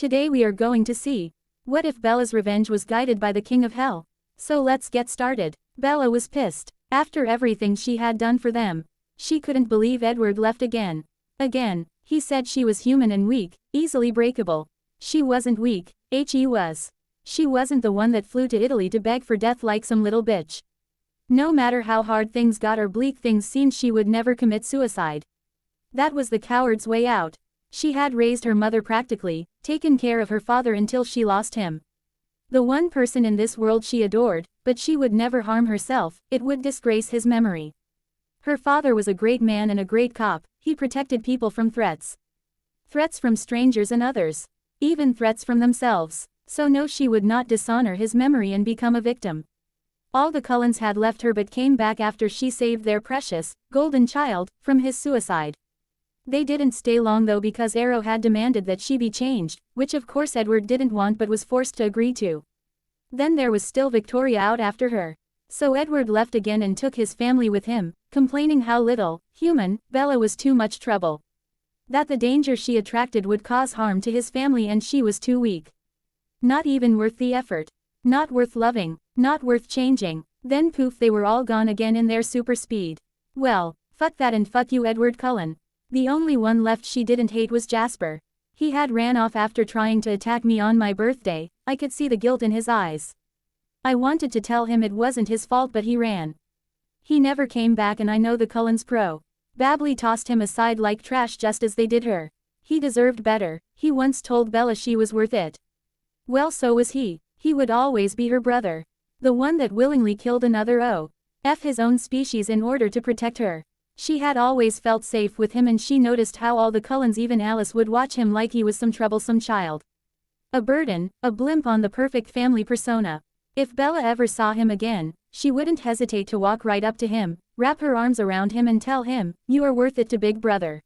Today we are going to see. What if Bella's revenge was guided by the King of Hell? So let's get started. Bella was pissed. After everything she had done for them. She couldn't believe Edward left again. Again, he said she was human and weak, easily breakable. She wasn't weak, he was. She wasn't the one that flew to Italy to beg for death like some little bitch. No matter how hard things got or bleak things seemed, she would never commit suicide. That was the coward's way out. She had raised her mother practically, taken care of her father until she lost him. The one person in this world she adored, but she would never harm herself, it would disgrace his memory. Her father was a great man and a great cop, he protected people from threats. Threats from strangers and others. Even threats from themselves. So no, she would not dishonor his memory and become a victim. All the Cullens had left her but came back after she saved their precious, golden child, from his suicide. They didn't stay long though because Arrow had demanded that she be changed, which of course Edward didn't want but was forced to agree to. Then there was still Victoria out after her. So Edward left again and took his family with him, complaining how little, human, Bella was too much trouble. That the danger she attracted would cause harm to his family and she was too weak. Not even worth the effort. Not worth loving, not worth changing. Then poof, they were all gone again in their super speed. Well, fuck that and fuck you, Edward Cullen. The only one left she didn't hate was Jasper. He had ran off after trying to attack me on my birthday, I could see the guilt in his eyes. I wanted to tell him it wasn't his fault but he ran. He never came back and I know the Cullens probably tossed him aside like trash just as they did her. He deserved better, he once told Bella she was worth it. Well, so was he would always be her brother. The one that willingly killed another his own species in order to protect her. She had always felt safe with him and she noticed how all the Cullens, even Alice, would watch him like he was some troublesome child. A burden, a blimp on the perfect family persona. If Bella ever saw him again, she wouldn't hesitate to walk right up to him, wrap her arms around him and tell him, "You are worth it to Big Brother."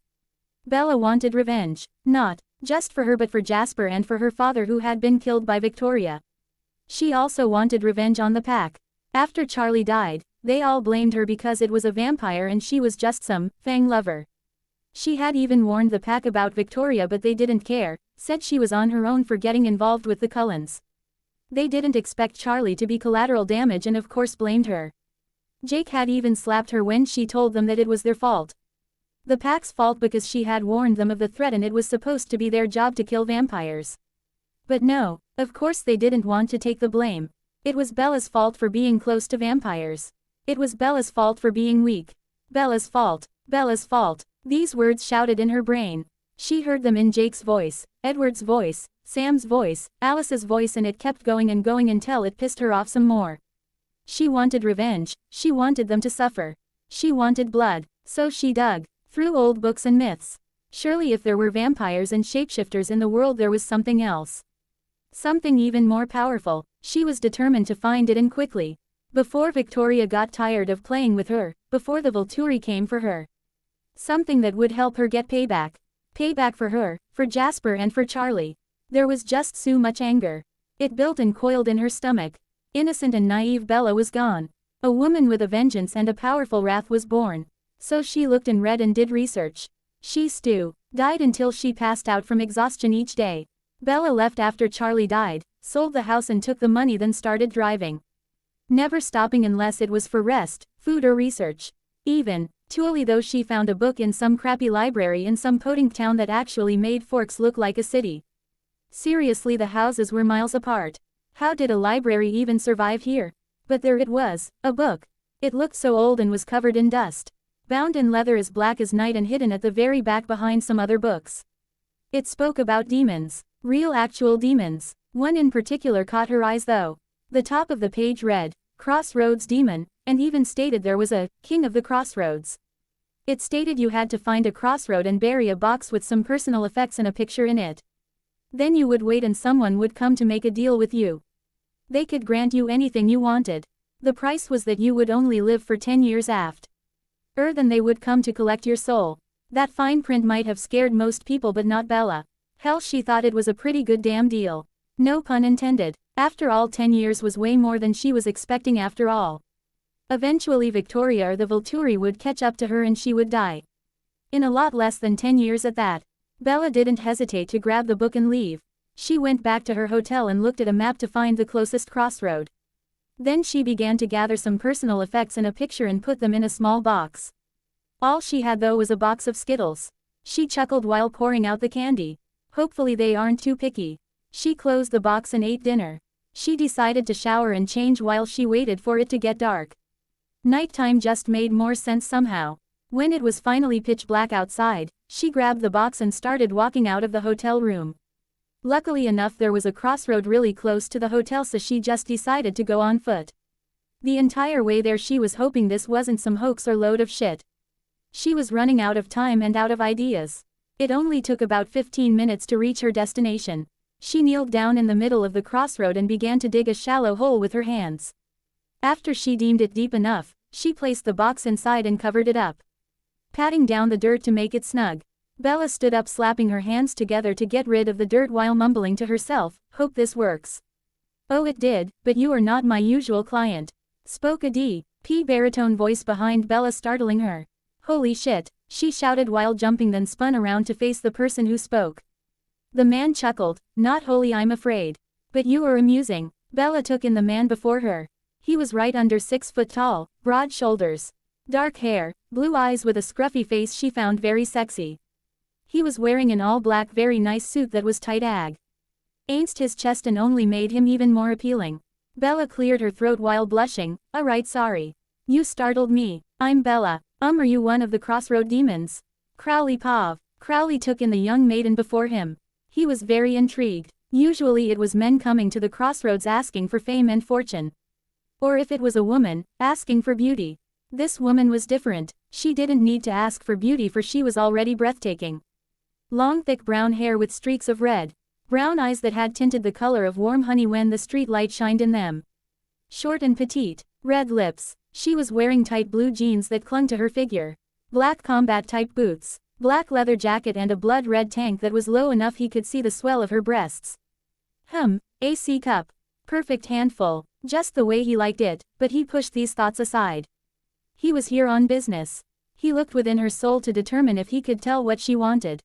Bella wanted revenge, not just for her but for Jasper and for her father who had been killed by Victoria. She also wanted revenge on the pack. After Charlie died, they all blamed her because it was a vampire and she was just some fang lover. She had even warned the pack about Victoria but they didn't care, said she was on her own for getting involved with the Cullens. They didn't expect Charlie to be collateral damage and of course blamed her. Jake had even slapped her when she told them that it was their fault. The pack's fault because she had warned them of the threat and it was supposed to be their job to kill vampires. But no, of course they didn't want to take the blame. It was Bella's fault for being close to vampires. It was Bella's fault for being weak. Bella's fault. Bella's fault. These words shouted in her brain. She heard them in Jake's voice, Edward's voice, Sam's voice, Alice's voice, and it kept going and going until it pissed her off some more. She wanted revenge, she wanted them to suffer. She wanted blood, so she dug through old books and myths. Surely if there were vampires and shapeshifters in the world there was something else. Something even more powerful. She was determined to find it and quickly. Before Victoria got tired of playing with her, before the Volturi came for her. Something that would help her get payback. Payback for her, for Jasper and for Charlie. There was just so much anger. It built and coiled in her stomach. Innocent and naive Bella was gone. A woman with a vengeance and a powerful wrath was born. So she looked and read and did research. She died until she passed out from exhaustion each day. Bella left after Charlie died, sold the house and took the money, then started driving. Never stopping unless it was for rest, food or research. Even truly though she found a book in some crappy library in some podunk town that actually made Forks look like a city. Seriously, the houses were miles apart. How did a library even survive here? But there it was, a book. It looked so old and was covered in dust. Bound in leather as black as night and hidden at the very back behind some other books. It spoke about demons. Real actual demons. One in particular caught her eyes though. The top of the page read, "Crossroads Demon," and even stated there was a King of the Crossroads. It stated you had to find a crossroad and bury a box with some personal effects and a picture in it. Then you would wait and someone would come to make a deal with you. They could grant you anything you wanted. The price was that you would only live for 10 years after. Then they would come to collect your soul. That fine print might have scared most people but not Bella. Hell, she thought it was a pretty good damn deal. No pun intended. After all, 10 years was way more than she was expecting after all. Eventually Victoria or the Volturi would catch up to her and she would die. In a lot less than 10 years at that. Bella didn't hesitate to grab the book and leave. She went back to her hotel and looked at a map to find the closest crossroad. Then she began to gather some personal effects in a picture and put them in a small box. All she had though was a box of Skittles. She chuckled while pouring out the candy. Hopefully they aren't too picky. She closed the box and ate dinner. She decided to shower and change while she waited for it to get dark. Nighttime just made more sense somehow. When it was finally pitch black outside, she grabbed the box and started walking out of the hotel room. Luckily enough there was a crossroad really close to the hotel, so she just decided to go on foot. The entire way there she was hoping this wasn't some hoax or load of shit. She was running out of time and out of ideas. It only took about 15 minutes to reach her destination. She kneeled down in the middle of the crossroad and began to dig a shallow hole with her hands. After she deemed it deep enough, she placed the box inside and covered it up, patting down the dirt to make it snug. Bella stood up, slapping her hands together to get rid of the dirt while mumbling to herself, "Hope this works." "Oh, it did, but you are not my usual client," spoke a D.P. baritone voice behind Bella, startling her. "Holy shit," she shouted while jumping, then spun around to face the person who spoke. The man chuckled. "Not wholly, I'm afraid. But you are amusing." Bella took in the man before her. He was right under 6 foot tall, broad shoulders, dark hair, blue eyes with a scruffy face she found very sexy. He was wearing an all-black very nice suit that was tight against his chest and only made him even more appealing. Bella cleared her throat while blushing. "Alright, sorry. You startled me. I'm Bella. Are you one of the Crossroad Demons?" Crowley Pav. Crowley took in the young maiden before him. He was very intrigued. Usually it was men coming to the crossroads asking for fame and fortune. Or if it was a woman, asking for beauty. This woman was different. She didn't need to ask for beauty, for she was already breathtaking. Long thick brown hair with streaks of red. Brown eyes that had tinted the color of warm honey when the street light shined in them. Short and petite. Red lips. She was wearing tight blue jeans that clung to her figure. Black combat-type boots. Black leather jacket and a blood-red tank that was low enough he could see the swell of her breasts. AC cup. Perfect handful. Just the way he liked it, but he pushed these thoughts aside. He was here on business. He looked within her soul to determine if he could tell what she wanted.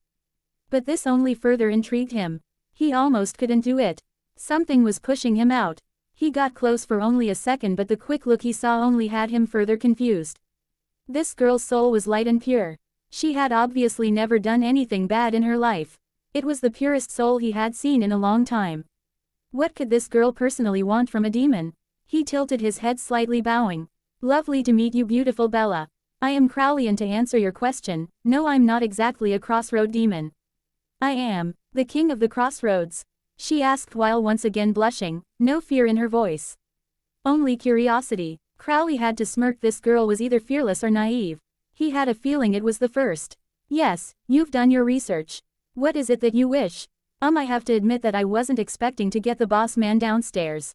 But this only further intrigued him. He almost couldn't do it. Something was pushing him out. He got close for only a second, but the quick look he saw only had him further confused. This girl's soul was light and pure. She had obviously never done anything bad in her life. It was the purest soul he had seen in a long time. What could this girl personally want from a demon? He tilted his head slightly, bowing. "Lovely to meet you, beautiful Bella. I am Crowley, and to answer your question, no, I'm not exactly a crossroad demon. I am the king of the crossroads," she asked while once again blushing, no fear in her voice. Only curiosity. Crowley had to smirk. This girl was either fearless or naive. He had a feeling it was the first. "Yes, you've done your research. What is it that you wish?" I have to admit that I wasn't expecting to get the boss man downstairs,"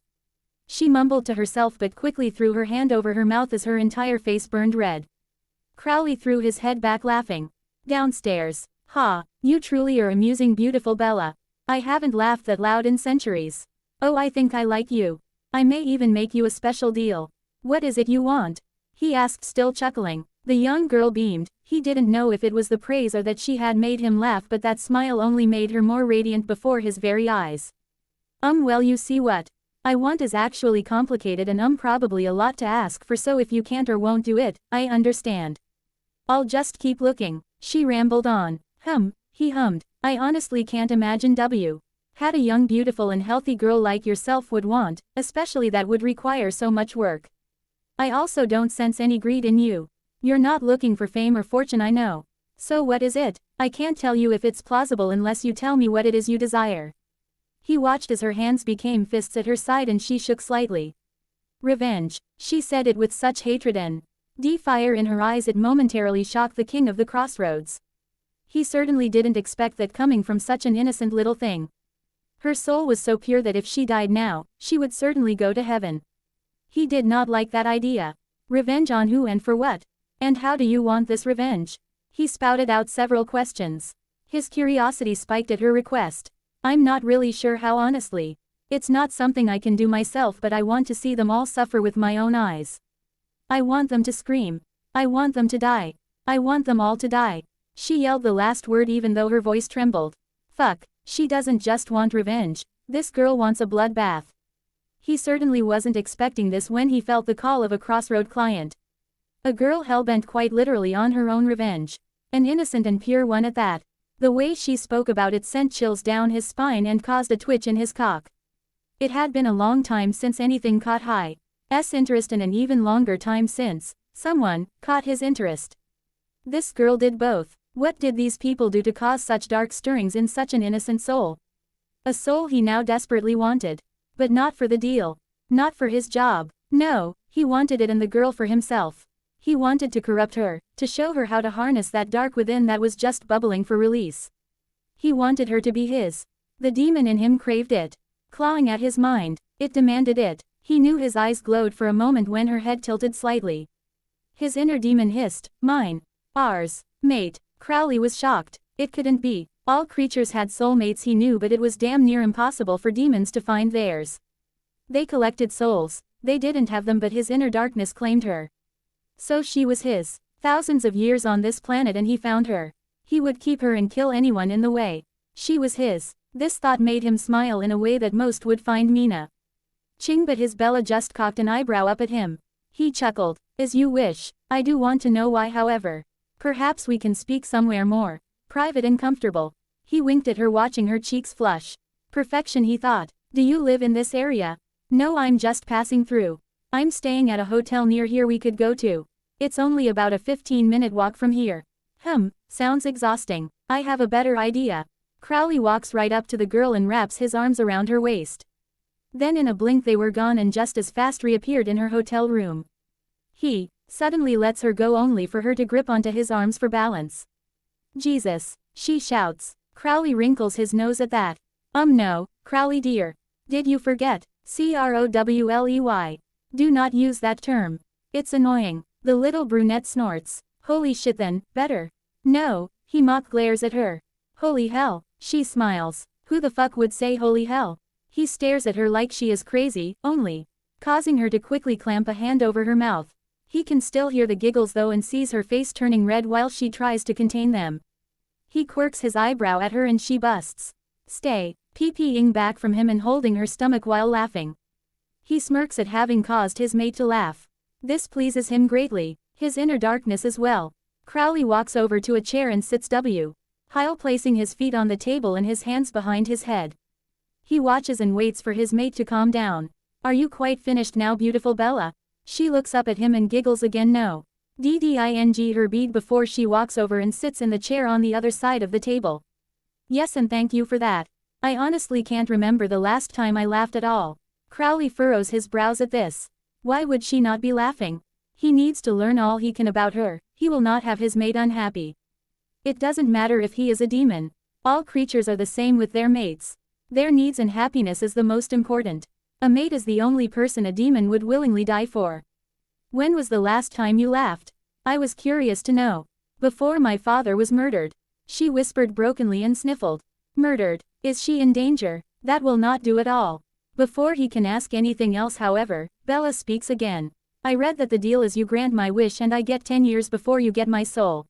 she mumbled to herself, but quickly threw her hand over her mouth as her entire face burned red. Crowley threw his head back, laughing. "Downstairs? Ha, you truly are amusing, beautiful Bella. I haven't laughed that loud in centuries. Oh, I think I like you. I may even make you a special deal. What is it you want?" he asked, still chuckling. The young girl beamed. He didn't know if it was the praise or that she had made him laugh, but that smile only made her more radiant before his very eyes. Well, you see, what I want is actually complicated and probably a lot to ask for, so if you can't or won't do it, I understand. I'll just keep looking." She rambled on. He hummed. "I honestly can't imagine had a young, beautiful and healthy girl like yourself would want, especially that would require so much work. I also don't sense any greed in you. You're not looking for fame or fortune, I know. So what is it? I can't tell you if it's plausible unless you tell me what it is you desire." He watched as her hands became fists at her side and she shook slightly. "Revenge." She said it with such hatred and fire in her eyes it momentarily shocked the king of the crossroads. He certainly didn't expect that coming from such an innocent little thing. Her soul was so pure that if she died now, she would certainly go to heaven. He did not like that idea. Revenge on who and for what? And how do you want this revenge? He spouted out several questions. His curiosity spiked at her request. "I'm not really sure how, honestly. It's not something I can do myself, but I want to see them all suffer with my own eyes. I want them to scream. I want them to die. I want them all to die." She yelled the last word even though her voice trembled. "Fuck," She doesn't just want revenge, this girl wants a bloodbath. He certainly wasn't expecting this when he felt the call of a crossroad client. A girl hell-bent quite literally on her own revenge. An innocent and pure one at that. The way she spoke about it sent chills down his spine and caused a twitch in his cock. It had been a long time since anything caught Hi's interest and an even longer time since someone caught his interest. This girl did both. What did these people do to cause such dark stirrings in such an innocent soul? A soul he now desperately wanted. But not for the deal. Not for his job. No, he wanted it and the girl for himself. He wanted to corrupt her, to show her how to harness that dark within that was just bubbling for release. He wanted her to be his. The demon in him craved it. Clawing at his mind, it demanded it. He knew his eyes glowed for a moment when her head tilted slightly. His inner demon hissed, "Mine. Ours. Mate." Crowley was shocked. It couldn't be. All creatures had soulmates he knew, but it was damn near impossible for demons to find theirs. They collected souls. They didn't have them, but his inner darkness claimed her. So she was his. Thousands of years on this planet and he found her. He would keep her and kill anyone in the way. She was his. This thought made him smile in a way that most would find mean. Ching, but his Bella just cocked an eyebrow up at him. He chuckled. "As you wish. I do want to know why, however. Perhaps we can speak somewhere more private and comfortable." He winked at her, watching her cheeks flush. Perfection, he thought. "Do you live in this area?" "No, I'm just passing through. I'm staying at a hotel near here we could go to. It's only about a 15-minute walk from here." Sounds exhausting. I have a better idea." Crowley walks right up to the girl and wraps his arms around her waist. Then in a blink they were gone and just as fast reappeared in her hotel room. He suddenly lets her go only for her to grip onto his arms for balance. "Jesus," she shouts. Crowley wrinkles his nose at that. No, Crowley dear. Did you forget? CROWLEY. Do not use that term. It's annoying." The little brunette snorts. "Holy shit then, better." "No," he mock glares at her. "Holy hell," she smiles. Who the fuck would say holy hell? He stares at her like she is crazy, only causing her to quickly clamp a hand over her mouth. He can still hear the giggles though and sees her face turning red while she tries to contain them. He quirks his eyebrow at her and she busts. "Stay," peeing back from him and holding her stomach while laughing. He smirks at having caused his mate to laugh. This pleases him greatly, his inner darkness as well. Crowley walks over to a chair and sits while placing his feet on the table and his hands behind his head. He watches and waits for his mate to calm down. "Are you quite finished now, beautiful Bella?" She looks up at him and giggles again. "No." Ding her bead before she walks over and sits in the chair on the other side of the table. "Yes, and thank you for that. I honestly can't remember the last time I laughed at all." Crowley furrows his brows at this. Why would she not be laughing? He needs to learn all he can about her. He will not have his mate unhappy. It doesn't matter if he is a demon. All creatures are the same with their mates. Their needs and happiness is the most important. A mate is the only person a demon would willingly die for. "When was the last time you laughed?" "I was curious to know." "Before my father was murdered." She whispered brokenly and sniffled. "Murdered? Is she in danger?" "That will not do at all." Before he can ask anything else, however, Bella speaks again. "I read that the deal is you grant my wish and I get 10 years before you get my soul.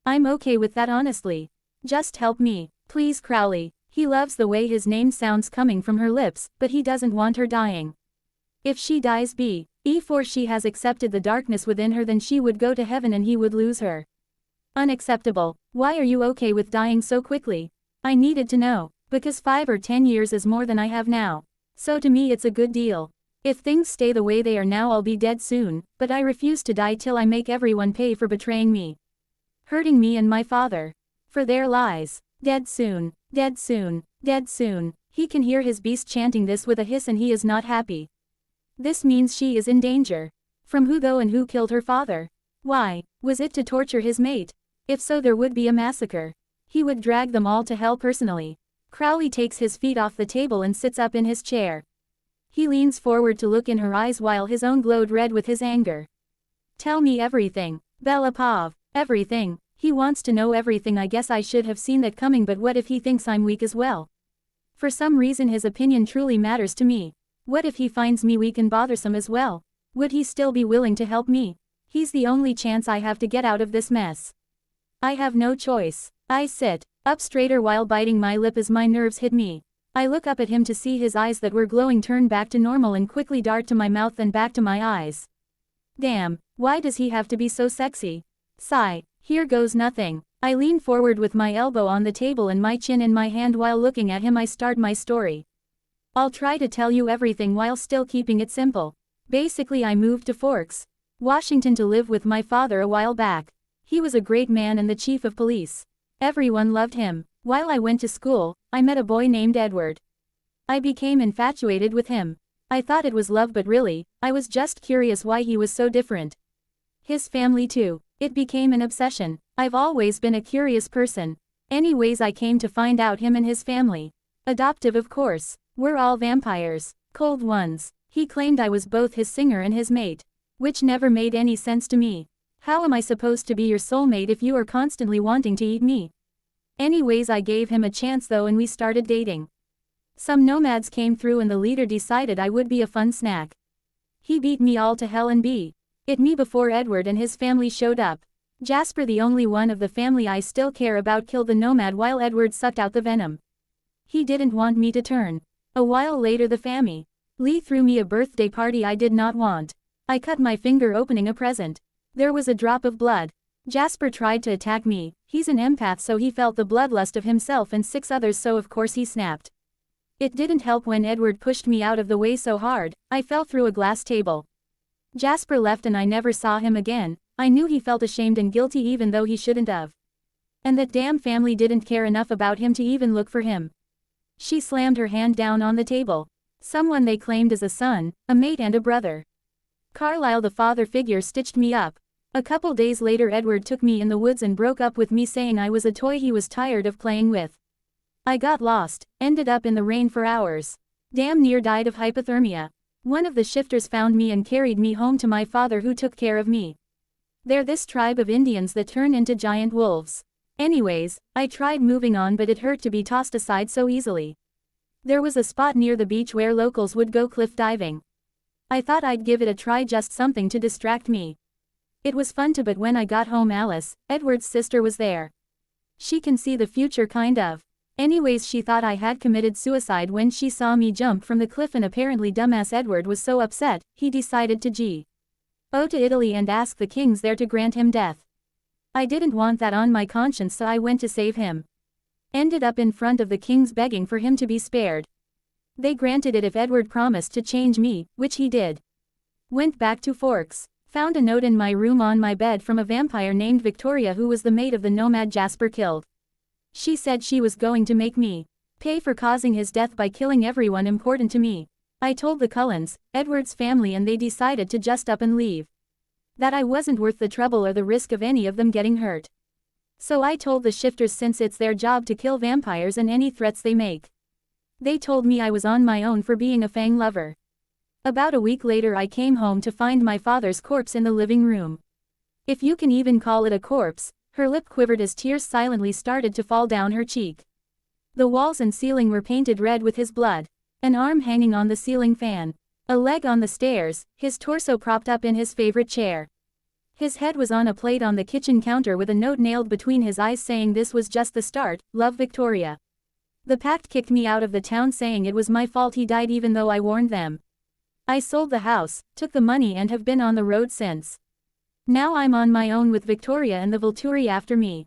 I'm okay with that, honestly. Just help me, please, Crowley." He loves the way his name sounds coming from her lips, but he doesn't want her dying. If she dies before she has accepted the darkness within her, then she would go to heaven and he would lose her. Unacceptable. Why are you okay with dying so quickly? I needed to know. Because 5 or 10 years is more than I have now. So to me it's a good deal. If things stay the way they are now, I'll be dead soon, but I refuse to die till I make everyone pay for betraying me. Hurting me and my father. For their lies. Dead soon. Dead soon. Dead soon. He can hear his beast chanting this with a hiss and he is not happy. This means she is in danger. From who though, and who killed her father? Why? Was it to torture his mate? If so, there would be a massacre. He would drag them all to hell personally. Crowley takes his feet off the table and sits up in his chair. He leans forward to look in her eyes while his own glowed red with his anger. "Tell me everything, Bella Pav." "Everything." He wants to know everything. I guess I should have seen that coming, but what if he thinks I'm weak as well? For some reason his opinion truly matters to me. What if he finds me weak and bothersome as well? Would he still be willing to help me? He's the only chance I have to get out of this mess. I have no choice. I sit. Up straighter while biting my lip as my nerves hit me. I look up at him to see his eyes that were glowing turn back to normal and quickly dart to my mouth then back to my eyes. Damn, why does he have to be so sexy? Sigh, here goes nothing. I lean forward with my elbow on the table and my chin in my hand while looking at him I start my story. I'll try to tell you everything while still keeping it simple. Basically I moved to Forks, Washington to live with my father a while back. He was a great man and the chief of police. Everyone loved him. While I went to school, I met a boy named Edward. I became infatuated with him. I thought it was love but really, I was just curious why he was so different. His family too. It became an obsession. I've always been a curious person. Anyways I came to find out him and his family. Adoptive of course. We're all vampires. Cold ones. He claimed I was both his singer and his mate. Which never made any sense to me. How am I supposed to be your soulmate if you are constantly wanting to eat me? Anyways I gave him a chance though and we started dating. Some nomads came through and the leader decided I would be a fun snack. He beat me all to hell and it me before Edward and his family showed up. Jasper, the only one of the family I still care about, killed the nomad while Edward sucked out the venom. He didn't want me to turn. A while later the family threw me a birthday party I did not want. I cut my finger opening a present. There was a drop of blood. Jasper tried to attack me. He's an empath so he felt the bloodlust of himself and 6 others so of course he snapped. It didn't help when Edward pushed me out of the way so hard, I fell through a glass table. Jasper left and I never saw him again. I knew he felt ashamed and guilty even though he shouldn't have. And that damn family didn't care enough about him to even look for him. She slammed her hand down on the table. Someone they claimed as a son, a mate and a brother. Carlisle, the father figure, stitched me up. A couple days later Edward took me in the woods and broke up with me saying I was a toy he was tired of playing with. I got lost, ended up in the rain for hours. Damn near died of hypothermia. One of the shifters found me and carried me home to my father who took care of me. They're this tribe of Indians that turn into giant wolves. Anyways, I tried moving on but it hurt to be tossed aside so easily. There was a spot near the beach where locals would go cliff diving. I thought I'd give it a try, just something to distract me. It was fun but when I got home Alice, Edward's sister, was there. She can see the future kind of. Anyways she thought I had committed suicide when she saw me jump from the cliff and apparently dumbass Edward was so upset, he decided to go to Italy and ask the kings there to grant him death. I didn't want that on my conscience so I went to save him. Ended up in front of the kings begging for him to be spared. They granted it if Edward promised to change me, which he did. Went back to Forks. Found a note in my room on my bed from a vampire named Victoria who was the mate of the nomad Jasper killed. She said she was going to make me pay for causing his death by killing everyone important to me. I told the Cullens, Edward's family, and they decided to just up and leave. That I wasn't worth the trouble or the risk of any of them getting hurt. So I told the shifters since it's their job to kill vampires and any threats they make. They told me I was on my own for being a fang lover. About a week later I came home to find my father's corpse in the living room. If you can even call it a corpse. Her lip quivered as tears silently started to fall down her cheek. The walls and ceiling were painted red with his blood. An arm hanging on the ceiling fan. A leg on the stairs, his torso propped up in his favorite chair. His head was on a plate on the kitchen counter with a note nailed between his eyes saying this was just the start, love Victoria. The pact kicked me out of the town saying it was my fault he died even though I warned them. I sold the house, took the money and have been on the road since. Now I'm on my own with Victoria and the Volturi after me.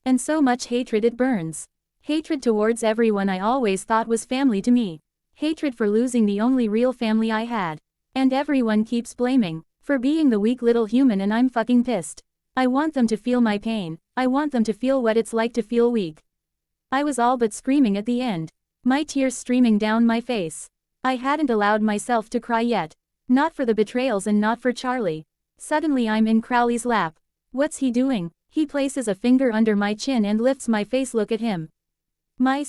And so much hatred it burns. Hatred towards everyone I always thought was family to me. Hatred for losing the only real family I had. And everyone keeps blaming for being the weak little human and I'm fucking pissed. I want them to feel my pain. I want them to feel what it's like to feel weak. I was all but screaming at the end. My tears streaming down my face. I hadn't allowed myself to cry yet. Not for the betrayals and not for Charlie. Suddenly I'm in Crowley's lap. What's he doing? He places a finger under my chin and lifts my face. Look at him. My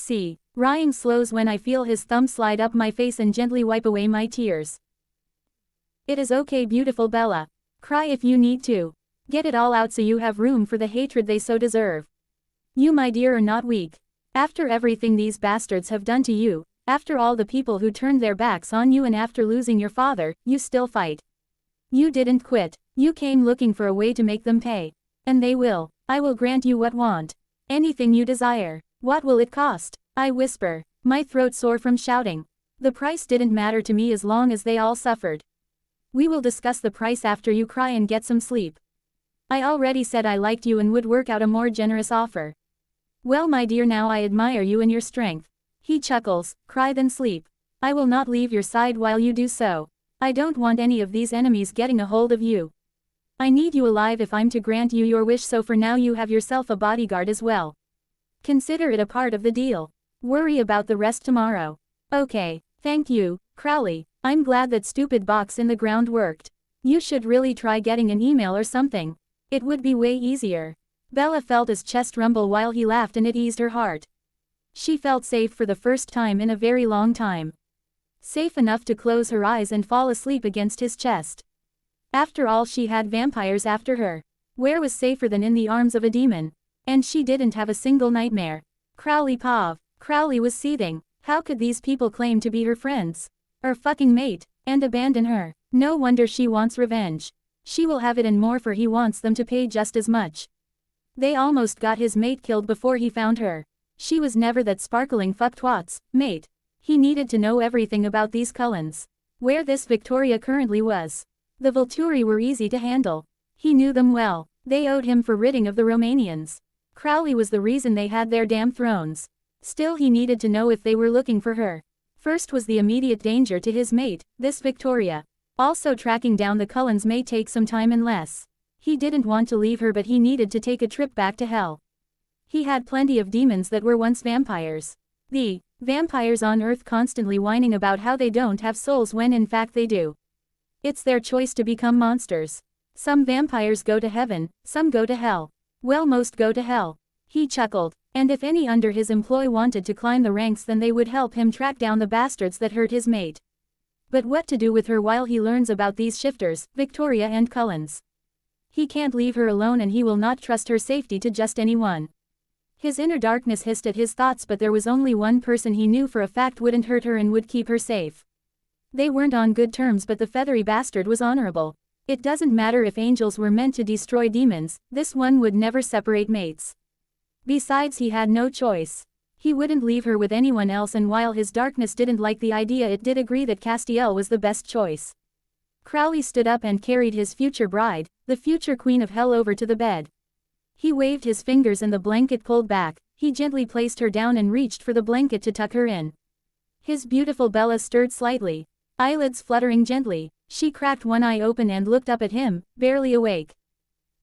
crying slows when I feel his thumb slide up my face and gently wipe away my tears. It is okay beautiful Bella. Cry if you need to. Get it all out so you have room for the hatred they so deserve. You my dear are not weak. After everything these bastards have done to you, after all the people who turned their backs on you and after losing your father, you still fight. You didn't quit. You came looking for a way to make them pay. And they will. I will grant you what want. Anything you desire. What will it cost? I whisper, my throat sore from shouting. The price didn't matter to me as long as they all suffered. We will discuss the price after you cry and get some sleep. I already said I liked you and would work out a more generous offer. Well my dear, now I admire you and your strength. He chuckles, cry then sleep. I will not leave your side while you do so. I don't want any of these enemies getting a hold of you. I need you alive if I'm to grant you your wish, so for now you have yourself a bodyguard as well. Consider it a part of the deal. Worry about the rest tomorrow. Okay, thank you, Crowley. I'm glad that stupid box in the ground worked. You should really try getting an email or something. It would be way easier. Bella felt his chest rumble while he laughed and it eased her heart. She felt safe for the first time in a very long time. Safe enough to close her eyes and fall asleep against his chest. After all, she had vampires after her. Where was safer than in the arms of a demon? And she didn't have a single nightmare. Crowley Pav. Crowley was seething. How could these people claim to be her friends? Her fucking mate, and abandon her? No wonder she wants revenge. She will have it and more, for he wants them to pay just as much. They almost got his mate killed before he found her. She was never that sparkling fucktwat's mate. He needed to know everything about these Cullens. Where this Victoria currently was. The Volturi were easy to handle. He knew them well. They owed him for ridding of the Romanians. Crowley was the reason they had their damn thrones. Still, he needed to know if they were looking for her. First was the immediate danger to his mate, this Victoria. Also, tracking down the Cullens may take some time and less. He didn't want to leave her, but he needed to take a trip back to hell. He had plenty of demons that were once vampires. The vampires on Earth constantly whining about how they don't have souls when in fact they do. It's their choice to become monsters. Some vampires go to heaven, some go to hell. Well, most go to hell. He chuckled. And if any under his employ wanted to climb the ranks, then they would help him track down the bastards that hurt his mate. But what to do with her while he learns about these shifters, Victoria and Cullens? He can't leave her alone, and he will not trust her safety to just anyone. His inner darkness hissed at his thoughts, but there was only one person he knew for a fact wouldn't hurt her and would keep her safe. They weren't on good terms, but the feathery bastard was honorable. It doesn't matter if angels were meant to destroy demons, this one would never separate mates. Besides, he had no choice. He wouldn't leave her with anyone else, and while his darkness didn't like the idea, it did agree that Castiel was the best choice. Crowley stood up and carried his future bride, the future queen of hell, over to the bed. He waved his fingers and the blanket pulled back. He gently placed her down and reached for the blanket to tuck her in. His beautiful Bella stirred slightly, eyelids fluttering gently. She cracked one eye open and looked up at him, barely awake.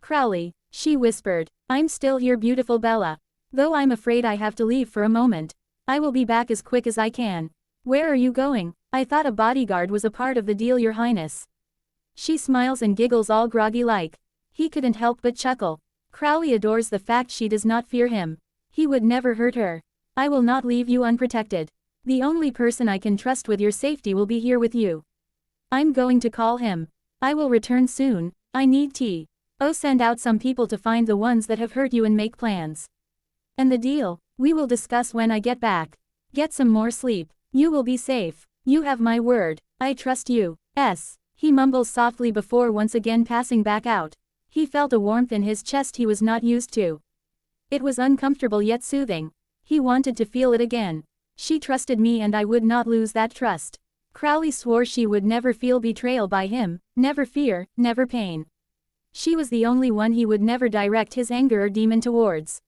Crowley, she whispered, I'm still here, beautiful Bella. Though I'm afraid I have to leave for a moment. I will be back as quick as I can. Where are you going? I thought a bodyguard was a part of the deal, Your Highness. She smiles and giggles all groggy like. He couldn't help but chuckle. Crowley adores the fact she does not fear him. He would never hurt her. I will not leave you unprotected. The only person I can trust with your safety will be here with you. I'm going to call him. I will return soon. I need tea. Oh, send out some people to find the ones that have hurt you and make plans. And the deal, we will discuss when I get back. Get some more sleep. You will be safe. You have my word. I trust you. He mumbles softly before once again passing back out. He felt a warmth in his chest he was not used to. It was uncomfortable yet soothing. He wanted to feel it again. She trusted me and I would not lose that trust. Crowley swore she would never feel betrayal by him, never fear, never pain. She was the only one he would never direct his anger or demon towards.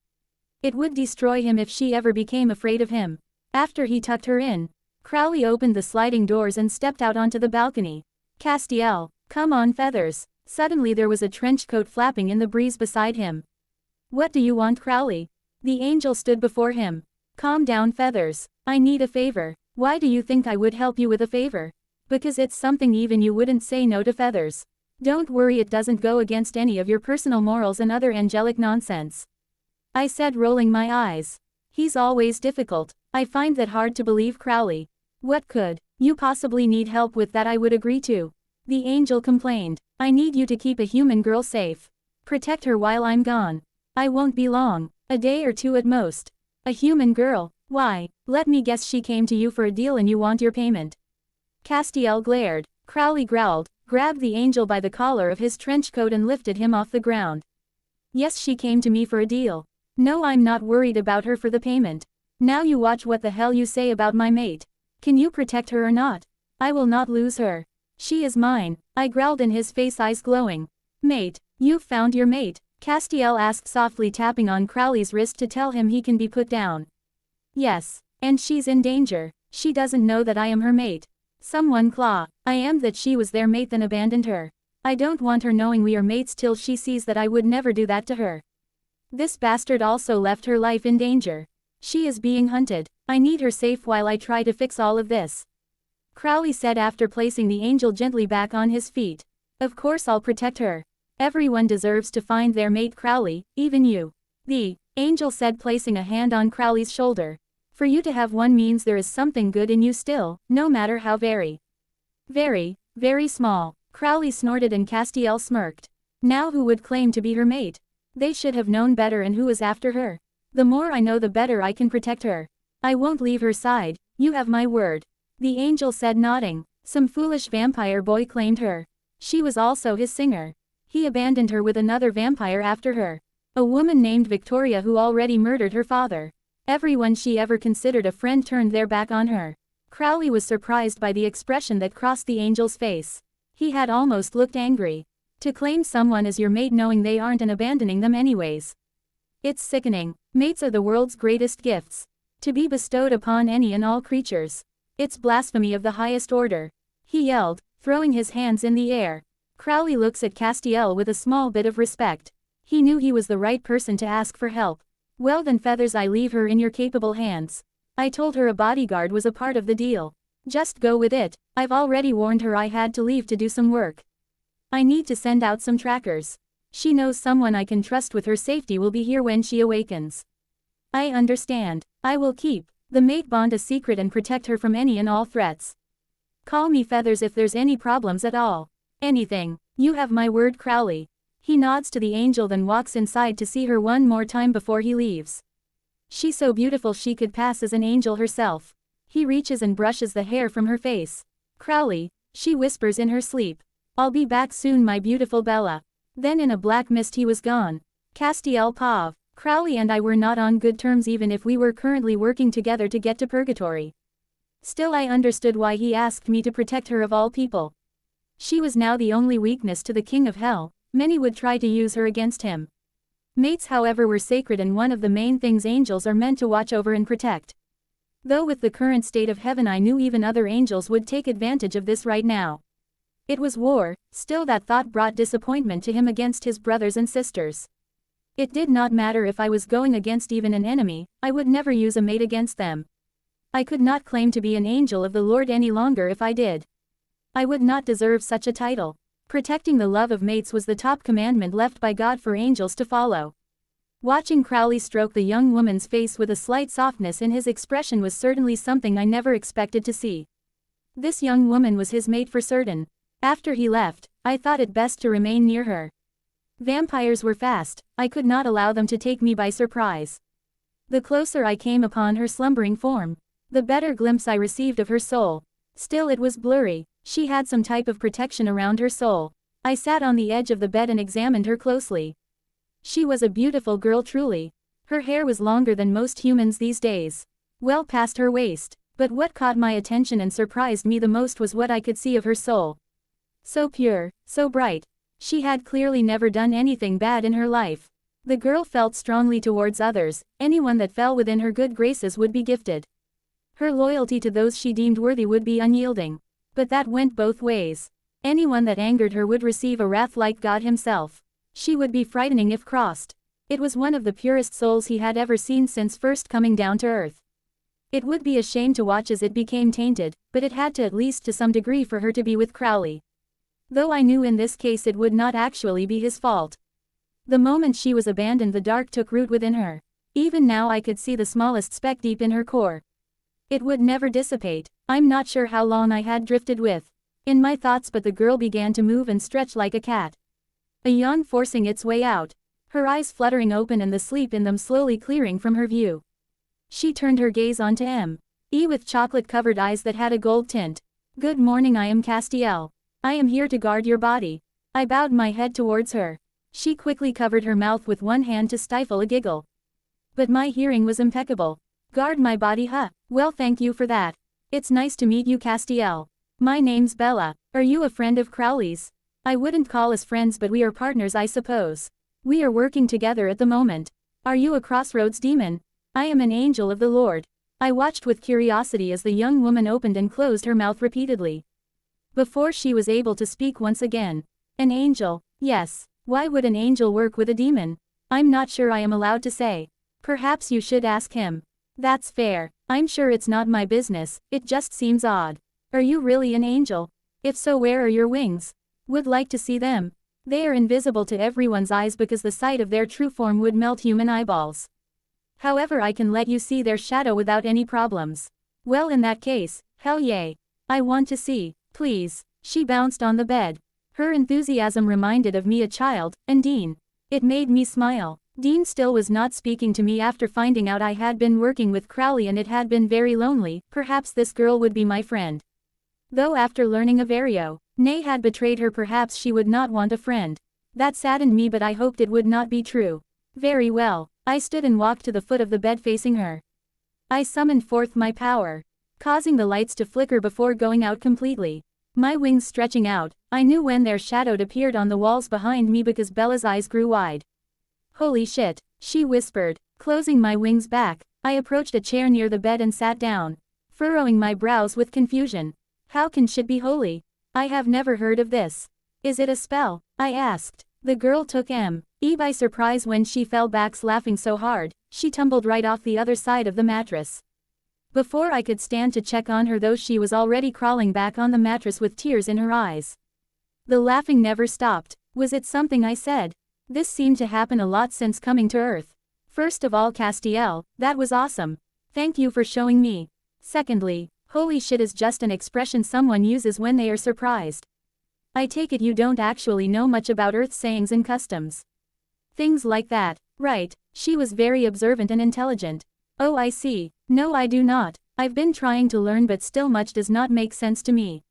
It would destroy him if she ever became afraid of him. After he tucked her in, Crowley opened the sliding doors and stepped out onto the balcony. Castiel, come on, Feathers. Suddenly there was a trench coat flapping in the breeze beside him. What do you want, Crowley? The angel stood before him. Calm down, Feathers. I need a favor. Why do you think I would help you with a favor? Because it's something even you wouldn't say no to, Feathers. Don't worry, it doesn't go against any of your personal morals and other angelic nonsense. I said, rolling my eyes. He's always difficult. I find that hard to believe, Crowley. What could you possibly need help with that I would agree to? The angel complained. I need you to keep a human girl safe. Protect her while I'm gone. I won't be long. A day or two at most. A human girl? Why? Let me guess, she came to you for a deal and you want your payment. Castiel glared. Crowley growled, grabbed the angel by the collar of his trench coat and lifted him off the ground. Yes, she came to me for a deal. No, I'm not worried about her for the payment. Now you watch what the hell you say about my mate. Can you protect her or not? I will not lose her. She is mine, I growled in his face, eyes glowing. Mate, you've found your mate? Castiel asked softly, tapping on Crowley's wrist to tell him he can be put down. Yes, and she's in danger. She doesn't know that I am her mate. Someone claw. I am that she was their mate then abandoned her. I don't want her knowing we are mates till she sees that I would never do that to her. This bastard also left her life in danger. She is being hunted. I need her safe while I try to fix all of this. Crowley said after placing the angel gently back on his feet. Of course I'll protect her. Everyone deserves to find their mate, Crowley, even you. The angel said, placing a hand on Crowley's shoulder. For you to have one means there is something good in you still, no matter how very, very small. Crowley snorted and Castiel smirked. Now who would claim to be her mate? They should have known better, and who is after her? The more I know the better I can protect her. I won't leave her side, you have my word. The angel said, nodding. Some foolish vampire boy claimed her. She was also his singer. He abandoned her with another vampire after her. A woman named Victoria who already murdered her father. Everyone she ever considered a friend turned their back on her. Crowley was surprised by the expression that crossed the angel's face. He had almost looked angry. To claim someone as your mate knowing they aren't and abandoning them anyways. It's sickening. Mates are the world's greatest gifts. To be bestowed upon any and all creatures. It's blasphemy of the highest order. He yelled, throwing his hands in the air. Crowley looks at Castiel with a small bit of respect. He knew he was the right person to ask for help. Well then, Feathers, I leave her in your capable hands. I told her a bodyguard was a part of the deal. Just go with it. I've already warned her I had to leave to do some work. I need to send out some trackers. She knows someone I can trust with her safety will be here when she awakens. I understand. I will keep the mate bond a secret and protect her from any and all threats. Call me Feathers if there's any problems at all. Anything. You have my word, Crowley. He nods to the angel, then walks inside to see her one more time before he leaves. She's so beautiful she could pass as an angel herself. He reaches and brushes the hair from her face. Crowley, she whispers in her sleep. I'll be back soon, my beautiful Bella. Then in a black mist he was gone. Castiel Pav. Crowley and I were not on good terms even if we were currently working together to get to purgatory. Still, I understood why he asked me to protect her of all people. She was now the only weakness to the king of hell. Many would try to use her against him. Mates, however, were sacred and one of the main things angels are meant to watch over and protect. Though with the current state of heaven I knew even other angels would take advantage of this right now. It was war, still that thought brought disappointment to him against his brothers and sisters. It did not matter if I was going against even an enemy, I would never use a mate against them. I could not claim to be an angel of the Lord any longer if I did. I would not deserve such a title. Protecting the love of mates was the top commandment left by God for angels to follow. Watching Crowley stroke the young woman's face with a slight softness in his expression was certainly something I never expected to see. This young woman was his mate for certain. After he left, I thought it best to remain near her. Vampires were fast, I could not allow them to take me by surprise. The closer I came upon her slumbering form, the better glimpse I received of her soul. Still, it was blurry. She had some type of protection around her soul. I sat on the edge of the bed and examined her closely. She was a beautiful girl, truly. Her hair was longer than most humans these days. Well past her waist. But what caught my attention and surprised me the most was what I could see of her soul. So pure, so bright. She had clearly never done anything bad in her life. The girl felt strongly towards others. Anyone that fell within her good graces would be gifted. Her loyalty to those she deemed worthy would be unyielding. But that went both ways. Anyone that angered her would receive a wrath like God himself. She would be frightening if crossed. It was one of the purest souls he had ever seen since first coming down to earth. It would be a shame to watch as it became tainted, but it had to, at least to some degree, for her to be with Crowley. Though I knew in this case it would not actually be his fault. The moment she was abandoned, the dark took root within her. Even now I could see the smallest speck deep in her core. It would never dissipate. I'm not sure how long I had drifted in my thoughts, but the girl began to move and stretch like a cat. A yawn forcing its way out. Her eyes fluttering open and the sleep in them slowly clearing from her view. She turned her gaze onto M.E. with chocolate-covered eyes that had a gold tint. Good morning, I am Castiel. I am here to guard your body. I bowed my head towards her. She quickly covered her mouth with one hand to stifle a giggle. But my hearing was impeccable. Guard my body, huh? Well, thank you for that. It's nice to meet you, Castiel. My name's Bella. Are you a friend of Crowley's? I wouldn't call us friends, but we are partners, I suppose. We are working together at the moment. Are you a crossroads demon? I am an angel of the Lord. I watched with curiosity as the young woman opened and closed her mouth repeatedly, before she was able to speak once again. An angel? Yes. Why would an angel work with a demon? I'm not sure I am allowed to say. Perhaps you should ask him. That's fair. I'm sure it's not my business, it just seems odd. Are you really an angel? If so, where are your wings? Would like to see them. They are invisible to everyone's eyes because the sight of their true form would melt human eyeballs. However, I can let you see their shadow without any problems. Well, in that case, hell yay. I want to see, please. She bounced on the bed. Her enthusiasm reminded of me a child, and Dean. It made me smile. Dean still was not speaking to me after finding out I had been working with Crowley and it had been very lonely. Perhaps this girl would be my friend. Though after learning of Ario, Nay had betrayed her, perhaps she would not want a friend. That saddened me, but I hoped it would not be true. Very well. I stood and walked to the foot of the bed facing her. I summoned forth my power, causing the lights to flicker before going out completely. My wings stretching out, I knew when their shadow appeared on the walls behind me because Bella's eyes grew wide. Holy shit, she whispered. Closing my wings back, I approached a chair near the bed and sat down, furrowing my brows with confusion. How can shit be holy? I have never heard of this. Is it a spell? I asked. The girl took me by surprise when she fell back laughing so hard, she tumbled right off the other side of the mattress. Before I could stand to check on her though, she was already crawling back on the mattress with tears in her eyes. The laughing never stopped. Was it something I said? This seemed to happen a lot since coming to Earth. First of all, Castiel, that was awesome. Thank you for showing me. Secondly, holy shit is just an expression someone uses when they are surprised. I take it you don't actually know much about Earth's sayings and customs. Things like that, right? She was very observant and intelligent. Oh, I see. No, I do not. I've been trying to learn, but still much does not make sense to me.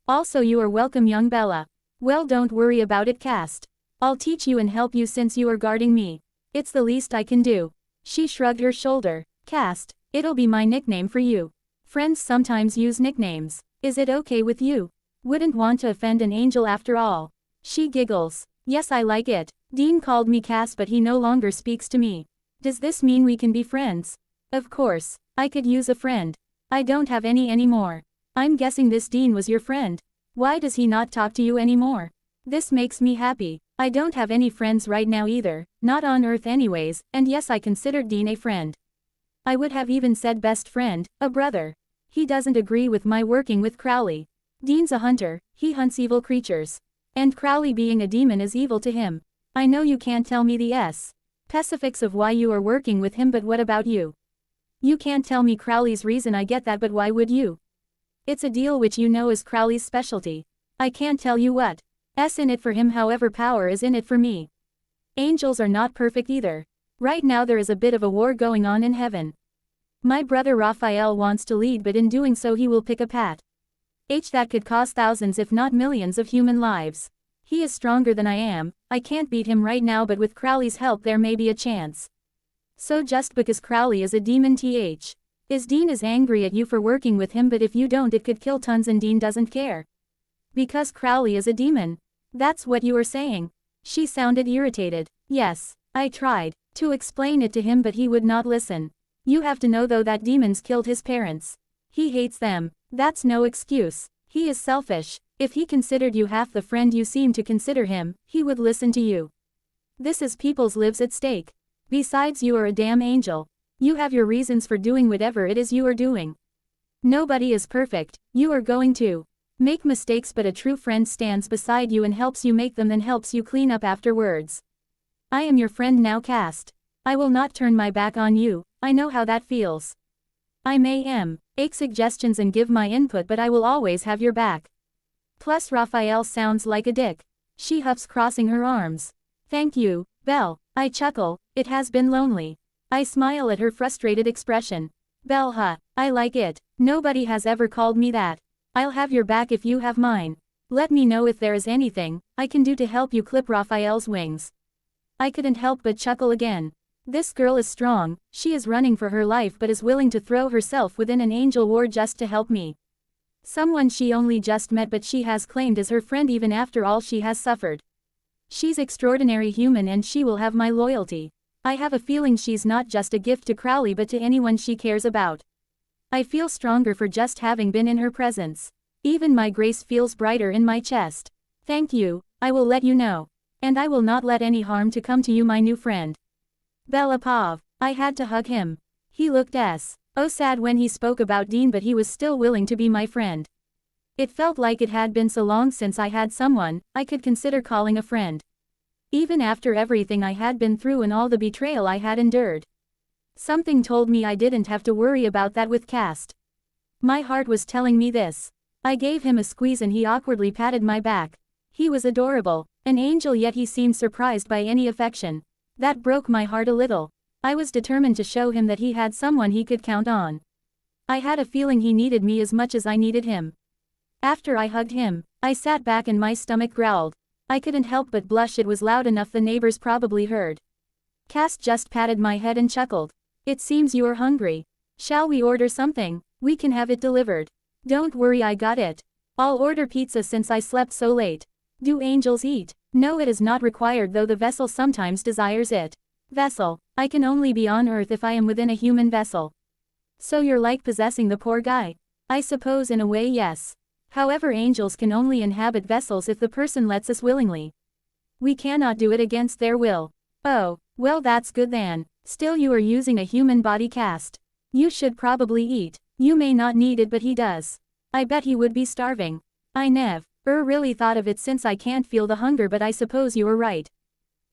Also, you are welcome, young Bella. Well, don't worry about it, Cast. I'll teach you and help you since you are guarding me. It's the least I can do. She shrugged her shoulder. Cast, it'll be my nickname for you. Friends sometimes use nicknames. Is it okay with you? Wouldn't want to offend an angel after all. She giggles. Yes, I like it. Dean called me Cass, but he no longer speaks to me. Does this mean we can be friends? Of course. I could use a friend. I don't have any anymore. I'm guessing this Dean was your friend. Why does he not talk to you anymore? This makes me happy. I don't have any friends right now either, not on Earth anyways, and yes, I considered Dean a friend. I would have even said best friend, a brother. He doesn't agree with my working with Crowley. Dean's a hunter, he hunts evil creatures. And Crowley being a demon is evil to him. I know you can't tell me the specifics of why you are working with him, but what about you? You can't tell me Crowley's reason, I get that, but why would you? It's a deal which you know is Crowley's specialty. I can't tell you what's in it for him, however power is in it for me. Angels are not perfect either. Right now there is a bit of a war going on in heaven. My brother Raphael wants to lead, but in doing so he will pick a path that could cost thousands if not millions of human lives. He is stronger than I am. I can't beat him right now, but with Crowley's help there may be a chance. So just because Crowley is a demon, is Dean is angry at you for working with him, but if you don't it could kill tons and Dean doesn't care. Because Crowley is a demon. That's what you are saying. She sounded irritated. Yes, I tried to explain it to him, but he would not listen. You have to know though that demons killed his parents. He hates them. That's no excuse. He is selfish. If he considered you half the friend you seem to consider him, he would listen to you. This is people's lives at stake. Besides, you are a damn angel. You have your reasons for doing whatever it is you are doing. Nobody is perfect. You are going to make mistakes, but a true friend stands beside you and helps you make them, then helps you clean up afterwards. I am your friend now, Cast. I will not turn my back on you. I know how that feels. I may make suggestions and give my input, but I will always have your back. Plus Raphael sounds like a dick. She huffs, crossing her arms. Thank you, Belle. I chuckle. It has been lonely. I smile at her frustrated expression. Belle, huh? I like it. Nobody has ever called me that. I'll have your back if you have mine. Let me know if there is anything I can do to help you clip Raphael's wings. I couldn't help but chuckle again. This girl is strong, she is running for her life but is willing to throw herself within an angel war just to help me. Someone she only just met but she has claimed as her friend even after all she has suffered. She's extraordinary human and she will have my loyalty. I have a feeling she's not just a gift to Crowley but to anyone she cares about. I feel stronger for just having been in her presence. Even my grace feels brighter in my chest. Thank you, I will let you know. And I will not let any harm to come to you, my new friend. Bella Pav. I had to hug him. He looked so sad when he spoke about Dean, but he was still willing to be my friend. It felt like it had been so long since I had someone I could consider calling a friend. Even after everything I had been through and all the betrayal I had endured. Something told me I didn't have to worry about that with Cast. My heart was telling me this. I gave him a squeeze and he awkwardly patted my back. He was adorable, an angel, yet he seemed surprised by any affection. That broke my heart a little. I was determined to show him that he had someone he could count on. I had a feeling he needed me as much as I needed him. After I hugged him, I sat back and my stomach growled. I couldn't help but blush. It was loud enough the neighbors probably heard. Cass just patted my head and chuckled. It seems you are hungry. Shall we order something? We can have it delivered. Don't worry, I got it. I'll order pizza since I slept so late. Do angels eat? No, it is not required, though the vessel sometimes desires it. Vessel. I can only be on Earth if I am within a human vessel. So you're like possessing the poor guy? I suppose in a way, yes. However, angels can only inhabit vessels if the person lets us willingly. We cannot do it against their will. Oh, well, that's good then. Still, you are using a human body cast. You should probably eat. You may not need it, but he does. I bet he would be starving. I never really thought of it since I can't feel the hunger, but I suppose you are right.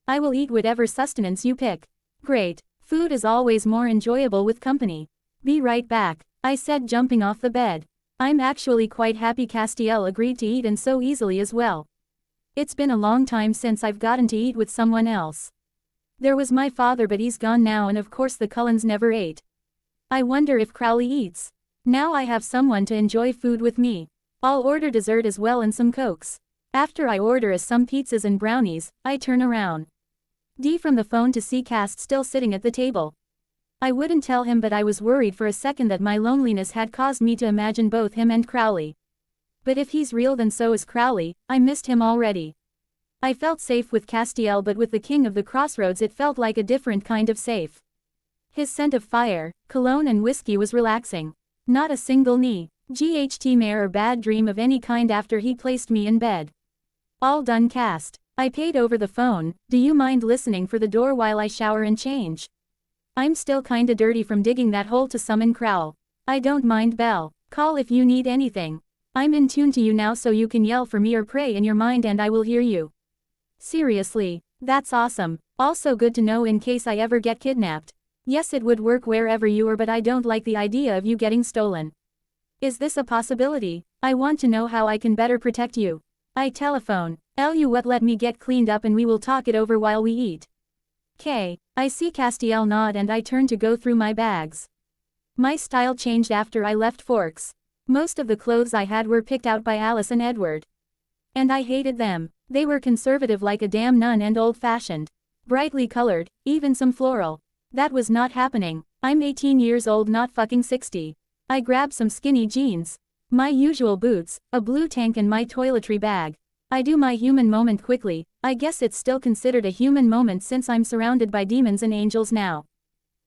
I will eat whatever sustenance you pick. Great. Food is always more enjoyable with company. Be right back, I said, jumping off the bed. I'm actually quite happy Castiel agreed to eat, and so easily as well. It's been a long time since I've gotten to eat with someone else. There was my father, but he's gone now, and of course the Cullens never ate. I wonder if Crowley eats. Now I have someone to enjoy food with me. I'll order dessert as well and some cokes. After I order some pizzas and brownies, I turn around. From the phone to see Cast still sitting at the table. I wouldn't tell him, but I was worried for a second that my loneliness had caused me to imagine both him and Crowley. But if he's real, then so is Crowley. I missed him already. I felt safe with Castiel, but with the King of the Crossroads it felt like a different kind of safe. His scent of fire, cologne and whiskey was relaxing. Not a single nightmare or bad dream of any kind after he placed me in bed. All done, Cast. I paid over the phone. Do you mind listening for the door while I shower and change? I'm still kinda dirty from digging that hole to summon Crowl. I don't mind, Belle. Call if you need anything. I'm in tune to you now, so you can yell for me or pray in your mind and I will hear you. Seriously, that's awesome. Also good to know in case I ever get kidnapped. Yes, it would work wherever you are, but I don't like the idea of you getting stolen. Is this a possibility? I want to know how I can better protect you. I telephone. You what, let me get cleaned up and we will talk it over while we eat. K. I see Castiel nod and I turn to go through my bags. My style changed after I left Forks. Most of the clothes I had were picked out by Alice and Edward. And I hated them. They were conservative like a damn nun and old-fashioned. Brightly colored, even some floral. That was not happening. I'm 18 years old, not fucking 60. I grabbed some skinny jeans, my usual boots, a blue tank and my toiletry bag. I do my human moment quickly. I guess it's still considered a human moment since I'm surrounded by demons and angels now.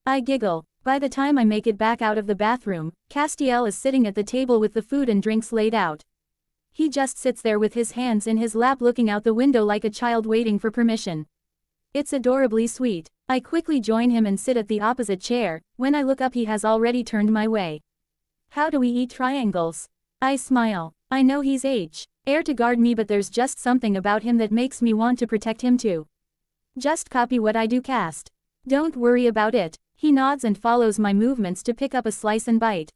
I giggle. By the time I make it back out of the bathroom, Castiel is sitting at the table with the food and drinks laid out. He just sits there with his hands in his lap looking out the window like a child waiting for permission. It's adorably sweet. I quickly join him and sit at the opposite chair. When I look up, he has already turned my way. How do we eat triangles? I smile. I know he's heir to guard me, but there's just something about him that makes me want to protect him too. Just copy what I do, Cast. Don't worry about it. He nods and follows my movements to pick up a slice and bite.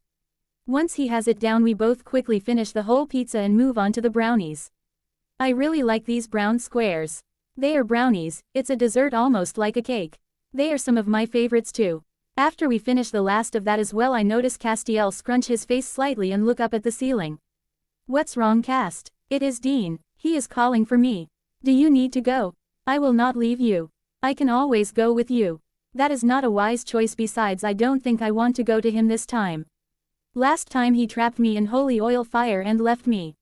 Once he has it down, we both quickly finish the whole pizza and move on to the brownies. I really like these brown squares. They are brownies, it's a dessert almost like a cake. They are some of my favorites too. After we finish the last of that as well, I notice Castiel scrunch his face slightly and look up at the ceiling. What's wrong, Cast? It is Dean. He is calling for me. Do you need to go? I will not leave you. I can always go with you. That is not a wise choice, besides I don't think I want to go to him this time. Last time he trapped me in holy oil fire and left me.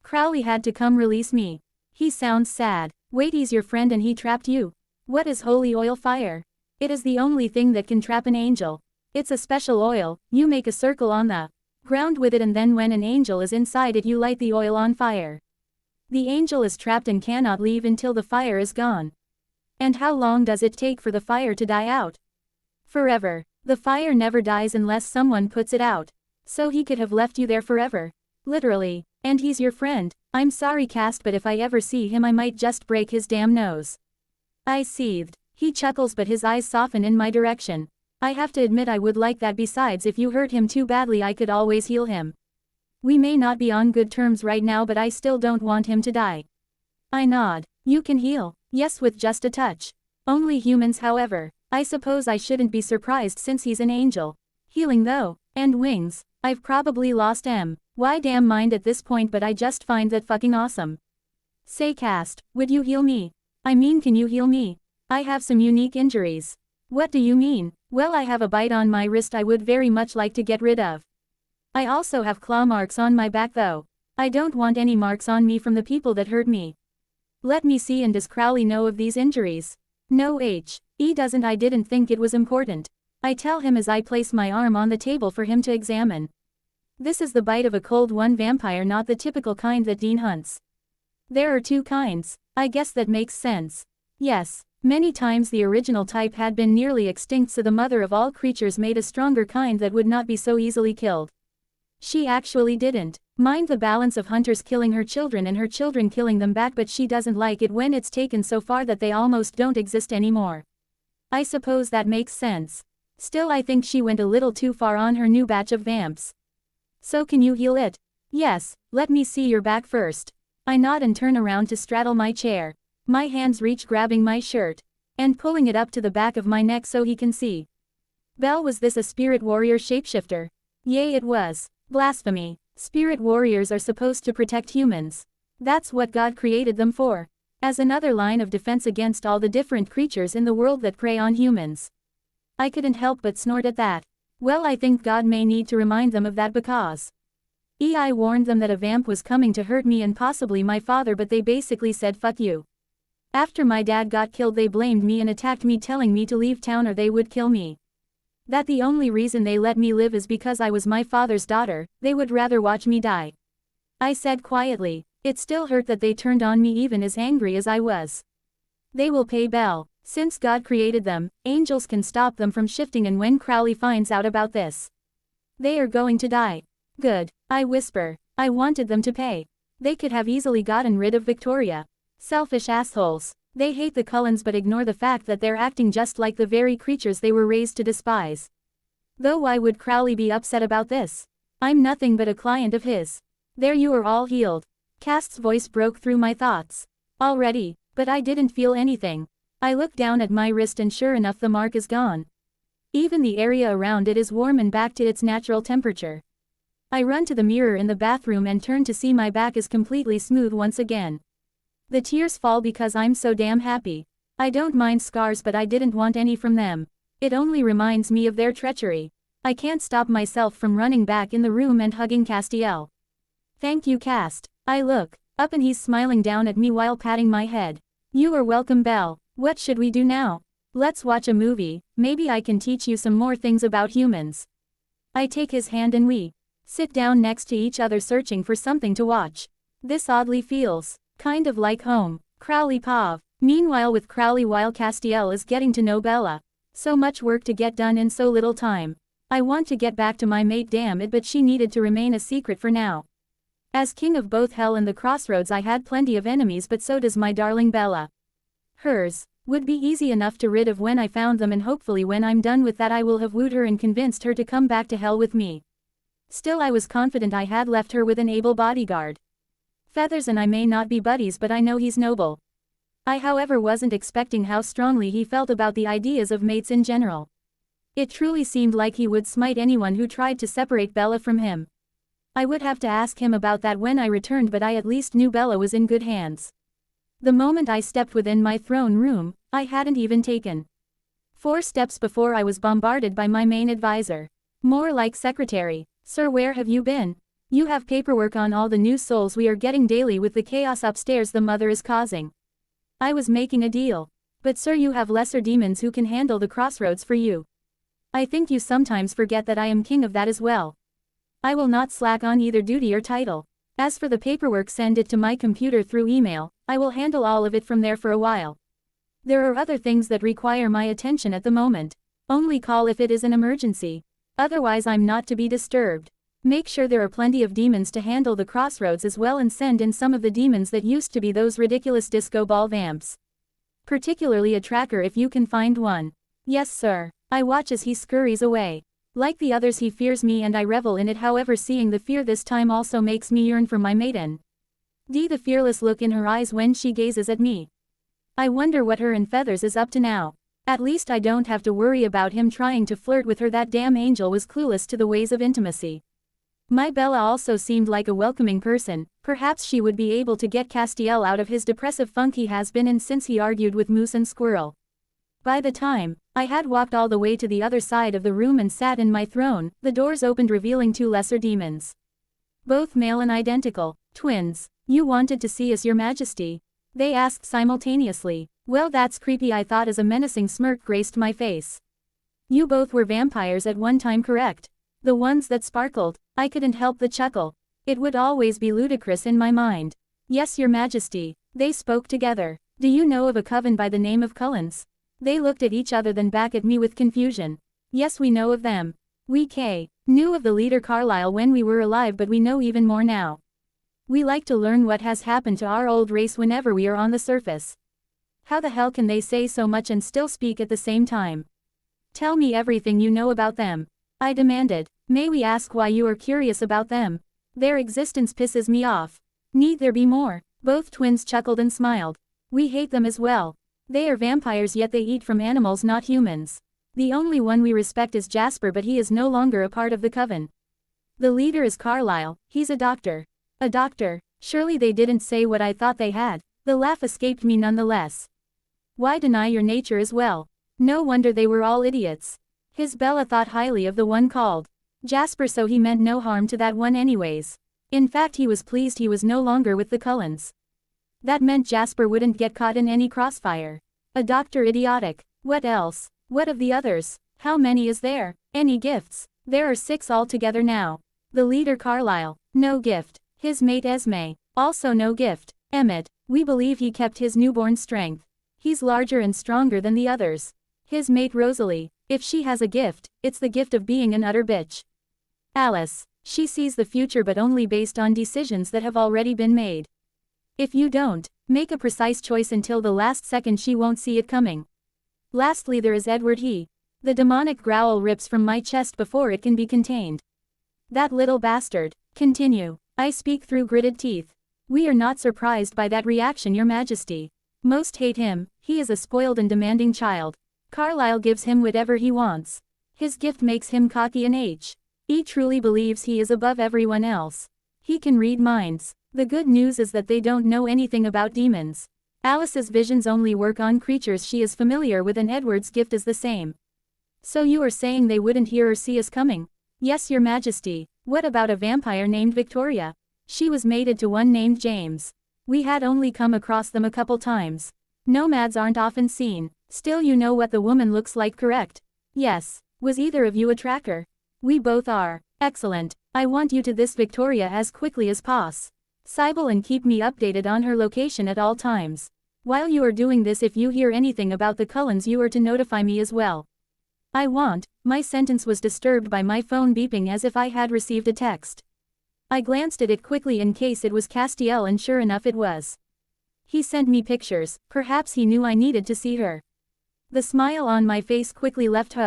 Crowley had to come release me. He sounds sad. Wait, he's your friend and he trapped you? What is holy oil fire? It is the only thing that can trap an angel. It's a special oil, you make a circle on the ground with it and then when an angel is inside it you light the oil on fire. The angel is trapped and cannot leave until the fire is gone. And how long does it take for the fire to die out? Forever. The fire never dies unless someone puts it out. So he could have left you there forever. Literally. And he's your friend. I'm sorry, Cast, but if I ever see him I might just break his damn nose. I seethed. He chuckles but his eyes soften in my direction. I have to admit I would like that, besides if you hurt him too badly I could always heal him. We may not be on good terms right now but I still don't want him to die. I nod. You can heal. Yes, with just a touch. Only humans, however. I suppose I shouldn't be surprised since he's an angel. Healing though. And wings. I've probably lost my damn mind at this point, but I just find that fucking awesome. Say, Cast, would you heal me? I mean, can you heal me? I have some unique injuries. What do you mean? Well, I have a bite on my wrist I would very much like to get rid of. I also have claw marks on my back though. I don't want any marks on me from the people that hurt me. Let me see, and does Crowley know of these injuries? No, he doesn't. I didn't think it was important. I tell him as I place my arm on the table for him to examine. This is the bite of a cold one vampire, not the typical kind that Dean hunts. There are two kinds. I guess that makes sense. Yes, many times the original type had been nearly extinct, so the mother of all creatures made a stronger kind that would not be so easily killed. She actually didn't mind the balance of hunters killing her children and her children killing them back, but she doesn't like it when it's taken so far that they almost don't exist anymore. I suppose that makes sense. Still, I think she went a little too far on her new batch of vamps. So can you heal it? Yes, let me see your back first. I nod and turn around to straddle my chair. My hands reach, grabbing my shirt and pulling it up to the back of my neck so he can see. Belle, was this a spirit warrior shapeshifter? Yay, it was. Blasphemy. Spirit warriors are supposed to protect humans. That's what God created them for. As another line of defense against all the different creatures in the world that prey on humans. I couldn't help but snort at that. Well, I think God may need to remind them of that because I warned them that a vamp was coming to hurt me and possibly my father, but they basically said fuck you. After my dad got killed they blamed me and attacked me, telling me to leave town or they would kill me. That the only reason they let me live is because I was my father's daughter, they would rather watch me die. I said quietly. It still hurt that they turned on me even as angry as I was. They will pay Belle. Since God created them, angels can stop them from shifting, and when Crowley finds out about this, they are going to die. Good, I whisper. I wanted them to pay. They could have easily gotten rid of Victoria. Selfish assholes. They hate the Cullens but ignore the fact that they're acting just like the very creatures they were raised to despise. Though why would Crowley be upset about this? I'm nothing but a client of his. There, you are all healed. Cast's voice broke through my thoughts. Already, but I didn't feel anything. I look down at my wrist and sure enough the mark is gone. Even the area around it is warm and back to its natural temperature. I run to the mirror in the bathroom and turn to see my back is completely smooth once again. The tears fall because I'm so damn happy. I don't mind scars, but I didn't want any from them. It only reminds me of their treachery. I can't stop myself from running back in the room and hugging Castiel. Thank you, Cast. I look up and he's smiling down at me while patting my head. You are welcome, Belle. What should we do now? Let's watch a movie, maybe I can teach you some more things about humans. I take his hand and we sit down next to each other searching for something to watch. This oddly feels kind of like home. Crowley Pav. Meanwhile with Crowley, while Castiel is getting to know Bella. So much work to get done in so little time. I want to get back to my mate, damn it, but she needed to remain a secret for now. As king of both Hell and the Crossroads I had plenty of enemies, but so does my darling Bella. Hers would be easy enough to rid of when I found them, and hopefully when I'm done with that I will have wooed her and convinced her to come back to Hell with me. Still, I was confident I had left her with an able bodyguard. Feathers and I may not be buddies, but I know he's noble. I however wasn't expecting how strongly he felt about the ideas of mates in general. It truly seemed like he would smite anyone who tried to separate Bella from him. I would have to ask him about that when I returned, but I at least knew Bella was in good hands. The moment I stepped within my throne room, I hadn't even taken 4 steps before I was bombarded by my main advisor. More like secretary. Sir, where have you been? You have paperwork on all the new souls we are getting daily with the chaos upstairs the mother is causing. I was making a deal. But sir, you have lesser demons who can handle the crossroads for you. I think you sometimes forget that I am king of that as well. I will not slack on either duty or title. As for the paperwork, send it to my computer through email, I will handle all of it from there for a while. There are other things that require my attention at the moment. Only call if it is an emergency. Otherwise I'm not to be disturbed. Make sure there are plenty of demons to handle the crossroads as well, and send in some of the demons that used to be those ridiculous disco ball vamps. Particularly a tracker if you can find one. Yes sir. I watch as he scurries away. Like the others, he fears me and I revel in it, however seeing the fear this time also makes me yearn for my maiden. The fearless look in her eyes when she gazes at me. I wonder what her and Feathers is up to now. At least I don't have to worry about him trying to flirt with her. That damn angel was clueless to the ways of intimacy. My Bella also seemed like a welcoming person. Perhaps she would be able to get Castiel out of his depressive funk he has been in since he argued with Moose and Squirrel. By the time I had walked all the way to the other side of the room and sat in my throne, the doors opened revealing 2 lesser demons. Both male and identical, twins. You wanted to see us, Your Majesty? They asked simultaneously. Well, that's creepy, I thought as a menacing smirk graced my face. You both were vampires at one time, correct? The ones that sparkled. I couldn't help the chuckle. It would always be ludicrous in my mind. Yes, Your Majesty. They spoke together. Do you know of a coven by the name of Cullens? They looked at each other then back at me with confusion. Yes, we know of them. We knew of the leader Carlyle when we were alive, but we know even more now. We like to learn what has happened to our old race whenever we are on the surface. How the hell can they say so much and still speak at the same time? Tell me everything you know about them. I demanded. May we ask why you are curious about them? Their existence pisses me off. Need there be more? Both twins chuckled and smiled. We hate them as well. They are vampires, yet they eat from animals, not humans. The only one we respect is Jasper, but he is no longer a part of the coven. The leader is Carlyle. He's a doctor. A doctor? Surely they didn't say what I thought they had. The laugh escaped me nonetheless. Why deny your nature as well? No wonder they were all idiots. His Bella thought highly of the one called Jasper, so he meant no harm to that one anyways. In fact, he was pleased he was no longer with the Cullens. That meant Jasper wouldn't get caught in any crossfire. A doctor, idiotic. What else? What of the others? How many is there? Any gifts? There are 6 altogether now. The leader Carlyle, no gift. His mate Esme, also no gift. Emmett, we believe he kept his newborn strength. He's larger and stronger than the others. His mate Rosalie, if she has a gift, it's the gift of being an utter bitch. Alice, she sees the future but only based on decisions that have already been made. If you don't make a precise choice until the last second, she won't see it coming. Lastly, there is Edward. The demonic growl rips from my chest before it can be contained. That little bastard. Continue. I speak through gritted teeth. We are not surprised by that reaction, Your Majesty. Most hate him. He is a spoiled and demanding child. Carlyle gives him whatever he wants. His gift makes him cocky and he truly believes he is above everyone else. He can read minds. The good news is that they don't know anything about demons. Alice's visions only work on creatures she is familiar with, and Edward's gift is the same. So you are saying they wouldn't hear or see us coming? Yes, Your Majesty. What about a vampire named Victoria? She was mated to one named James. We had only come across them a couple times. Nomads aren't often seen. Still, you know what the woman looks like, correct? Yes. Was either of you a tracker? We both are. Excellent. I want you to this Victoria as quickly as possible and keep me updated on her location at all times. While you are doing this, if you hear anything about the Cullens, you are to notify me as well. My sentence was disturbed by my phone beeping as if I had received a text. I glanced at it quickly in case it was Castiel, and sure enough it was. He sent me pictures. Perhaps he knew I needed to see her. The smile on my face quickly left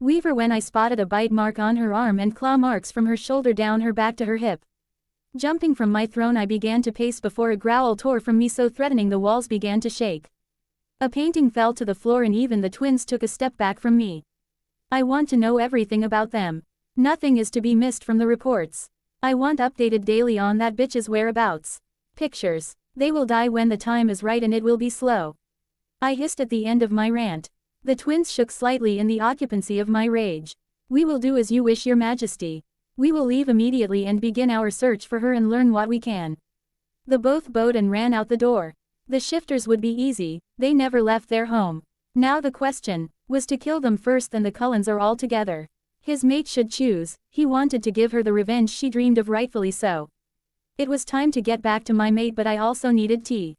Weaver when I spotted a bite mark on her arm and claw marks from her shoulder down her back to her hip. Jumping from my throne, I began to pace before a growl tore from me, so threatening the walls began to shake. A painting fell to the floor and even the twins took a step back from me. I want to know everything about them. Nothing is to be missed from the reports. I want updated daily on that bitch's whereabouts. Pictures. They will die when the time is right, and it will be slow. I hissed at the end of my rant. The twins shook slightly in the occupancy of my rage. We will do as you wish, your majesty. We will leave immediately and begin our search for her and learn what we can. The both bowed and ran out the door. The shifters would be easy, they never left their home. Now the question was to kill them first and the Cullens are all together. His mate should choose, he wanted to give her the revenge she dreamed of, rightfully so. It was time to get back to my mate, but I also needed tea.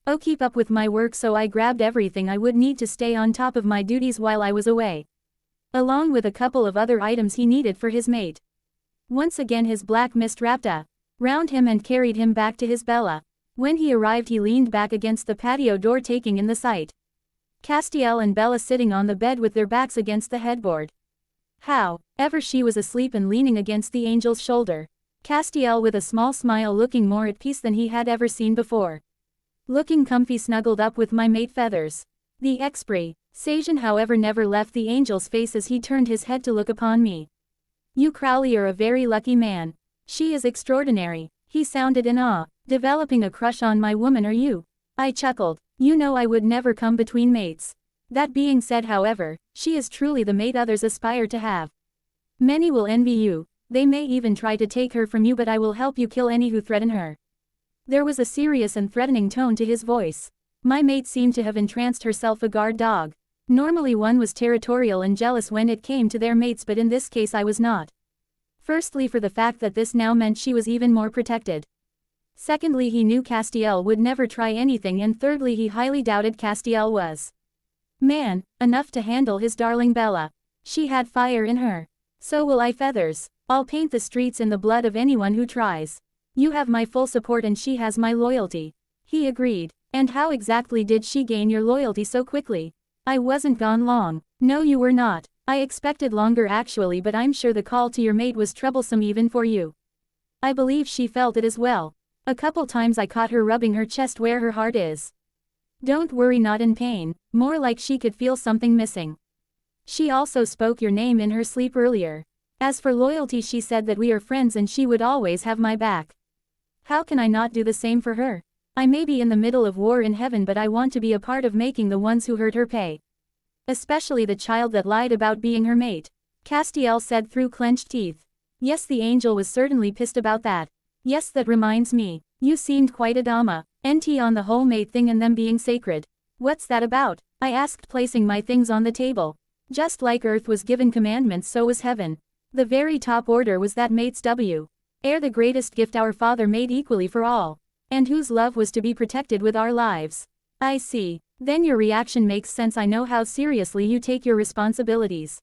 Oh, keep up with my work, so I grabbed everything I would need to stay on top of my duties while I was away. Along with a couple of other items he needed for his mate. Once again his black mist wrapped round him and carried him back to his Bella. When he arrived he leaned back against the patio door, taking in the sight. Castiel and Bella sitting on the bed with their backs against the headboard. However, she was asleep and leaning against the angel's shoulder. Castiel with a small smile, looking more at peace than he had ever seen before. Looking comfy, snuggled up with my mate Feathers. The Esprit Sajan, however, never left the angel's face as he turned his head to look upon me. You Crowley are a very lucky man. She is extraordinary, he sounded in awe. Developing a crush on my woman, are you? I chuckled. You know I would never come between mates. That being said, however, she is truly the mate others aspire to have. Many will envy you, they may even try to take her from you, but I will help you kill any who threaten her. There was a serious and threatening tone to his voice. My mate seemed to have entranced herself a guard dog. Normally one was territorial and jealous when it came to their mates, but in this case I was not. Firstly, for the fact that this now meant she was even more protected. Secondly, he knew Castiel would never try anything, and thirdly, he highly doubted Castiel was man enough to handle his darling Bella. She had fire in her. So will I, Feathers. I'll paint the streets in the blood of anyone who tries. You have my full support and she has my loyalty. He agreed. And how exactly did she gain your loyalty so quickly? I wasn't gone long. No, you were not. I expected longer actually, but I'm sure the call to your mate was troublesome even for you. I believe she felt it as well. A couple times I caught her rubbing her chest where her heart is. Don't worry, not in pain, more like she could feel something missing. She also spoke your name in her sleep earlier. As for loyalty, she said that we are friends and she would always have my back. How can I not do the same for her? I may be in the middle of war in heaven, but I want to be a part of making the ones who hurt her pay. Especially the child that lied about being her mate. Castiel said through clenched teeth. Yes, the angel was certainly pissed about that. Yes, that reminds me. You seemed quite a Dama. NT on the whole mate thing and them being sacred. What's that about? I asked, placing my things on the table. Just like Earth was given commandments, so was heaven. The very top order was that mates ere the greatest gift our Father made equally for all. And whose love was to be protected with our lives. I see. Then your reaction makes sense. I know how seriously you take your responsibilities.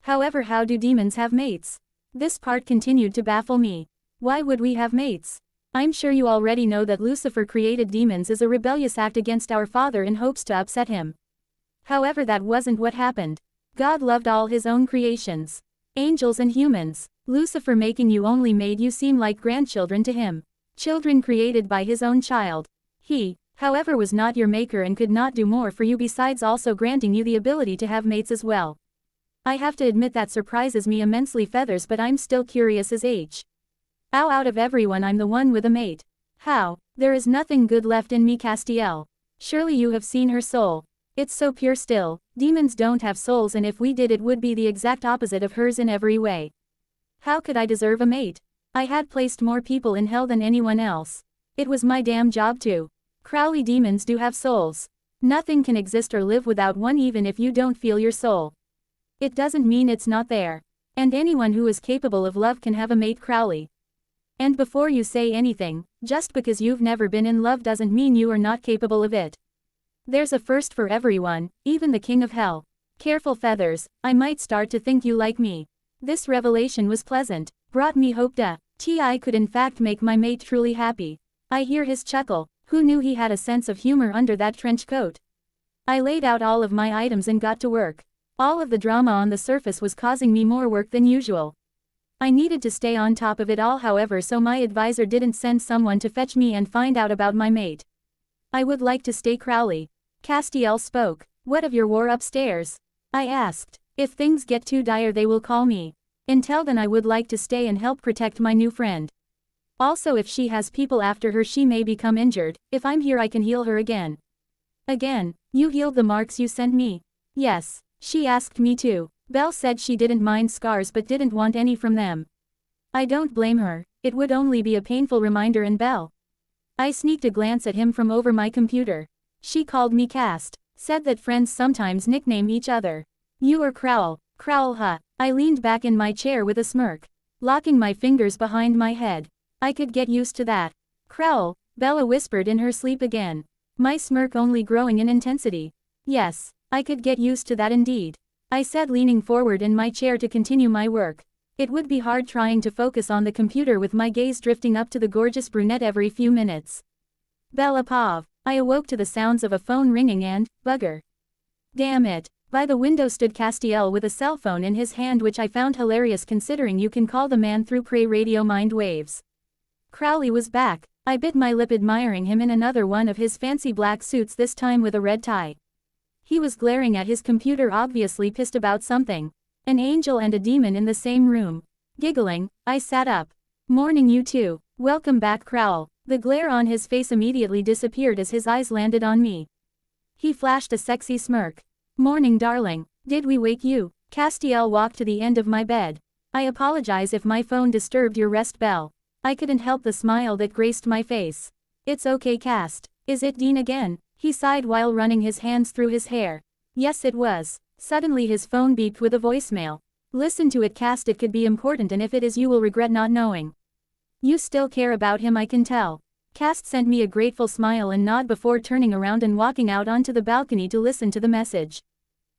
However, how do demons have mates? This part continued to baffle me. Why would we have mates? I'm sure you already know that Lucifer created demons as a rebellious act against our Father in hopes to upset him. However, that wasn't what happened. God loved all his own creations. Angels and humans. Lucifer making you only made you seem like grandchildren to him. Children created by his own child. He, however, was not your maker and could not do more for you besides also granting you the ability to have mates as well. I have to admit that surprises me immensely, Feathers, but I'm still curious as H. How out of everyone I'm the one with a mate? How? There is nothing good left in me, Castiel. Surely you have seen her soul. It's so pure still. Demons don't have souls, and if we did, it would be the exact opposite of hers in every way. How could I deserve a mate? I had placed more people in hell than anyone else. It was my damn job to. Crowley, demons do have souls. Nothing can exist or live without one, even if you don't feel your soul. It doesn't mean it's not there. And anyone who is capable of love can have a mate, Crowley. And before you say anything, just because you've never been in love doesn't mean you are not capable of it. There's a first for everyone, even the king of hell. Careful, Feathers, I might start to think you like me. This revelation was pleasant, brought me hope that I could in fact make my mate truly happy. I hear his chuckle. Who knew he had a sense of humor under that trench coat? I laid out all of my items and got to work. All of the drama on the surface was causing me more work than usual. I needed to stay on top of it all, however, so my advisor didn't send someone to fetch me and find out about my mate. I would like to stay, Crowley. Castiel spoke. What of your war upstairs? I asked. If things get too dire, they will call me. Until then, I would like to stay and help protect my new friend. Also, if she has people after her, she may become injured. If I'm here, I can heal her again. Again? You healed the marks you sent me? Yes, she asked me to. Belle said she didn't mind scars but didn't want any from them. I don't blame her, it would only be a painful reminder. And Belle. I sneaked a glance at him from over my computer. She called me Cast, said that friends sometimes nickname each other. You or Crowl, Crowl huh. I leaned back in my chair with a smirk, locking my fingers behind my head. I could get used to that. Crowl, Bella whispered in her sleep again. My smirk only growing in intensity. Yes, I could get used to that indeed. I said, leaning forward in my chair to continue my work. It would be hard trying to focus on the computer with my gaze drifting up to the gorgeous brunette every few minutes. Bella Pav. I awoke to the sounds of a phone ringing and, bugger. Damn it. By the window stood Castiel with a cell phone in his hand, which I found hilarious considering you can call the man through prey radio mind waves. Crowley was back. I bit my lip admiring him in another one of his fancy black suits, this time with a red tie. He was glaring at his computer, obviously pissed about something. An angel and a demon in the same room. Giggling, I sat up. Morning you two. Welcome back, Crowl. The glare on his face immediately disappeared as his eyes landed on me. He flashed a sexy smirk. Morning darling. Did we wake you? Castiel walked to the end of my bed. I apologize if my phone disturbed your rest, Belle. I couldn't help the smile that graced my face. It's okay, Cast. Is it Dean again? He sighed while running his hands through his hair. Yes, it was. Suddenly his phone beeped with a voicemail. Listen to it, Cast, it could be important, and if it is you will regret not knowing. You still care about him, I can tell. Cast sent me a grateful smile and nod before turning around and walking out onto the balcony to listen to the message.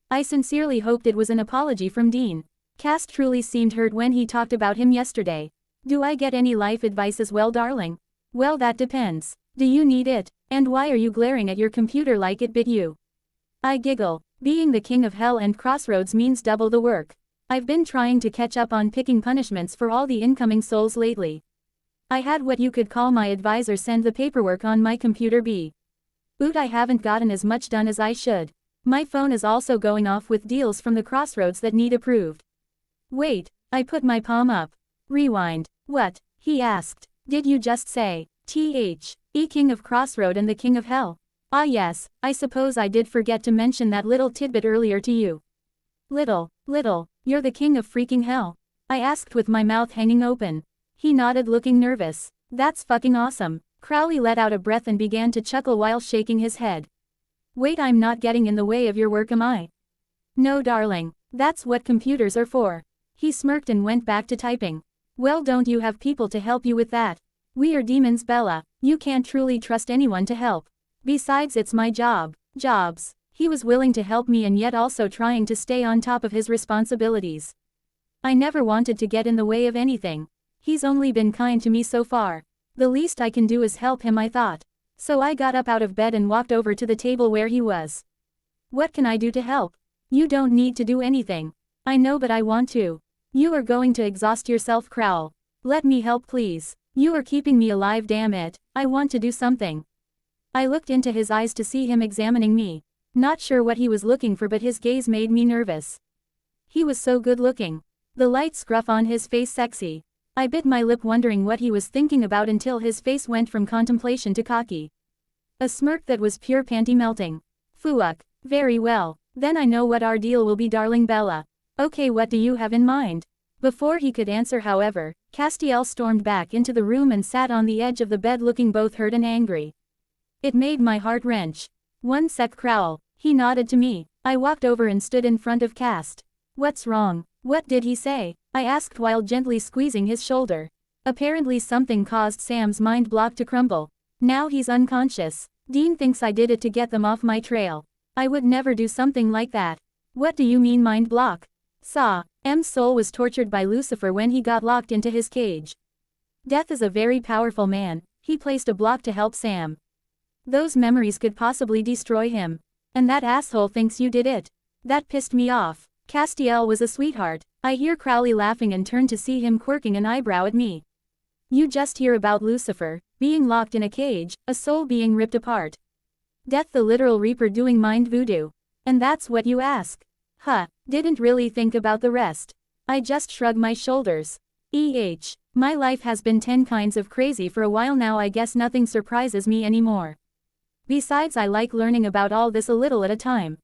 I sincerely hoped it was an apology from Dean. Cast truly seemed hurt when he talked about him yesterday. Do I get any life advice as well, darling? Well, that depends. Do you need it? And why are you glaring at your computer like it bit you? I giggle. Being the king of hell and crossroads means double the work. I've been trying to catch up on picking punishments for all the incoming souls lately. I had what you could call my advisor send the paperwork on my computer but I haven't gotten as much done as I should. My phone is also going off with deals from the crossroads that need approved. Wait, I put my palm up. Rewind. What? He asked. Did you just say, E King of Crossroad and the King of Hell? Ah yes, I suppose I did forget to mention that little tidbit earlier to you. Little, you're the king of freaking hell? I asked with my mouth hanging open. He nodded, looking nervous. That's fucking awesome. Crowley let out a breath and began to chuckle while shaking his head. Wait, I'm not getting in the way of your work, am I? No, darling. That's what computers are for. He smirked and went back to typing. Well, don't you have people to help you with that? We are demons, Bella. You can't truly trust anyone to help. Besides, it's my job. Jobs. He was willing to help me and yet also trying to stay on top of his responsibilities. I never wanted to get in the way of anything. He's only been kind to me so far. The least I can do is help him, I thought. So I got up out of bed and walked over to the table where he was. What can I do to help? You don't need to do anything. I know, but I want to. You are going to exhaust yourself, Crowl. Let me help, please. You are keeping me alive, damn it. I want to do something. I looked into his eyes to see him examining me. Not sure what he was looking for, but his gaze made me nervous. He was so good looking. The light scruff on his face sexy. I bit my lip wondering what he was thinking about until his face went from contemplation to cocky. A smirk that was pure panty melting. Fuck. Very well. Then I know what our deal will be, darling Bella. Okay, what do you have in mind? Before he could answer, however, Castiel stormed back into the room and sat on the edge of the bed looking both hurt and angry. It made my heart wrench. One sec, Crowl. He nodded to me. I walked over and stood in front of Cast. What's wrong? What did he say? I asked while gently squeezing his shoulder. Apparently something caused Sam's mind block to crumble. Now he's unconscious. Dean thinks I did it to get them off my trail. I would never do something like that. What do you mean mind block? M's soul was tortured by Lucifer when he got locked into his cage. Death is a very powerful man. He placed a block to help Sam. Those memories could possibly destroy him. And that asshole thinks you did it. That pissed me off. Castiel was a sweetheart. I hear Crowley laughing and turn to see him quirking an eyebrow at me. You just hear about Lucifer, being locked in a cage, a soul being ripped apart. Death the literal reaper doing mind voodoo. And that's what you ask? Huh, didn't really think about the rest. I just shrug my shoulders. My life has been 10 kinds of crazy for a while now. I guess nothing surprises me anymore. Besides, I like learning about all this a little at a time.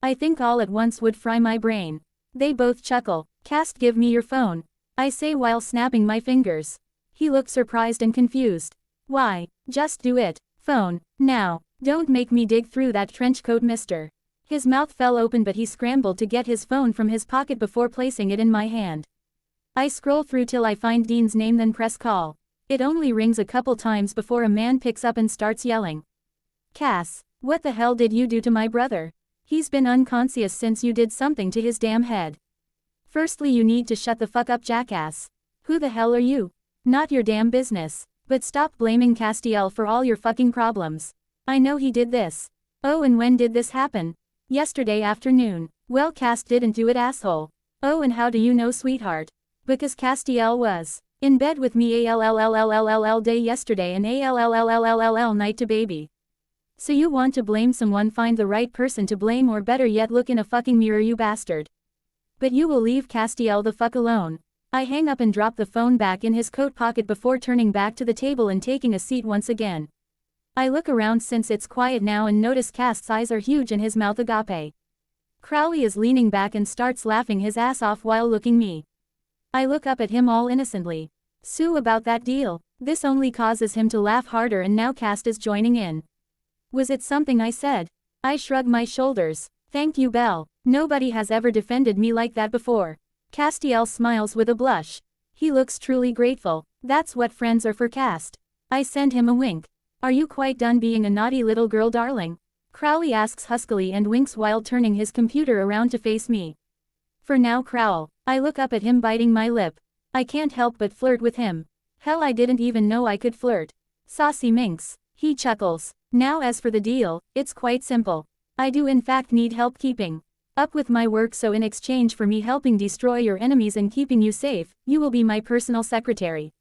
I think all at once would fry my brain. They both chuckle. Cast, give me your phone. I say while snapping my fingers. He looks surprised and confused. Why? Just do it. Phone. Now. Don't make me dig through that trench coat, mister. His mouth fell open but he scrambled to get his phone from his pocket before placing it in my hand. I scroll through till I find Dean's name then press call. It only rings a couple times before a man picks up and starts yelling. Cass, what the hell did you do to my brother? He's been unconscious since you did something to his damn head. Firstly, you need to shut the fuck up, jackass. Who the hell are you? Not your damn business. But stop blaming Castiel for all your fucking problems. I know he did this. Oh, and when did this happen? Yesterday afternoon. Well, Cast didn't do it, asshole. Oh, and how do you know, sweetheart? Because Castiel was in bed with me all day yesterday and all night to baby. So you want to blame someone, find the right person to blame, or better yet look in a fucking mirror, you bastard. But you will leave Castiel the fuck alone. I hang up and drop the phone back in his coat pocket before turning back to the table and taking a seat once again. I look around since it's quiet now and notice Cast's eyes are huge and his mouth agape. Crowley is leaning back and starts laughing his ass off while looking me. I look up at him all innocently. Sue, about that deal. This only causes him to laugh harder and now Cast is joining in. Was it something I said? I shrug my shoulders. Thank you, Belle. Nobody has ever defended me like that before. Castiel smiles with a blush. He looks truly grateful. That's what friends are for, Cast. I send him a wink. Are you quite done being a naughty little girl, darling? Crowley asks huskily and winks while turning his computer around to face me. For now, Crowl. I look up at him, biting my lip. I can't help but flirt with him. Hell, I didn't even know I could flirt. Saucy minx. He chuckles. Now as for the deal, it's quite simple. I do in fact need help keeping up with my work, so in exchange for me helping destroy your enemies and keeping you safe, you will be my personal secretary.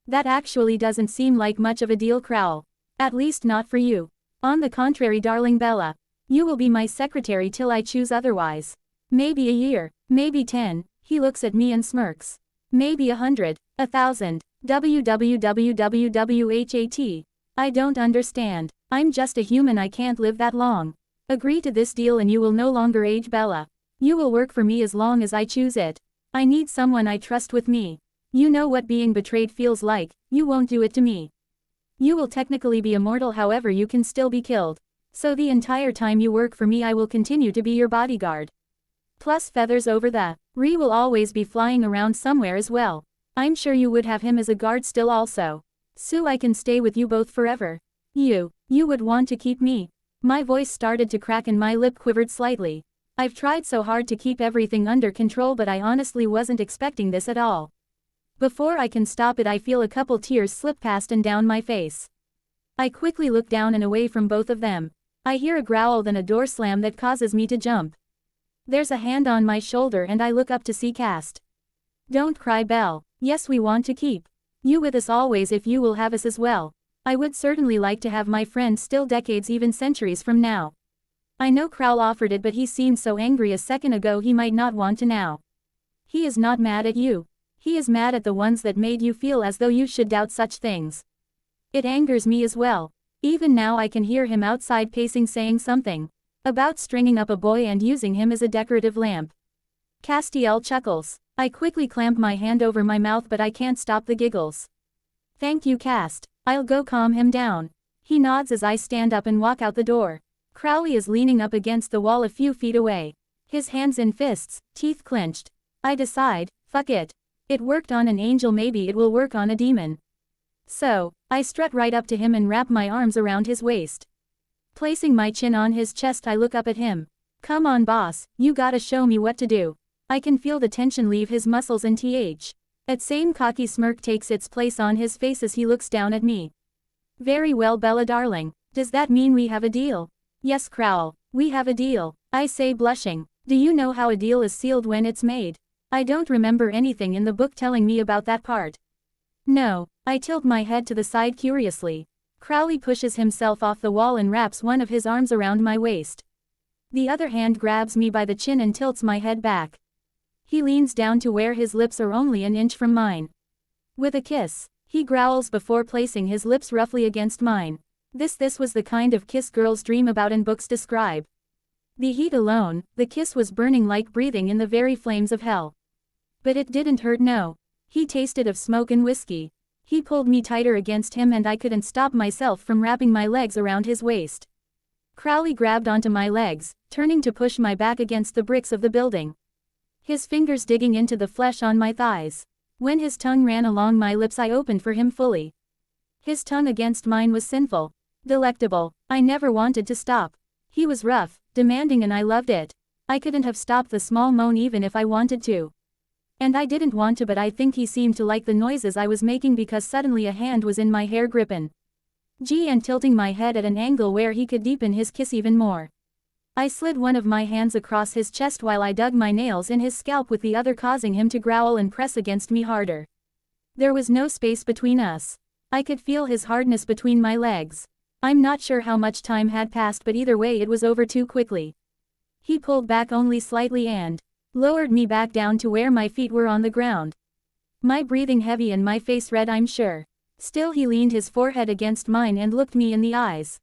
That actually doesn't seem like much of a deal, Crowl. At least not for you. On the contrary, darling Bella. You will be my secretary till I choose otherwise. Maybe a year, maybe 10, he looks at me and smirks. Maybe 100, 1,000, wwwhat. I don't understand. I'm just a human, I can't live that long. Agree to this deal and you will no longer age, Bella. You will work for me as long as I choose it. I need someone I trust with me. You know what being betrayed feels like, you won't do it to me. You will technically be immortal, however you can still be killed. So the entire time you work for me I will continue to be your bodyguard. Plus feathers over the Ree will always be flying around somewhere as well. I'm sure you would have him as a guard still also. Sue, I can stay with you both forever. You would want to keep me. My voice started to crack and my lip quivered slightly. I've tried so hard to keep everything under control, but I honestly wasn't expecting this at all. Before I can stop it, I feel a couple tears slip past and down my face. I quickly look down and away from both of them. I hear a growl, then a door slam that causes me to jump. There's a hand on my shoulder and I look up to see Cast. Don't cry, Belle. Yes, we want to keep you with us always if you will have us as well. I would certainly like to have my friend still, decades, even centuries from now. I know Crowl offered it, but he seemed so angry a second ago, he might not want to now. He is not mad at you. He is mad at the ones that made you feel as though you should doubt such things. It angers me as well. Even now I can hear him outside pacing, saying something about stringing up a boy and using him as a decorative lamp. Castiel chuckles. I quickly clamp my hand over my mouth, but I can't stop the giggles. Thank you, Cast. I'll go calm him down. He nods as I stand up and walk out the door. Crowley is leaning up against the wall a few feet away. His hands in fists, teeth clenched. I decide, fuck it. It worked on an angel, maybe it will work on a demon. So, I strut right up to him and wrap my arms around his waist. Placing my chin on his chest, I look up at him. Come on, boss, you gotta show me what to do. I can feel the tension leave his muscles and that same cocky smirk takes its place on his face as he looks down at me. Very well, Bella darling. Does that mean we have a deal? Yes, Crowl, we have a deal. I say, blushing. Do you know how a deal is sealed when it's made? I don't remember anything in the book telling me about that part. No. I tilt my head to the side curiously. Crowley pushes himself off the wall and wraps one of his arms around my waist. The other hand grabs me by the chin and tilts my head back. He leans down to where his lips are only an inch from mine. With a kiss, he growls before placing his lips roughly against mine. This was the kind of kiss girls dream about and books describe. The heat alone, the kiss was burning like breathing in the very flames of hell. But it didn't hurt, no. He tasted of smoke and whiskey. He pulled me tighter against him and I couldn't stop myself from wrapping my legs around his waist. Crowley grabbed onto my legs, turning to push my back against the bricks of the building. His fingers digging into the flesh on my thighs. When his tongue ran along my lips I opened for him fully. His tongue against mine was sinful. Delectable. I never wanted to stop. He was rough, demanding, and I loved it. I couldn't have stopped the small moan even if I wanted to. And I didn't want to, but I think he seemed to like the noises I was making because suddenly a hand was in my hair gripping and tilting my head at an angle where he could deepen his kiss even more. I slid one of my hands across his chest while I dug my nails in his scalp with the other, causing him to growl and press against me harder. There was no space between us. I could feel his hardness between my legs. I'm not sure how much time had passed, but either way it was over too quickly. He pulled back only slightly and lowered me back down to where my feet were on the ground. My breathing heavy and my face red, I'm sure. Still he leaned his forehead against mine and looked me in the eyes.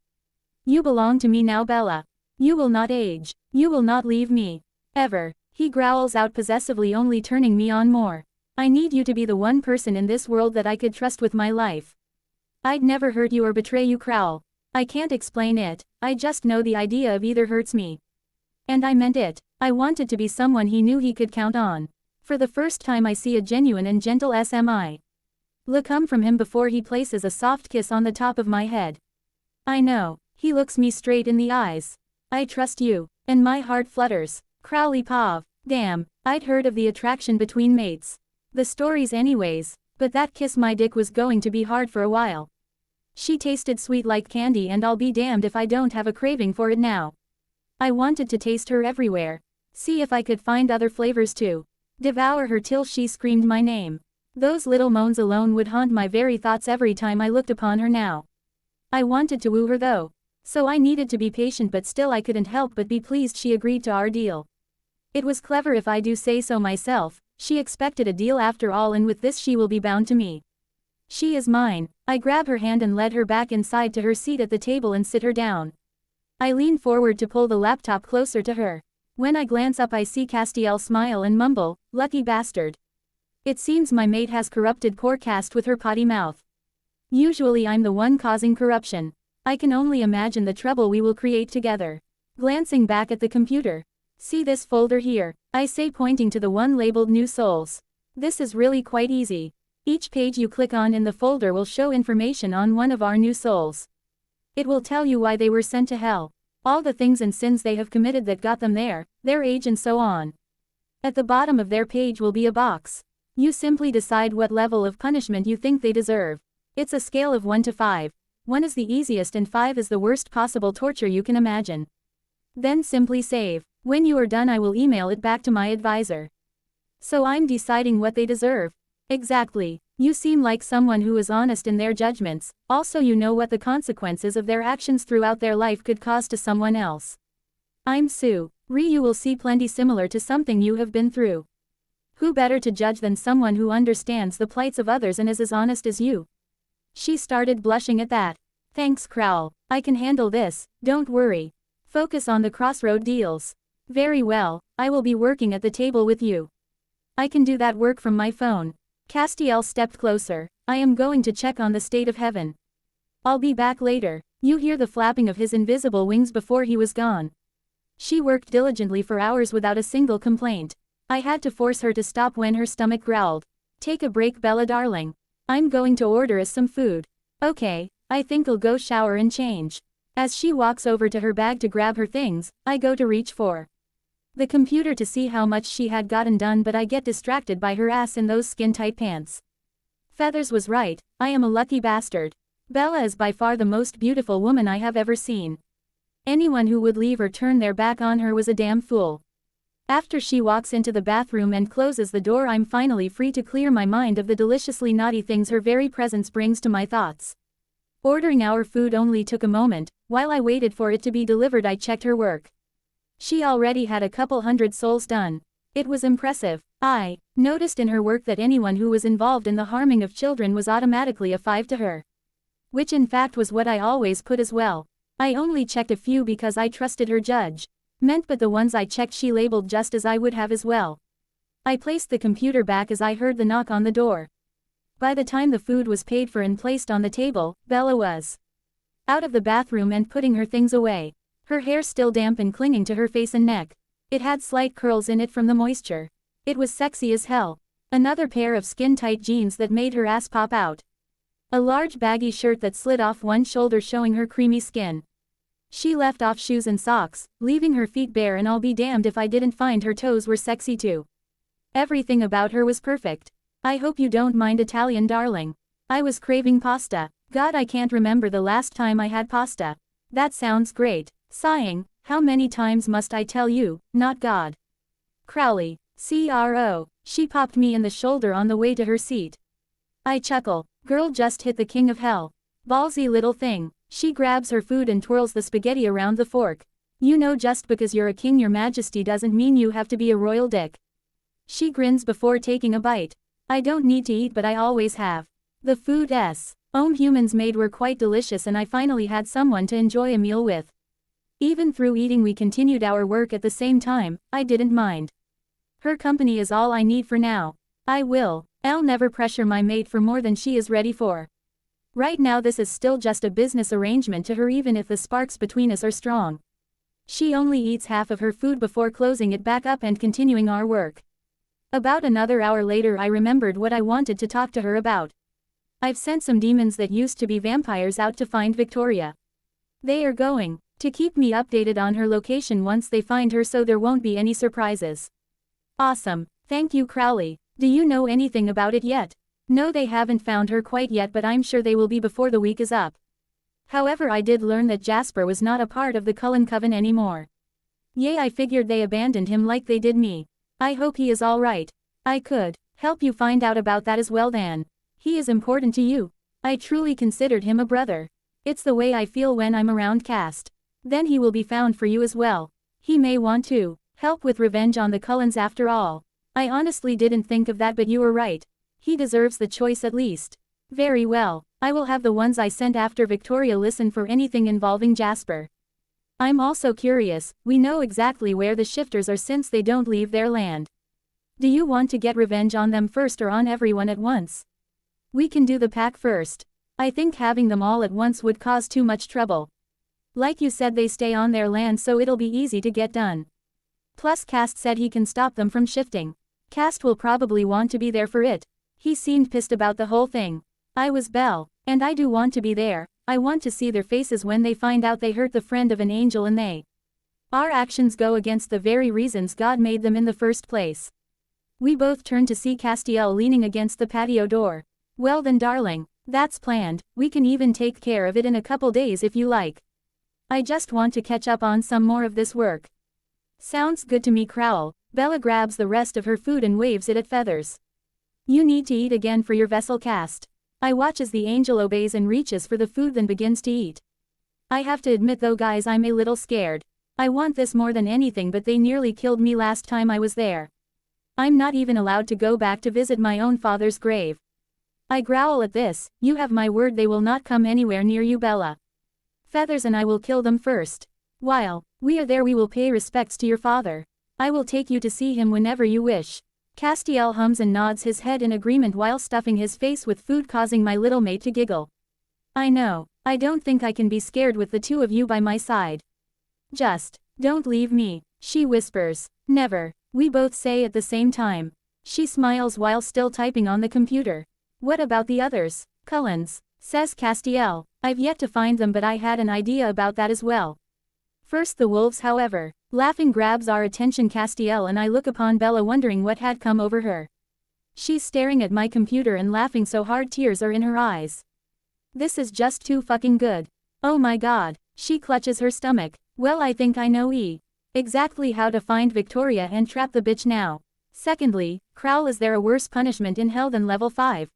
You belong to me now, Bella. You will not age. You will not leave me. Ever. He growls out possessively, only turning me on more. I need you to be the one person in this world that I could trust with my life. I'd never hurt you or betray you, Crowl. I can't explain it, I just know the idea of either hurts me. And I meant it. I wanted to be someone he knew he could count on. For the first time I see a genuine and gentle SMI. Look come from him before he places a soft kiss on the top of my head. I know. He looks me straight in the eyes. I trust you. And my heart flutters. Crowley Pav. Damn, I'd heard of the attraction between mates. The stories anyways. But that kiss, my dick was going to be hard for a while. She tasted sweet like candy, and I'll be damned if I don't have a craving for it now. I wanted to taste her everywhere. See if I could find other flavors too. Devour her till she screamed my name. Those little moans alone would haunt my very thoughts every time I looked upon her now. I wanted to woo her though. So I needed to be patient, but still I couldn't help but be pleased she agreed to our deal. It was clever if I do say so myself. She expected a deal after all, and with this she will be bound to me. She is mine. I grab her hand and led her back inside to her seat at the table and sit her down. I lean forward to pull the laptop closer to her. When I glance up I see Castiel smile and mumble, "Lucky bastard. It seems my mate has corrupted poor Cast with her potty mouth. Usually I'm the one causing corruption. I can only imagine the trouble we will create together." Glancing back at the computer. "See this folder here," I say, pointing to the one labeled New Souls. "This is really quite easy. Each page you click on in the folder will show information on one of our new souls. It will tell you why they were sent to hell, all the things and sins they have committed that got them there, their age and so on. At the bottom of their page will be a box. You simply decide what level of punishment you think they deserve. It's a scale of 1 to 5. 1 is the easiest and 5 is the worst possible torture you can imagine. Then simply save. When you are done I will email it back to my advisor. So I'm deciding what they deserve. Exactly. You seem like someone who is honest in their judgments, also you know what the consequences of their actions throughout their life could cause to someone else. I'm Sue. You will see plenty similar to something you have been through. Who better to judge than someone who understands the plights of others and is as honest as you?" She started blushing at that. "Thanks, Crowl. I can handle this, don't worry. Focus on the crossroad deals." "Very well, I will be working at the table with you. I can do that work from my phone." Castiel stepped closer. "I am going to check on the state of heaven. I'll be back later." You hear the flapping of his invisible wings before he was gone. She worked diligently for hours without a single complaint. I had to force her to stop when her stomach growled. "Take a break, Bella darling. I'm going to order us some food." "Okay, I think I'll go shower and change." As she walks over to her bag to grab her things, I go to reach for the computer to see how much she had gotten done, but I get distracted by her ass in those skin-tight pants. Feathers was right, I am a lucky bastard. Bella is by far the most beautiful woman I have ever seen. Anyone who would leave or turn their back on her was a damn fool. After she walks into the bathroom and closes the door, I'm finally free to clear my mind of the deliciously naughty things her very presence brings to my thoughts. Ordering our food only took a moment. While I waited for it to be delivered I checked her work. She already had a couple hundred souls done. It was impressive. I noticed in her work that anyone who was involved in the harming of children was automatically a 5 to her. Which in fact was what I always put as well. I only checked a few because I trusted her judge. Meant but the ones I checked she labeled just as I would have as well. I placed the computer back as I heard the knock on the door. By the time the food was paid for and placed on the table, Bella was out of the bathroom and putting her things away. Her hair still damp and clinging to her face and neck. It had slight curls in it from the moisture. It was sexy as hell. Another pair of skin-tight jeans that made her ass pop out. A large baggy shirt that slid off one shoulder showing her creamy skin. She left off shoes and socks, leaving her feet bare, and I'll be damned if I didn't find her toes were sexy too. Everything about her was perfect. I hope you don't mind Italian, darling. I was craving pasta. God, I can't remember the last time I had pasta. That sounds great. Sighing, how many times must I tell you, not God. Crowley. CRO. She popped me in the shoulder on the way to her seat. I chuckle. Girl just hit the king of hell. Ballsy little thing. She grabs her food and twirls the spaghetti around the fork. You know, just because you're a king, your majesty, doesn't mean you have to be a royal dick. She grins before taking a bite. I don't need to eat, but I always have. The food's own humans made were quite delicious, and I finally had someone to enjoy a meal with. Even through eating we continued our work at the same time. I didn't mind. Her company is all I need for now. I'll never pressure my mate for more than she is ready for. Right now this is still just a business arrangement to her, even if the sparks between us are strong. She only eats half of her food before closing it back up and continuing our work. About another hour later I remembered what I wanted to talk to her about. I've sent some demons that used to be vampires out to find Victoria. They are going to keep me updated on her location once they find her, so there won't be any surprises. Awesome. Thank you, Crowley. Do you know anything about it yet? No, they haven't found her quite yet, but I'm sure they will be before the week is up. However, I did learn that Jasper was not a part of the Cullen Coven anymore. Yay, I figured they abandoned him like they did me. I hope he is alright. I could help you find out about that as well then. He is important to you. I truly considered him a brother. It's the way I feel when I'm around Cast. Then he will be found for you as well. He may want to help with revenge on the Cullens after all. I honestly didn't think of that, but you were right. He deserves the choice at least. Very well, I will have the ones I sent after Victoria listen for anything involving Jasper. I'm also curious, we know exactly where the shifters are since they don't leave their land. Do you want to get revenge on them first or on everyone at once? We can do the pack first. I think having them all at once would cause too much trouble. Like you said, they stay on their land, so it'll be easy to get done. Plus Cast said he can stop them from shifting. Cast will probably want to be there for it. He seemed pissed about the whole thing. I was Belle, and I do want to be there. I want to see their faces when they find out they hurt the friend of an angel and our actions go against the very reasons God made them in the first place. We both turned to see Castiel leaning against the patio door. Well then, darling, that's planned. We can even take care of it in a couple days if you like. I just want to catch up on some more of this work. Sounds good to me, Crowl. Bella grabs the rest of her food and waves it at Feathers. You need to eat again for your vessel, Cast. I watch as the angel obeys and reaches for the food, then begins to eat. I have to admit though, guys, I'm a little scared. I want this more than anything, but they nearly killed me last time I was there. I'm not even allowed to go back to visit my own father's grave. I growl at this. You have my word they will not come anywhere near you, Bella. Feathers and I will kill them first. While we are there, we will pay respects to your father. I will take you to see him whenever you wish. Castiel hums and nods his head in agreement while stuffing his face with food, causing my little mate to giggle. I know. I don't think I can be scared with the two of you by my side. Just don't leave me, she whispers. Never, we both say at the same time. She smiles while still typing on the computer. What about the others? Cullens, says Castiel. I've yet to find them, but I had an idea about that as well. First the wolves, however. Laughing grabs our attention. Castiel and I look upon Bella, wondering what had come over her. She's staring at my computer and laughing so hard tears are in her eyes. This is just too fucking good. Oh my god. She clutches her stomach. Well, I think I know exactly how to find Victoria and trap the bitch now. Secondly, Crowl, is there a worse punishment in hell than level 5?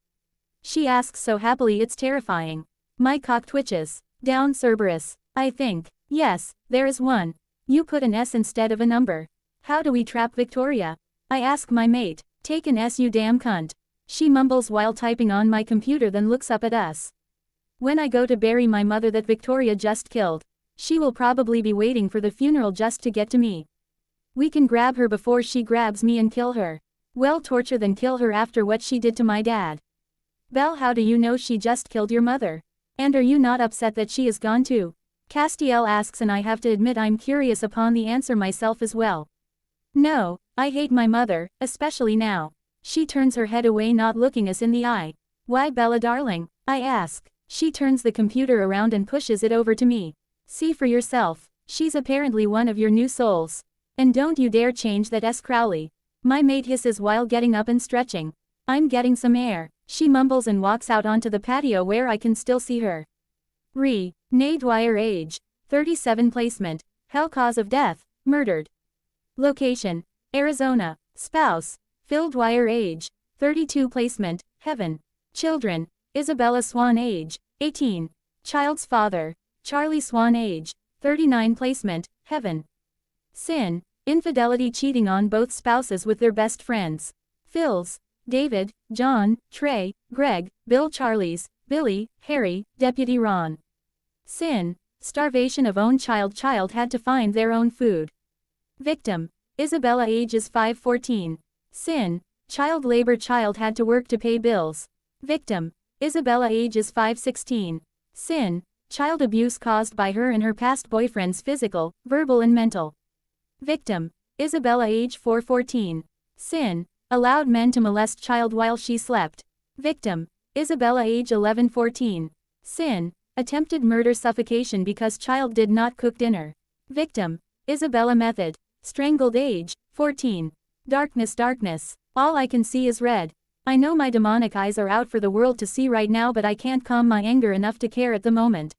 She asks so happily it's terrifying. My cock twitches. Down, Cerberus. I think. Yes, there is one. You put an S instead of a number. How do we trap Victoria? I ask my mate. Take an S, you damn cunt. She mumbles while typing on my computer, then looks up at us. When I go to bury my mother that Victoria just killed. She will probably be waiting for the funeral just to get to me. We can grab her before she grabs me and kill her. Well, torture then kill her after what she did to my dad. Belle, how do you know she just killed your mother? And are you not upset that she is gone too? Castiel asks, and I have to admit I'm curious upon the answer myself as well. No, I hate my mother, especially now. She turns her head away, not looking us in the eye. Why, Bella darling? I ask. She turns the computer around and pushes it over to me. See for yourself. She's apparently one of your new souls. And don't you dare change that, Crowley. My mate hisses while getting up and stretching. I'm getting some air. She mumbles and walks out onto the patio where I can still see her. Nay Dwyer, age 37, placement, hell, cause of death, murdered. Location, Arizona, spouse, Phil Dwyer, age 32, placement, heaven. Children, Isabella Swan, age 18. Child's father, Charlie Swan, age 39, placement, heaven. Sin, infidelity, cheating on both spouses with their best friends. Phil's, David, John, Trey, Greg, Bill, Charlie's, Billy, Harry, Deputy Ron. Sin, starvation of own child. Child had to find their own food. Victim, Isabella, ages 5-14. Sin, child labor. Child had to work to pay bills. Victim, Isabella, ages 5-16. Sin, child abuse caused by her and her past boyfriends, physical, verbal and mental. Victim, Isabella, age 4-14. Sin, allowed men to molest child while she slept. Victim, Isabella, age 11-14. Sin, attempted murder, suffocation because child did not cook dinner. Victim, Isabella, method, strangled, age 14. Darkness, darkness. All I can see is red. I know my demonic eyes are out for the world to see right now, but I can't calm my anger enough to care at the moment.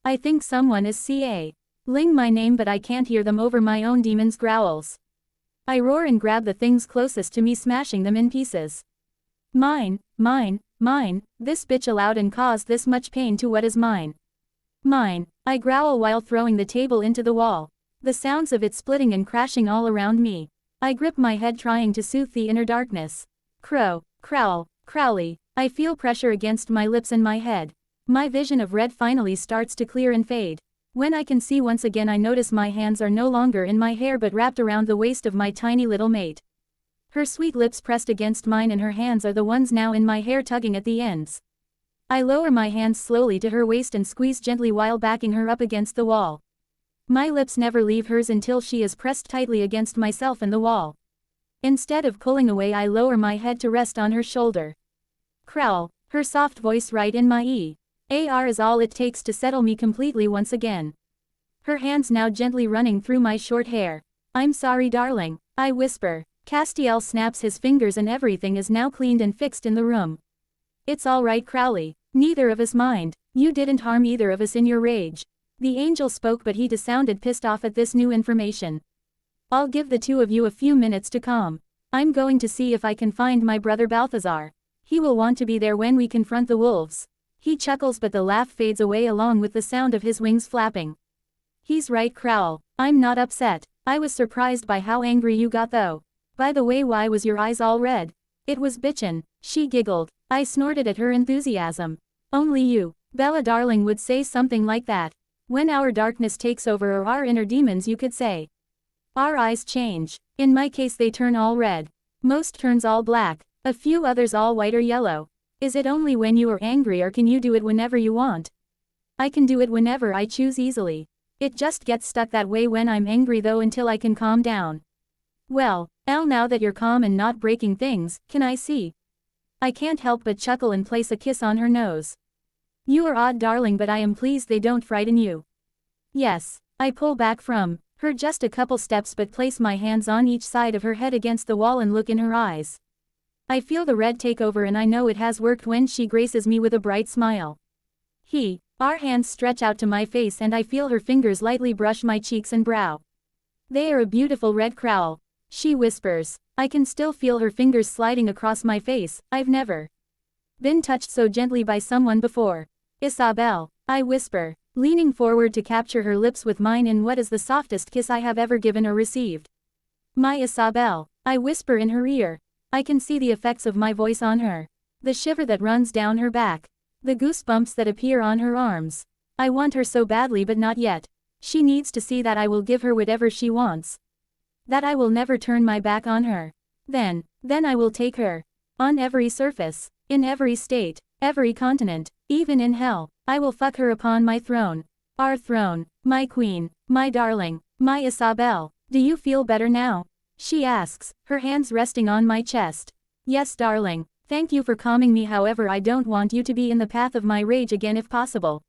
I think someone is ling my name, but I can't hear them over my own demon's growls. I roar and grab the things closest to me, smashing them in pieces. Mine, mine, mine, this bitch allowed and caused this much pain to what is mine. Mine, I growl while throwing the table into the wall. The sounds of it splitting and crashing all around me. I grip my head, trying to soothe the inner darkness. Crow, crowl, Crowley. I feel pressure against my lips and my head. My vision of red finally starts to clear and fade. When I can see once again, I notice my hands are no longer in my hair but wrapped around the waist of my tiny little mate. Her sweet lips pressed against mine, and her hands are the ones now in my hair, tugging at the ends. I lower my hands slowly to her waist and squeeze gently while backing her up against the wall. My lips never leave hers until she is pressed tightly against myself and the wall. Instead of pulling away, I lower my head to rest on her shoulder. Crowl, her soft voice right in my ear is all it takes to settle me completely once again. Her hands now gently running through my short hair. I'm sorry, darling, I whisper. Castiel snaps his fingers and everything is now cleaned and fixed in the room. It's all right, Crowley. Neither of us mind. You didn't harm either of us in your rage. The angel spoke, but he sounded pissed off at this new information. I'll give the two of you a few minutes to calm. I'm going to see if I can find my brother Balthazar. He will want to be there when we confront the wolves. He chuckles, but the laugh fades away along with the sound of his wings flapping. He's right, Crowl. I'm not upset. I was surprised by how angry you got though. By the way, why was your eyes all red? It was bitchin'. She giggled. I snorted at her enthusiasm. Only you, Bella darling, would say something like that. When our darkness takes over, or our inner demons, you could say. Our eyes change. In my case they turn all red. Most turns all black. A few others all white or yellow. Is it only when you are angry, or can you do it whenever you want? I can do it whenever I choose, easily. It just gets stuck that way when I'm angry though, until I can calm down. Well, Elle, now that you're calm and not breaking things, can I see? I can't help but chuckle and place a kiss on her nose. You are odd, darling, but I am pleased they don't frighten you. Yes. I pull back from her just a couple steps but place my hands on each side of her head against the wall and look in her eyes. I feel the red take over, and I know it has worked when she graces me with a bright smile. Our hands stretch out to my face and I feel her fingers lightly brush my cheeks and brow. They are a beautiful red, Crowl. She whispers. I can still feel her fingers sliding across my face. I've never been touched so gently by someone before. Isabel, I whisper, leaning forward to capture her lips with mine in what is the softest kiss I have ever given or received. My Isabel, I whisper in her ear. I can see the effects of my voice on her. The shiver that runs down her back. The goosebumps that appear on her arms. I want her so badly, but not yet. She needs to see that I will give her whatever she wants. That I will never turn my back on her. Then I will take her. On every surface. In every state. Every continent. Even in hell. I will fuck her upon my throne. Our throne. My queen. My darling. My Isabel. Do you feel better now? She asks, her hands resting on my chest. Yes, darling. Thank you for calming me, however I don't want you to be in the path of my rage again if possible.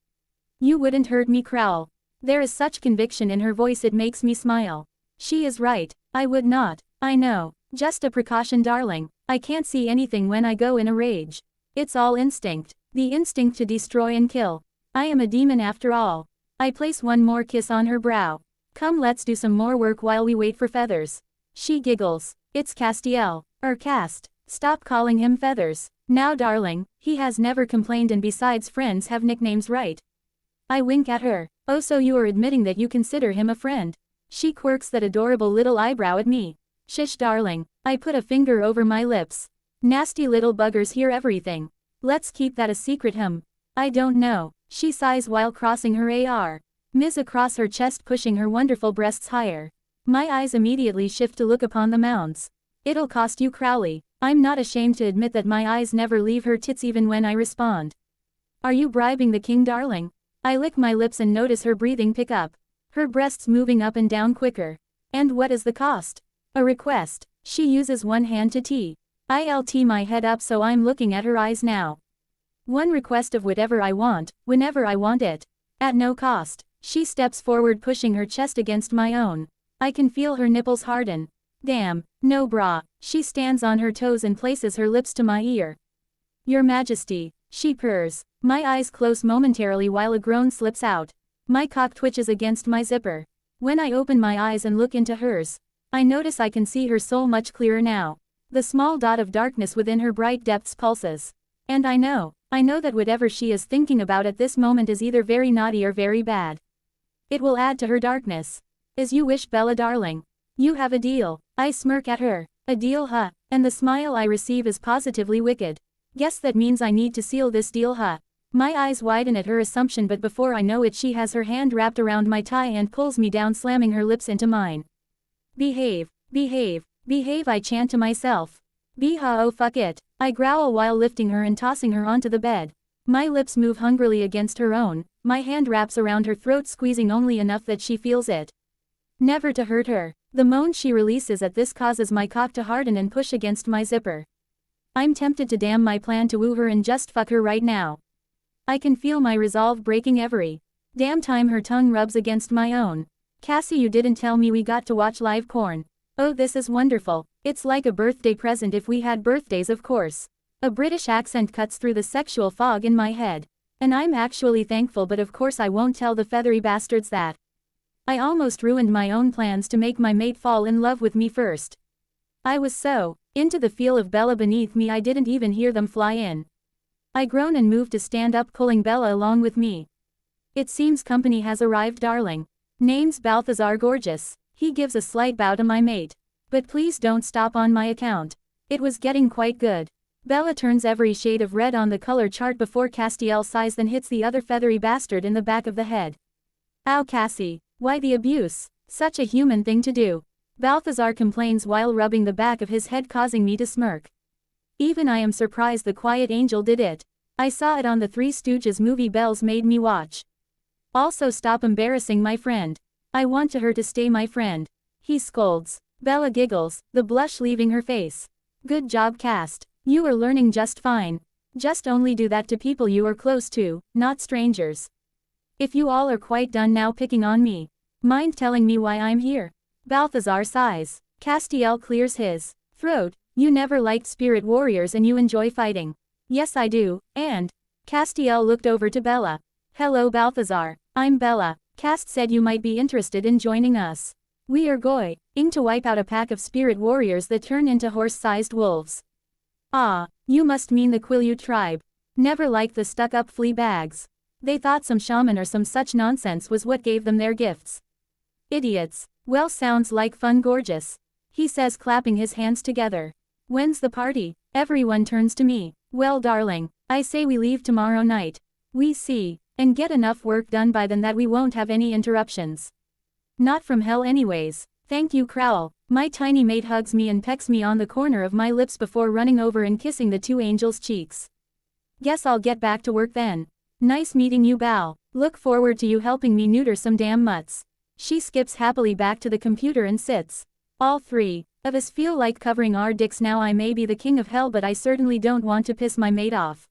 You wouldn't hurt me, Crowl. There is such conviction in her voice it makes me smile. She is right. I would not. I know. Just a precaution, darling. I can't see anything when I go in a rage. It's all instinct. The instinct to destroy and kill. I am a demon after all. I place one more kiss on her brow. Come, let's do some more work while we wait for Feathers. She giggles. It's Castiel. Cast. Stop calling him Feathers. Now, darling, he has never complained, and besides, friends have nicknames, right? I wink at her. Oh, so you are admitting that you consider him a friend? She quirks that adorable little eyebrow at me. Shish, darling. I put a finger over my lips. Nasty little buggers hear everything. Let's keep that a secret, I don't know. She sighs while crossing her arms across her chest, pushing her wonderful breasts higher. My eyes immediately shift to look upon the mounds. It'll cost you, Crowley. I'm not ashamed to admit that my eyes never leave her tits even when I respond. Are you bribing the king, darling? I lick my lips and notice her breathing pick up. Her breasts moving up and down quicker. And what is the cost? A request. She uses one hand to tilt my head up so I'm looking at her eyes now. One request of whatever I want, whenever I want it. At no cost. She steps forward, pushing her chest against my own. I can feel her nipples harden. Damn, no bra. She stands on her toes and places her lips to my ear. Your Majesty, she purrs. My eyes close momentarily while a groan slips out. My cock twitches against my zipper. When I open my eyes and look into hers, I notice I can see her soul much clearer now. The small dot of darkness within her bright depths pulses. And I know that whatever she is thinking about at this moment is either very naughty or very bad. It will add to her darkness. As you wish, Bella, darling. You have a deal. I smirk at her. A deal, huh? And the smile I receive is positively wicked. Guess that means I need to seal this deal, huh? My eyes widen at her assumption, but before I know it, she has her hand wrapped around my tie and pulls me down, slamming her lips into mine. Behave, behave, behave, I chant to myself. Oh fuck it. I growl while lifting her and tossing her onto the bed. My lips move hungrily against her own, my hand wraps around her throat, squeezing only enough that she feels it. Never to hurt her. The moan she releases at this causes my cock to harden and push against my zipper. I'm tempted to damn my plan to woo her and just fuck her right now. I can feel my resolve breaking every damn time her tongue rubs against my own. Cassie, you didn't tell me we got to watch live porn. Oh, this is wonderful. It's like a birthday present if we had birthdays, of course. A British accent cuts through the sexual fog in my head. And I'm actually thankful, but of course I won't tell the feathery bastards that. I almost ruined my own plans to make my mate fall in love with me first. I was so into the feel of Bella beneath me I didn't even hear them fly in. I groan and move to stand up, pulling Bella along with me. It seems company has arrived, darling. Name's Balthazar Gorgeous. He gives a slight bow to my mate. But please don't stop on my account. It was getting quite good. Bella turns every shade of red on the color chart before Castiel sighs, then hits the other feathery bastard in the back of the head. Ow, Cassie. Why the abuse? Such a human thing to do. Balthazar complains while rubbing the back of his head, causing me to smirk. Even I am surprised the quiet angel did it. I saw it on the Three Stooges movie Bells made me watch. Also, stop embarrassing my friend. I want her to stay my friend. He scolds. Bella giggles, the blush leaving her face. Good job, Cast. You are learning just fine. Just only do that to people you are close to, not strangers. If you all are quite done now picking on me, mind telling me why I'm here? Balthazar sighs. Castiel clears his throat. You never liked spirit warriors and you enjoy fighting. Yes, I do, and Castiel looked over to Bella. Hello, Balthazar. I'm Bella. Cast said you might be interested in joining us. We are going to wipe out a pack of spirit warriors that turn into horse-sized wolves. Ah, you must mean the Quileute tribe. Never liked the stuck-up flea bags. They thought some shaman or some such nonsense was what gave them their gifts. Idiots. Well, sounds like fun, Gorgeous. He says, clapping his hands together. When's the party? Everyone turns to me. Well, darling, I say we leave tomorrow night. We see. And get enough work done by then that we won't have any interruptions. Not from hell anyways. Thank you, Crowl. My tiny mate hugs me and pecks me on the corner of my lips before running over and kissing the two angels' cheeks. Guess I'll get back to work then. Nice meeting you, Bal. Look forward to you helping me neuter some damn mutts. She skips happily back to the computer and sits. All three of us feel like covering our dicks now. I may be the king of hell, but I certainly don't want to piss my mate off.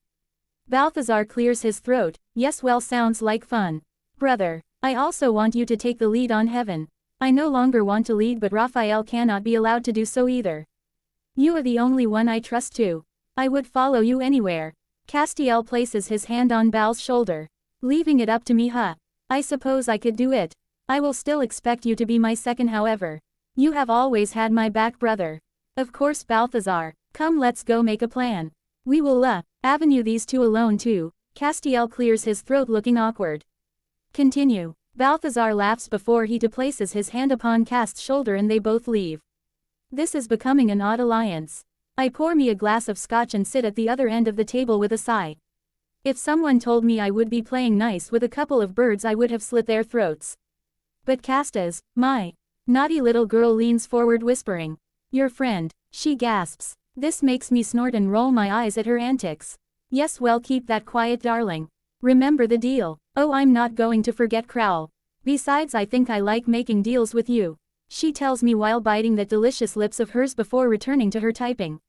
Balthazar clears his throat. Yes, well, sounds like fun. Brother, I also want you to take the lead on heaven. I no longer want to lead, but Raphael cannot be allowed to do so either. You are the only one I trust to. I would follow you anywhere. Castiel places his hand on Bal's shoulder. Leaving it up to me, huh? I suppose I could do it. I will still expect you to be my second, however. You have always had my back, brother. Of course, Balthazar. Come, let's go make a plan. We will, avenue these two alone too. Castiel clears his throat, looking awkward. Continue. Balthazar laughs before he places his hand upon Cast's shoulder and they both leave. This is becoming an odd alliance. I pour me a glass of scotch and sit at the other end of the table with a sigh. If someone told me I would be playing nice with a couple of birds, I would have slit their throats. But Casta's, my naughty little girl, leans forward whispering. Your friend, she gasps. This makes me snort and roll my eyes at her antics. Yes, well, keep that quiet, darling. Remember the deal. Oh, I'm not going to forget, Crowl. Besides, I think I like making deals with you. She tells me while biting that delicious lips of hers before returning to her typing.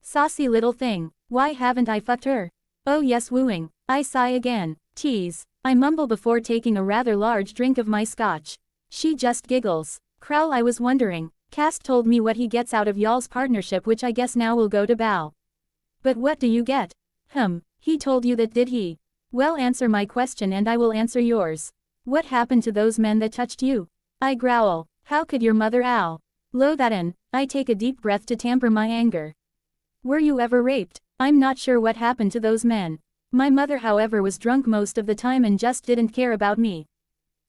Saucy little thing. Why haven't I fucked her? Oh yes, wooing. I sigh again. Tease. I mumble before taking a rather large drink of my scotch. She just giggles. Crowl, I was wondering. Cast told me what he gets out of y'all's partnership, which I guess now will go to Bal. But what do you get? He told you that, did he? Well, answer my question and I will answer yours. What happened to those men that touched you? I growl. How could your mother, Al? Lo that'n. I take a deep breath to tamper my anger. Were you ever raped? I'm not sure what happened to those men. My mother, however, was drunk most of the time and just didn't care about me.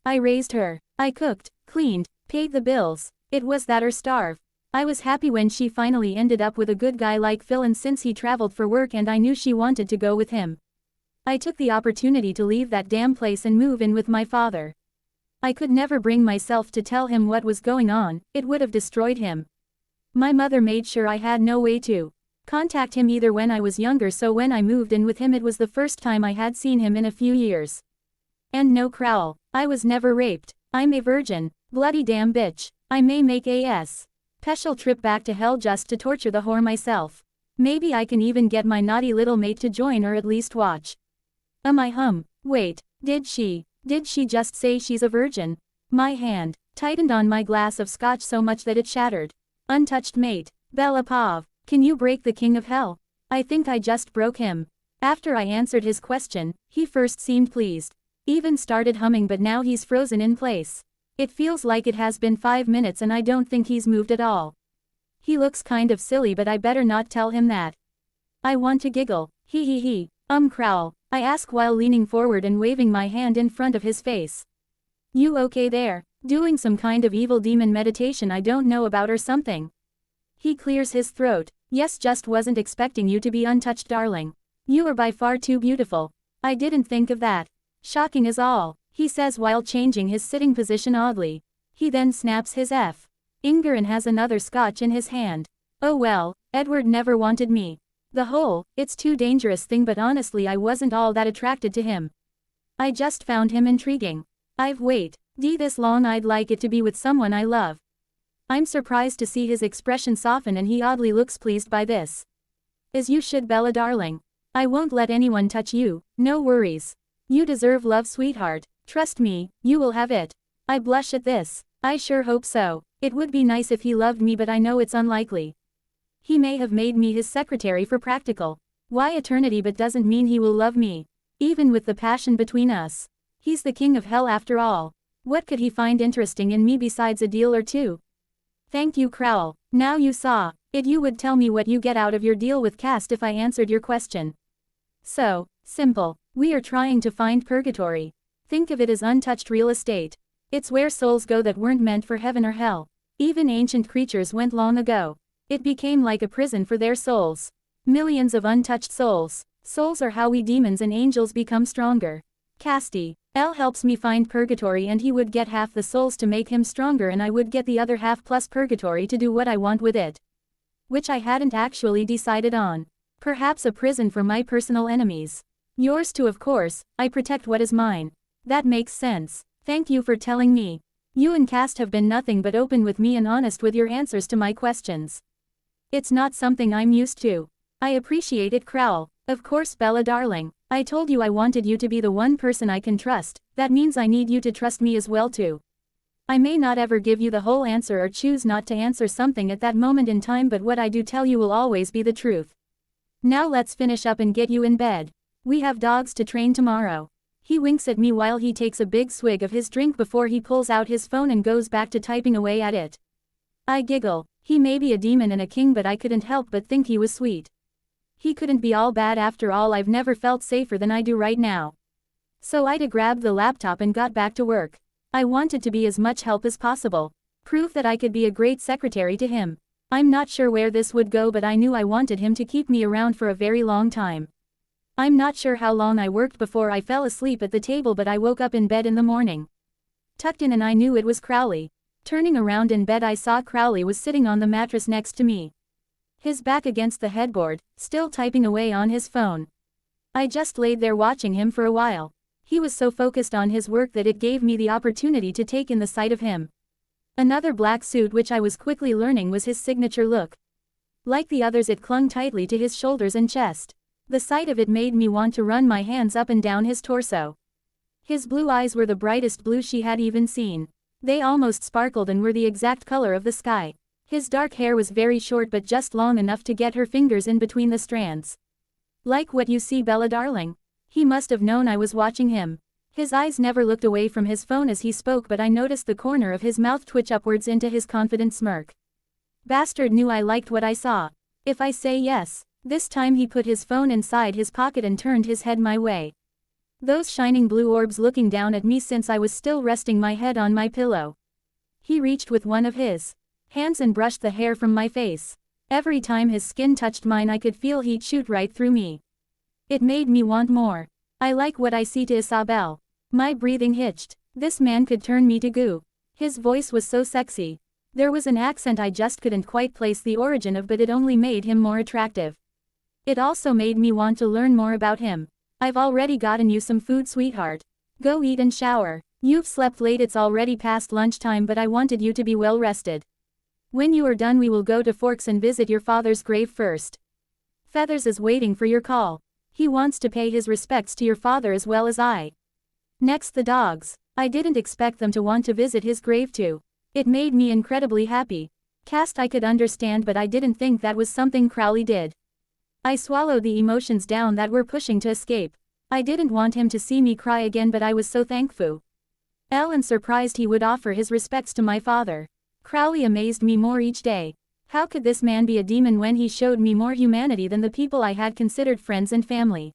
I raised her. I cooked, cleaned, paid the bills. It was that or starve. I was happy when she finally ended up with a good guy like Phil, and since he traveled for work and I knew she wanted to go with him, I took the opportunity to leave that damn place and move in with my father. I could never bring myself to tell him what was going on, it would have destroyed him. My mother made sure I had no way to contact him either when I was younger, so when I moved in with him it was the first time I had seen him in a few years. And no, Crowl, I was never raped. I'm a virgin. Bloody damn bitch. I may make a special trip back to hell just to torture the whore myself. Maybe I can even get my naughty little mate to join, or at least watch. Wait, did she just say she's a virgin? My hand tightened on my glass of scotch so much that it shattered. Untouched mate. Bella Pav. Can you break the king of hell? I think I just broke him. After I answered his question, he first seemed pleased. Even started humming, but now he's frozen in place. It feels like it has been 5 minutes and I don't think he's moved at all. He looks kind of silly, but I better not tell him that. I want to giggle. He. Crowl, I ask while leaning forward and waving my hand in front of his face. You okay there? Doing some kind of evil demon meditation I don't know about or something? He clears his throat. Yes, just wasn't expecting you to be untouched, darling. You are by far too beautiful. I didn't think of that. Shocking is all, he says while changing his sitting position oddly. He then snaps his finger and has another scotch in his hand. Oh well, Edward never wanted me. The whole, it's too dangerous thing, but honestly I wasn't all that attracted to him. I just found him intriguing. I've waited this long, I'd like it to be with someone I love. I'm surprised to see his expression soften and he oddly looks pleased by this. As you should, Bella darling. I won't let anyone touch you, no worries. You deserve love, sweetheart. Trust me, you will have it. I blush at this. I sure hope so. It would be nice if he loved me, but I know it's unlikely. He may have made me his secretary for practical eternity, but doesn't mean he will love me. Even with the passion between us. He's the king of hell after all. What could he find interesting in me besides a deal or two? Thank you, Crowl. Now you saw it. You would tell me what you get out of your deal with Cast if I answered your question. So simple. We are trying to find purgatory. Think of it as untouched real estate. It's where souls go that weren't meant for heaven or hell. Even ancient creatures went long ago. It became like a prison for their souls. Millions of untouched souls. Souls are how we demons and angels become stronger. Casti. L helps me find purgatory and he would get half the souls to make him stronger and I would get the other half plus purgatory to do what I want with it. Which I hadn't actually decided on. Perhaps a prison for my personal enemies. Yours too, of course. I protect what is mine. That makes sense. Thank you for telling me. You and Cast have been nothing but open with me and honest with your answers to my questions. It's not something I'm used to. I appreciate it, Crowl. Of course, Bella darling. I told you I wanted you to be the one person I can trust. That means I need you to trust me as well too. I may not ever give you the whole answer or choose not to answer something at that moment in time, but what I do tell you will always be the truth. Now let's finish up and get you in bed. We have dogs to train tomorrow. He winks at me while he takes a big swig of his drink before he pulls out his phone and goes back to typing away at it. I giggle. He may be a demon and a king, but I couldn't help but think he was sweet. He couldn't be all bad after all. I've never felt safer than I do right now. So I grabbed the laptop and got back to work. I wanted to be as much help as possible. Prove that I could be a great secretary to him. I'm not sure where this would go, but I knew I wanted him to keep me around for a very long time. I'm not sure how long I worked before I fell asleep at the table, but I woke up in bed in the morning. Tucked in, and I knew it was Crowley. Turning around in bed, I saw Crowley was sitting on the mattress next to me. His back against the headboard, still typing away on his phone. I just laid there watching him for a while. He was so focused on his work that it gave me the opportunity to take in the sight of him. Another black suit, which I was quickly learning was his signature look. Like the others, it clung tightly to his shoulders and chest. The sight of it made me want to run my hands up and down his torso. His blue eyes were the brightest blue she had even seen. They almost sparkled and were the exact color of the sky. His dark hair was very short, but just long enough to get her fingers in between the strands. Like what you see, Bella darling? He must have known I was watching him. His eyes never looked away from his phone as he spoke, but I noticed the corner of his mouth twitch upwards into his confident smirk. Bastard knew I liked what I saw. If I say yes. This time he put his phone inside his pocket and turned his head my way. Those shining blue orbs looking down at me since I was still resting my head on my pillow. He reached with one of his hands and brushed the hair from my face. Every time his skin touched mine, I could feel heat shoot right through me. It made me want more. I like what I see to Isabel. My breathing hitched. This man could turn me to goo. His voice was so sexy. There was an accent I just couldn't quite place the origin of, but it only made him more attractive. It also made me want to learn more about him. I've already gotten you some food, sweetheart. Go eat and shower. You've slept late, it's already past lunchtime, but I wanted you to be well rested. When you are done, we will go to Forks and visit your father's grave first. Feathers is waiting for your call. He wants to pay his respects to your father as well as I. Next, the dogs. I didn't expect them to want to visit his grave too. It made me incredibly happy. Cast I could understand, but I didn't think that was something Crowley did. I swallowed the emotions down that were pushing to escape. I didn't want him to see me cry again, but I was so thankful. And surprised he would offer his respects to my father. Crowley amazed me more each day. How could this man be a demon when he showed me more humanity than the people I had considered friends and family?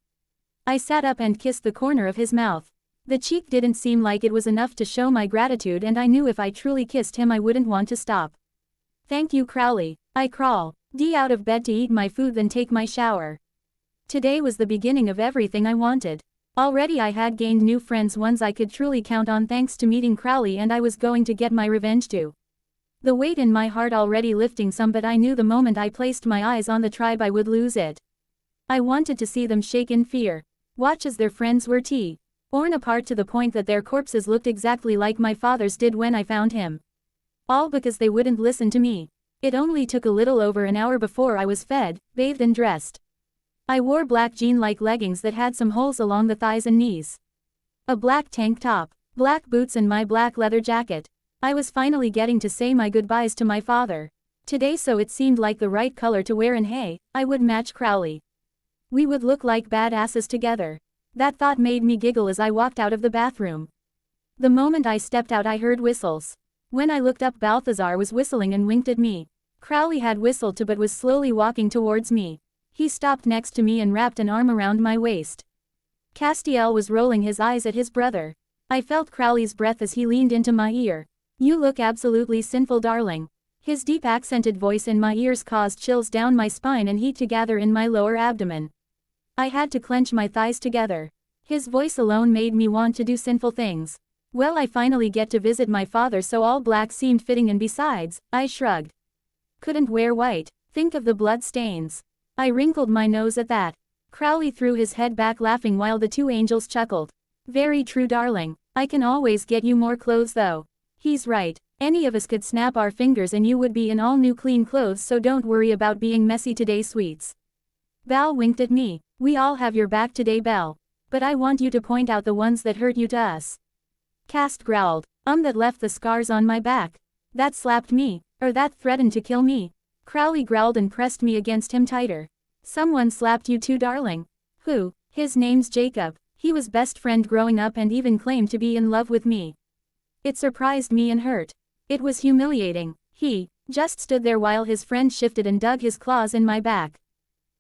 I sat up and kissed the corner of his mouth. The cheek didn't seem like it was enough to show my gratitude, and I knew if I truly kissed him I wouldn't want to stop. Thank you, Crowley. I crawl out of bed to eat my food, then take my shower. Today was the beginning of everything I wanted. Already I had gained new friends, ones I could truly count on thanks to meeting Crowley, and I was going to get my revenge too. The weight in my heart already lifting some, but I knew the moment I placed my eyes on the tribe I would lose it. I wanted to see them shake in fear. Watch as their friends were torn apart to the point that their corpses looked exactly like my father's did when I found him. All because they wouldn't listen to me. It only took a little over an hour before I was fed, bathed and dressed. I wore black jean-like leggings that had some holes along the thighs and knees. A black tank top, black boots and my black leather jacket. I was finally getting to say my goodbyes to my father. Today, so it seemed like the right color to wear, and hey, I would match Crowley. We would look like badasses together. That thought made me giggle as I walked out of the bathroom. The moment I stepped out, I heard whistles. When I looked up, Balthazar was whistling and winked at me. Crowley had whistled too, but was slowly walking towards me. He stopped next to me and wrapped an arm around my waist. Castiel was rolling his eyes at his brother. I felt Crowley's breath as he leaned into my ear. You look absolutely sinful, darling. His deep accented voice in my ears caused chills down my spine and heat to gather in my lower abdomen. I had to clench my thighs together. His voice alone made me want to do sinful things. Well, I finally get to visit my father, so all black seemed fitting, and besides, I shrugged. Couldn't wear white. Think of the blood stains. I wrinkled my nose at that. Crowley threw his head back laughing while the two angels chuckled. Very true, darling. I can always get you more clothes though. He's right. Any of us could snap our fingers and you would be in all new clean clothes, so don't worry about being messy today, sweets. Belle winked at me. We all have your back today, Belle. But I want you to point out the ones that hurt you to us. Cast growled. That left the scars on my back. That slapped me. Or that threatened to kill me. Crowley growled and pressed me against him tighter. Someone slapped you too, darling. Who? His name's Jacob. He was best friend growing up and even claimed to be in love with me. It surprised me and hurt. It was humiliating. He just stood there while his friend shifted and dug his claws in my back.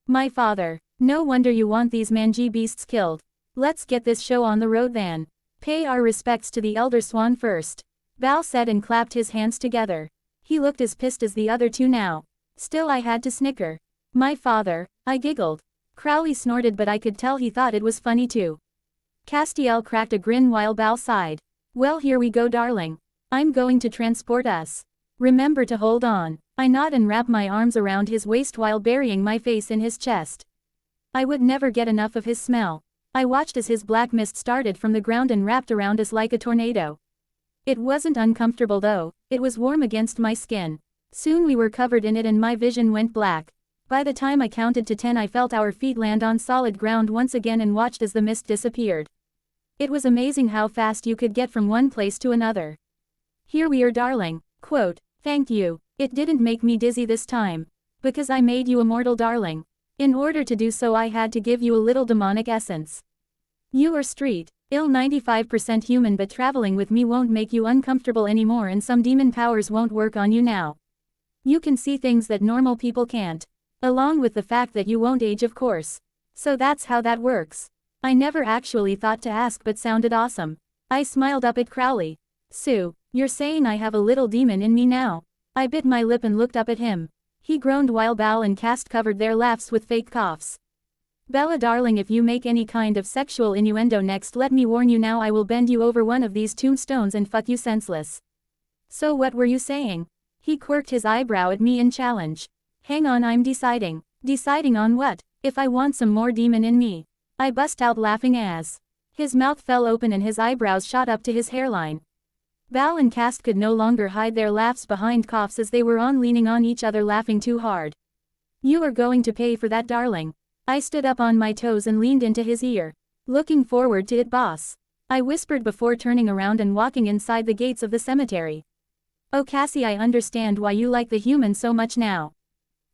My father. No wonder you want these mangy beasts killed. Let's get this show on the road then. Pay our respects to the elder swan first. Bal said and clapped his hands together. He looked as pissed as the other two now. Still, I had to snicker. My father, I giggled. Crowley snorted, but I could tell he thought it was funny too. Castiel cracked a grin while Bal sighed. Well, here we go, darling. I'm going to transport us. Remember to hold on. I nod and wrap my arms around his waist while burying my face in his chest. I would never get enough of his smell. I watched as his black mist started from the ground and wrapped around us like a tornado. It wasn't uncomfortable though, it was warm against my skin. Soon we were covered in it and my vision went black. By the time I counted to 10, I felt our feet land on solid ground once again and watched as the mist disappeared. It was amazing how fast you could get from one place to another. Here we are, darling. Quote, thank you. It didn't make me dizzy this time. Because I made you immortal, darling. In order to do so, I had to give you a little demonic essence. You are street, ill 95% human, but traveling with me won't make you uncomfortable anymore, and some demon powers won't work on you now. You can see things that normal people can't. Along with the fact that you won't age, of course. So that's how that works. I never actually thought to ask, but sounded awesome. I smiled up at Crowley. Sue, you're saying I have a little demon in me now? I bit my lip and looked up at him. He groaned while Bal and Cast covered their laughs with fake coughs. Bella, darling, if you make any kind of sexual innuendo next, let me warn you now, I will bend you over one of these tombstones and fuck you senseless. So what were you saying? He quirked his eyebrow at me in challenge. Hang on, I'm deciding. Deciding on what? If I want some more demon in me. I bust out laughing as his mouth fell open and his eyebrows shot up to his hairline. Bal and Cast could no longer hide their laughs behind coughs as they were leaning on each other, laughing too hard. You are going to pay for that, darling. I stood up on my toes and leaned into his ear. Looking forward to it, boss. I whispered before turning around and walking inside the gates of the cemetery. Oh, Cassie, I understand why you like the human so much now.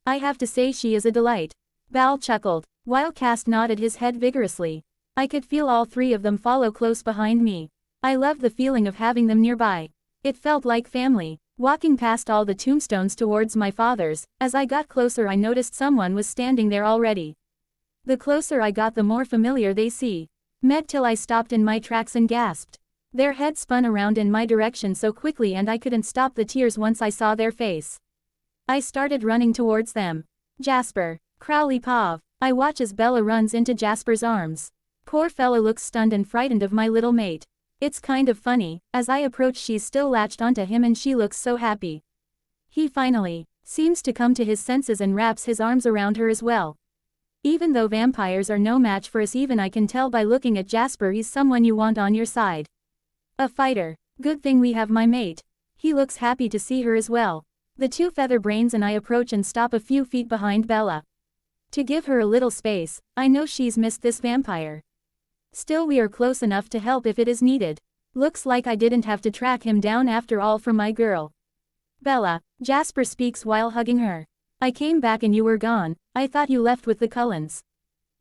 I have to say she is a delight. Bal chuckled, while Cast nodded his head vigorously. I could feel all three of them follow close behind me. I loved the feeling of having them nearby. It felt like family. Walking past all the tombstones towards my father's, as I got closer I noticed someone was standing there already. The closer I got, the more familiar they seemed, till I stopped in my tracks and gasped. Their head spun around in my direction so quickly and I couldn't stop the tears once I saw their face. I started running towards them. Jasper. Crowley Pav. I watch as Bella runs into Jasper's arms. Poor fella looks stunned and frightened of my little mate. It's kind of funny, as I approach she's still latched onto him and she looks so happy. He finally seems to come to his senses and wraps his arms around her as well. Even though vampires are no match for us, even I can tell by looking at Jasper he's someone you want on your side. A fighter. Good thing we have my mate. He looks happy to see her as well. The two feather brains and I approach and stop a few feet behind Bella. To give her a little space, I know she's missed this vampire. Still, we are close enough to help if it is needed. Looks like I didn't have to track him down after all for my girl. Bella, Jasper speaks while hugging her. I came back and you were gone. I thought you left with the Cullens.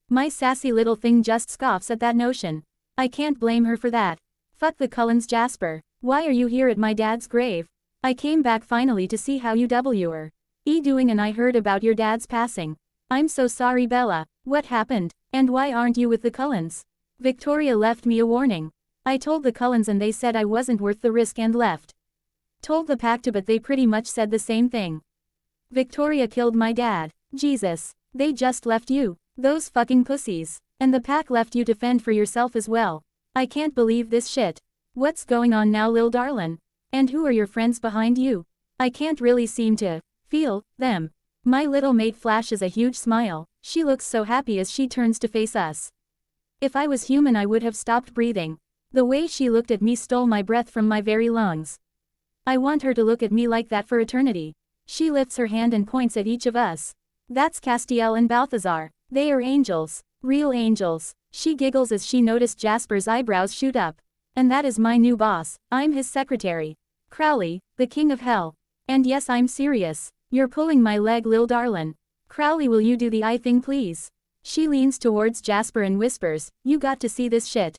My sassy little thing just scoffs at that notion. I can't blame her for that. Fuck the Cullens, Jasper. Why are you here at my dad's grave? I came back finally to see how you were doing, and I heard about your dad's passing. I'm so sorry, Bella. What happened? And why aren't you with the Cullens? Victoria left me a warning. I told the Cullens and they said I wasn't worth the risk and left. Told the pack to, but they pretty much said the same thing. Victoria killed my dad. Jesus. They just left you. Those fucking pussies. And the pack left you to fend for yourself as well. I can't believe this shit. What's going on now, lil darlin'? And who are your friends behind you? I can't really seem to feel them. My little mate flashes a huge smile. She looks so happy as she turns to face us. If I was human I would have stopped breathing. The way she looked at me stole my breath from my very lungs. I want her to look at me like that for eternity. She lifts her hand and points at each of us. That's Castiel and Balthazar. They are angels. Real angels. She giggles as she noticed Jasper's eyebrows shoot up. And that is my new boss. I'm his secretary. Crowley, the king of hell. And yes, I'm serious. You're pulling my leg, lil darlin'. Crowley, will you do the eye thing please? She leans towards Jasper and whispers, you got to see this shit.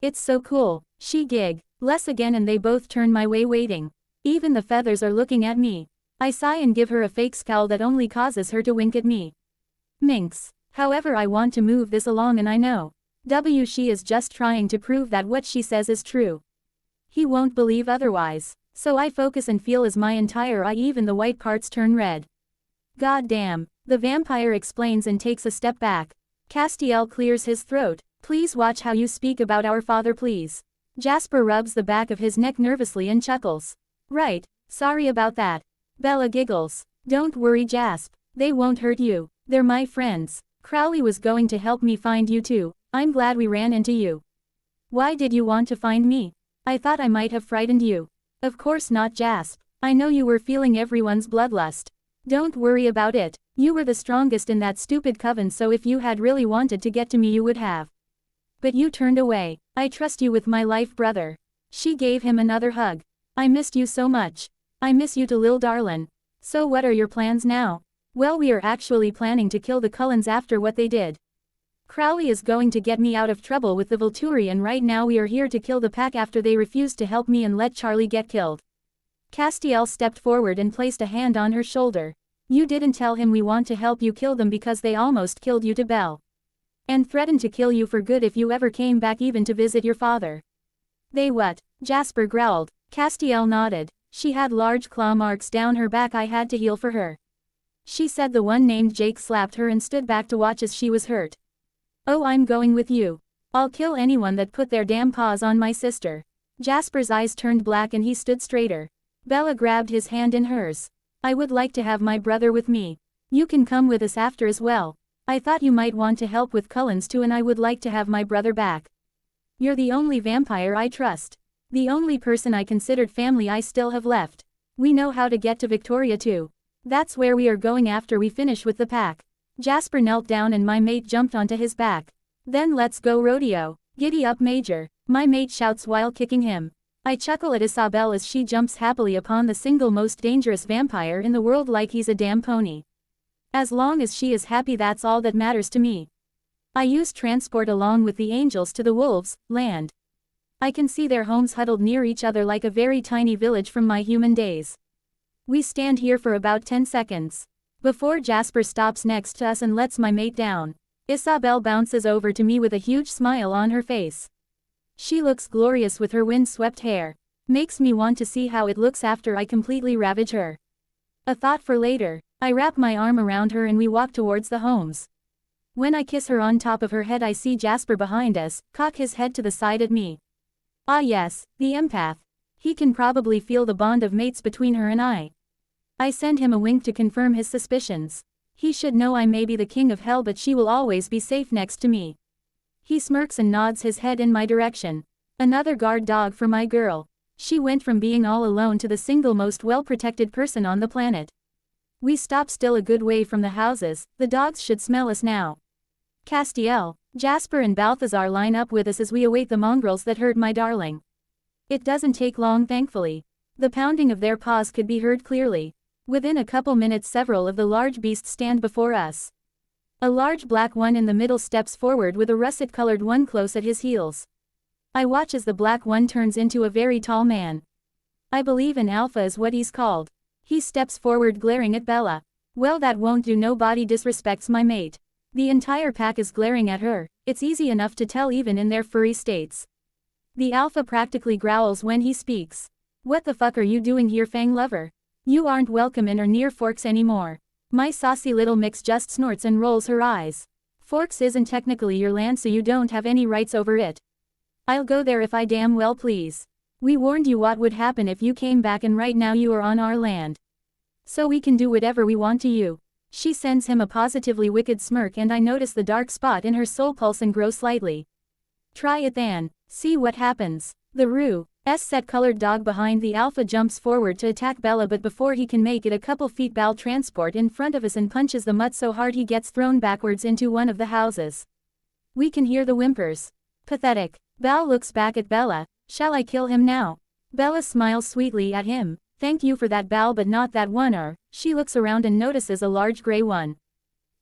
It's so cool. She gig. Less again and they both turn my way waiting. Even the feathers are looking at me. I sigh and give her a fake scowl that only causes her to wink at me. Minx. However, I want to move this along and I know. She is just trying to prove that what she says is true. He won't believe otherwise. So I focus and feel as my entire eye, even the white parts, turn red. God damn. The vampire explains and takes a step back. Castiel clears his throat. Please watch how you speak about our father please. Jasper rubs the back of his neck nervously and chuckles. Right, sorry about that. Bella giggles. Don't worry Jasp. They won't hurt you. They're my friends. Crowley was going to help me find you too. I'm glad we ran into you. Why did you want to find me? I thought I might have frightened you. Of course not Jasp. I know you were feeling everyone's bloodlust. Don't worry about it. You were the strongest in that stupid coven, so if you had really wanted to get to me you would have. But you turned away. I trust you with my life, brother. She gave him another hug. I missed you so much. I miss you to lil darlin'. So what are your plans now? Well, we are actually planning to kill the Cullens after what they did. Crowley is going to get me out of trouble with the Volturi, and right now we are here to kill the pack after they refused to help me and let Charlie get killed. Castiel stepped forward and placed a hand on her shoulder. You didn't tell him we want to help you kill them because they almost killed you to Belle. And threatened to kill you for good if you ever came back even to visit your father. They what? Jasper growled. Castiel nodded. She had large claw marks down her back I had to heal for her. She said the one named Jake slapped her and stood back to watch as she was hurt. Oh, I'm going with you. I'll kill anyone that put their damn paws on my sister. Jasper's eyes turned black and he stood straighter. Bella grabbed his hand in hers. I would like to have my brother with me. You can come with us after as well. I thought you might want to help with Cullens too, and I would like to have my brother back. You're the only vampire I trust. The only person I considered family I still have left. We know how to get to Victoria too. That's where we are going after we finish with the pack. Jasper knelt down and my mate jumped onto his back. Then let's go rodeo. Giddy up Major, my mate shouts while kicking him. I chuckle at Isabel as she jumps happily upon the single most dangerous vampire in the world like he's a damn pony. As long as she is happy, that's all that matters to me. I use transport along with the angels to the wolves' land. I can see their homes huddled near each other like a very tiny village from my human days. We stand here for about 10 seconds. Before Jasper stops next to us and lets my mate down. Isabel bounces over to me with a huge smile on her face. She looks glorious with her wind-swept hair. Makes me want to see how it looks after I completely ravage her. A thought for later. I wrap my arm around her and we walk towards the homes. When I kiss her on top of her head, I see Jasper behind us, cock his head to the side at me. Ah yes, the empath. He can probably feel the bond of mates between her and I. I send him a wink to confirm his suspicions. He should know I may be the king of hell, but she will always be safe next to me. He smirks and nods his head in my direction. Another guard dog for my girl. She went from being all alone to the single most well-protected person on the planet. We stop still a good way from the houses. The dogs should smell us now. Castiel, Jasper and Balthazar line up with us as we await the mongrels that hurt my darling. It doesn't take long, thankfully. The pounding of their paws could be heard clearly. Within a couple minutes several of the large beasts stand before us. A large black one in the middle steps forward with a russet-colored one close at his heels. I watch as the black one turns into a very tall man. I believe an alpha is what he's called. He steps forward glaring at Bella. Well, that won't do. Nobody disrespects my mate. The entire pack is glaring at her. It's easy enough to tell even in their furry states. The alpha practically growls when he speaks. What the fuck are you doing here, Fang Lover? You aren't welcome in or near Forks anymore. My saucy little mix just snorts and rolls her eyes. Forks isn't technically your land, so you don't have any rights over it. I'll go there if I damn well please. We warned you what would happen if you came back, and right now you are on our land. So we can do whatever we want to you. She sends him a positively wicked smirk, and I notice the dark spot in her soul pulse and grow slightly. Try it then. See what happens. The Rue's set-colored dog behind the Alpha jumps forward to attack Bella, but before he can make it a couple feet, Bal transport in front of us and punches the mutt so hard he gets thrown backwards into one of the houses. We can hear the whimpers. Pathetic. Bal looks back at Bella. Shall I kill him now? Bella smiles sweetly at him. Thank you for that, Bal, but not that one. She looks around and notices a large gray one.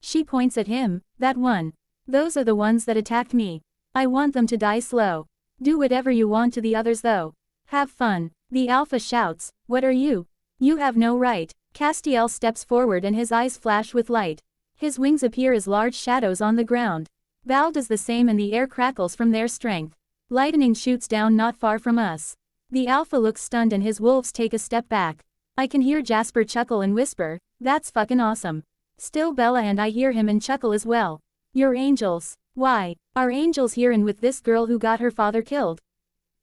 She points at him. That one. Those are the ones that attacked me. I want them to die slow. Do whatever you want to the others though. Have fun. The Alpha shouts. What are you? You have no right. Castiel steps forward and his eyes flash with light. His wings appear as large shadows on the ground. Bal does the same and the air crackles from their strength. Lightning shoots down not far from us. The Alpha looks stunned and his wolves take a step back. I can hear Jasper chuckle and whisper, "That's fucking awesome." Still Bella and I hear him and chuckle as well. You're angels. Why? Are angels here and with this girl who got her father killed?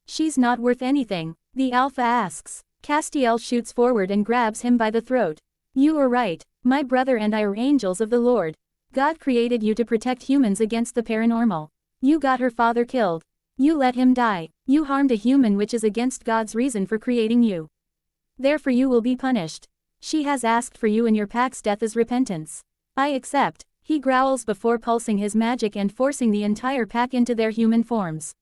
She's not worth anything, the Alpha asks. Castiel shoots forward and grabs him by the throat. You are right. My brother and I are angels of the Lord. God created you to protect humans against the paranormal. You got her father killed. You let him die. You harmed a human, which is against God's reason for creating you. Therefore you will be punished. She has asked for you and your pack's death as repentance. I accept, he growls before pulsing his magic and forcing the entire pack into their human forms.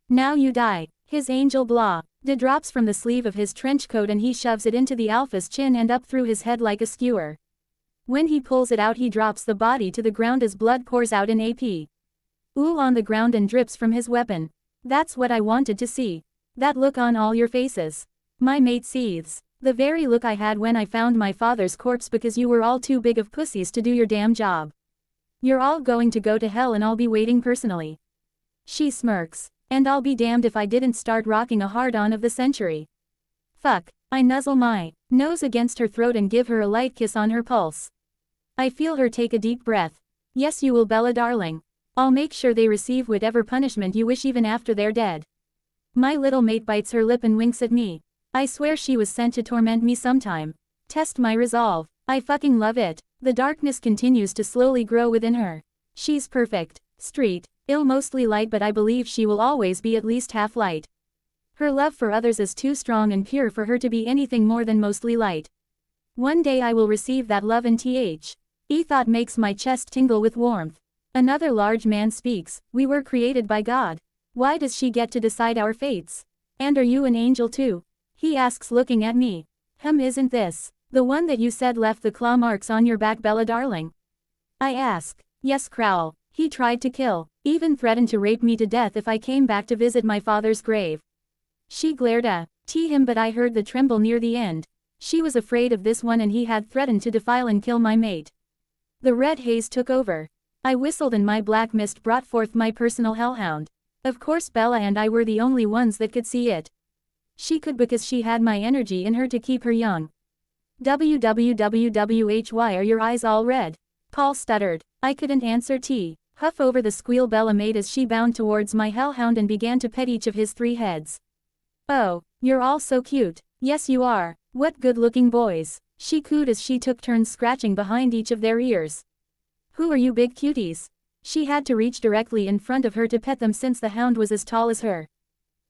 Now you die. His angel blah. Drops from the sleeve of his trench coat and he shoves it into the Alpha's chin and up through his head like a skewer. When he pulls it out, he drops the body to the ground as blood pours out in AP. Ooh on the ground and drips from his weapon. That's what I wanted to see. That look on all your faces. My mate seethes. The very look I had when I found my father's corpse because you were all too big of pussies to do your damn job. You're all going to go to hell and I'll be waiting personally. She smirks. And I'll be damned if I didn't start rocking a hard-on of the century. Fuck. I nuzzle my nose against her throat and give her a light kiss on her pulse. I feel her take a deep breath. Yes you will, Bella darling. I'll make sure they receive whatever punishment you wish even after they're dead. My little mate bites her lip and winks at me. I swear she was sent to torment me sometime. Test my resolve. I fucking love it. The darkness continues to slowly grow within her. She's perfect. Street. Ill, mostly light, but I believe she will always be at least half light. Her love for others is too strong and pure for her to be anything more than mostly light. One day I will receive that love, and thought makes my chest tingle with warmth. Another large man speaks. We were created by God. Why does she get to decide our fates? And are you an angel too? He asks, looking at me. Isn't this the one that you said left the claw marks on your back, Bella darling? I ask. Yes, Crowl. He tried to kill, even threatened to rape me to death if I came back to visit my father's grave. She glared at him, but I heard the tremble near the end. She was afraid of this one and he had threatened to defile and kill my mate. The red haze took over. I whistled and my black mist brought forth my personal hellhound. Of course Bella and I were the only ones that could see it. She could because she had my energy in her to keep her young. Why are your eyes all red? Paul stuttered. I couldn't answer. Huff over the squeal Bella made as she bounded towards my hellhound and began to pet each of his 3 heads. Oh, you're all so cute. Yes you are. What good-looking boys. She cooed as she took turns scratching behind each of their ears. Who are you big cuties? She had to reach directly in front of her to pet them since the hound was as tall as her.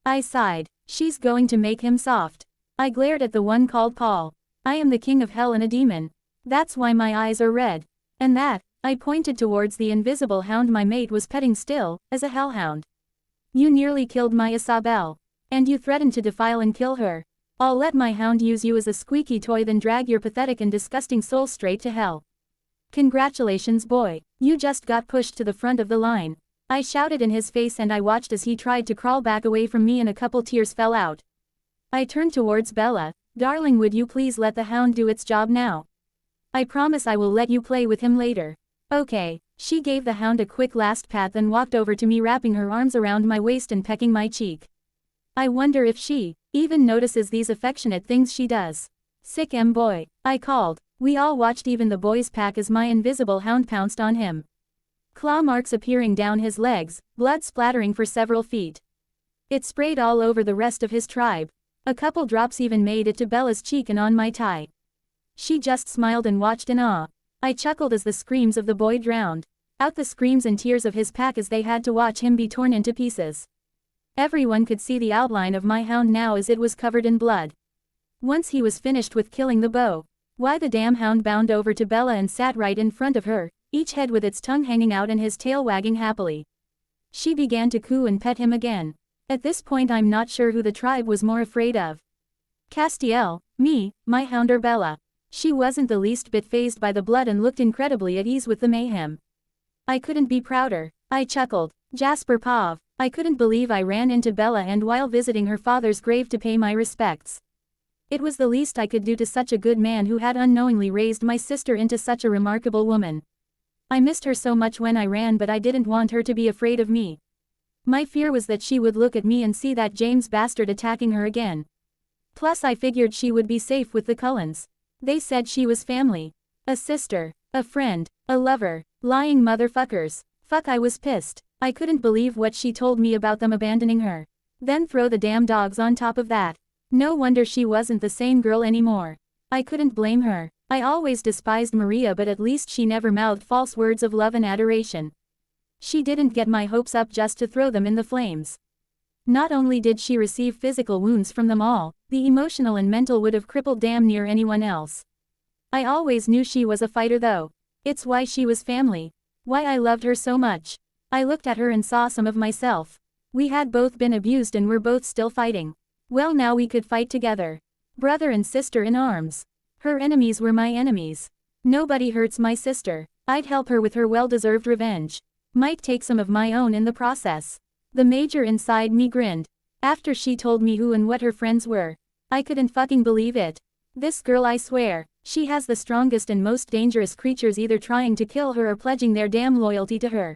I sighed. She's going to make him soft. I glared at the one called Paul. I am the king of hell and a demon. That's why my eyes are red. And that, I pointed towards the invisible hound my mate was petting still, as a hellhound. You nearly killed my Isabel. And you threatened to defile and kill her. I'll let my hound use you as a squeaky toy, then drag your pathetic and disgusting soul straight to hell. Congratulations, boy. You just got pushed to the front of the line. I shouted in his face and I watched as he tried to crawl back away from me and a couple tears fell out. I turned towards Bella. Darling, would you please let the hound do its job now? I promise I will let you play with him later. Okay. She gave the hound a quick last pat then walked over to me, wrapping her arms around my waist and pecking my cheek. I wonder if she even notices these affectionate things she does. Sick boy, I called. We all watched, even the boys' pack, as my invisible hound pounced on him. claw marks appearing down his legs, blood splattering for several feet. It sprayed all over the rest of his tribe. A couple drops even made it to Bella's cheek and on my tie. She just smiled and watched in awe. I chuckled as the screams of the boy drowned out the screams and tears of his pack as they had to watch him be torn into pieces. Everyone could see the outline of my hound now as it was covered in blood. Once he was finished with killing the bow, why the damn hound bounded over to Bella and sat right in front of her, each head with its tongue hanging out and his tail wagging happily. She began to coo and pet him again. At this point I'm not sure who the tribe was more afraid of. Castiel, me, my hound or Bella. She wasn't the least bit fazed by the blood and looked incredibly at ease with the mayhem. I couldn't be prouder. I chuckled. Jasper Pav. I couldn't believe I ran into Bella and while visiting her father's grave to pay my respects. It was the least I could do to such a good man who had unknowingly raised my sister into such a remarkable woman. I missed her so much when I ran, but I didn't want her to be afraid of me. My fear was that she would look at me and see that James bastard attacking her again. Plus I figured she would be safe with the Cullens. They said she was family. A sister. A friend. A lover. Lying motherfuckers. Fuck, I was pissed. I couldn't believe what she told me about them abandoning her. Then throw the damn dogs on top of that. No wonder she wasn't the same girl anymore. I couldn't blame her. I always despised Maria, but at least she never mouthed false words of love and adoration. She didn't get my hopes up just to throw them in the flames. Not only did she receive physical wounds from them all, the emotional and mental would have crippled damn near anyone else. I always knew she was a fighter though. It's why she was family. Why I loved her so much. I looked at her and saw some of myself. We had both been abused and were both still fighting. Well, now we could fight together. Brother and sister in arms. Her enemies were my enemies. Nobody hurts my sister. I'd help her with her well-deserved revenge. Might take some of my own in the process. The major inside me grinned. After she told me who and what her friends were. I couldn't fucking believe it. This girl, I swear, she has the strongest and most dangerous creatures either trying to kill her or pledging their damn loyalty to her.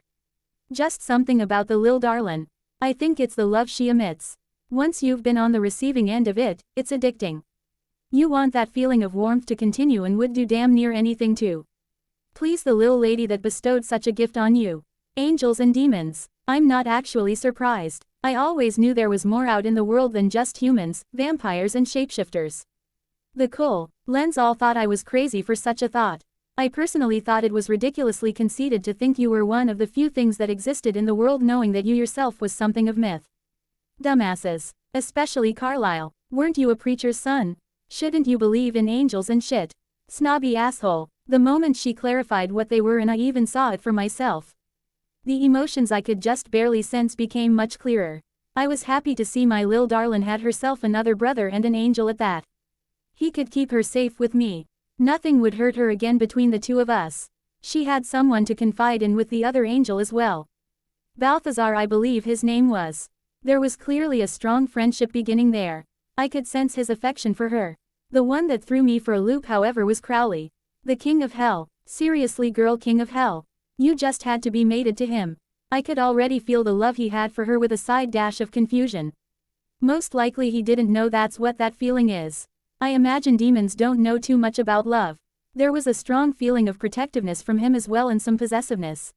Just something about the lil darlin'. I think it's the love she emits. Once you've been on the receiving end of it, it's addicting. You want that feeling of warmth to continue and would do damn near anything to please the lil lady that bestowed such a gift on you. Angels and demons. I'm not actually surprised. I always knew there was more out in the world than just humans, vampires and shapeshifters. The Cullens all thought I was crazy for such a thought. I personally thought it was ridiculously conceited to think you were one of the few things that existed in the world, knowing that you yourself was something of myth. Dumbasses. Especially Carlisle. Weren't you a preacher's son? Shouldn't you believe in angels and shit? Snobby asshole. The moment she clarified what they were and I even saw it for myself, the emotions I could just barely sense became much clearer. I was happy to see my lil darlin' had herself another brother and an angel at that. He could keep her safe with me. Nothing would hurt her again between the two of us. She had someone to confide in with the other angel as well. Balthazar, I believe his name was. There was clearly a strong friendship beginning there. I could sense his affection for her. The one that threw me for a loop, however, was Crowley. The king of hell. Seriously, girl, king of hell. You just had to be mated to him. I could already feel the love he had for her with a side dash of confusion. Most likely he didn't know that's what that feeling is. I imagine demons don't know too much about love. There was a strong feeling of protectiveness from him as well and some possessiveness.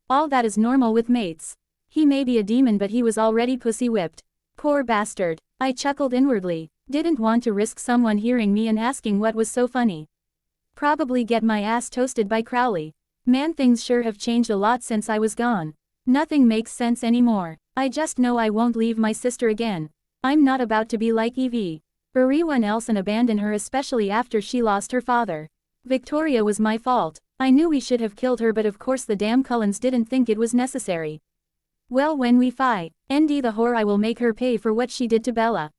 All that is normal with mates. He may be a demon, but he was already pussy whipped. Poor bastard. I chuckled inwardly. Didn't want to risk someone hearing me and asking what was so funny. Probably get my ass toasted by Crowley. Man, things sure have changed a lot since I was gone. Nothing makes sense anymore. I just know I won't leave my sister again. I'm not about to be like Evie. Everyone else and abandon her, especially after she lost her father. Victoria was my fault. I knew we should have killed her, but of course the damn Cullens didn't think it was necessary. Well, when we fight, ND the whore, I will make her pay for what she did to Bella.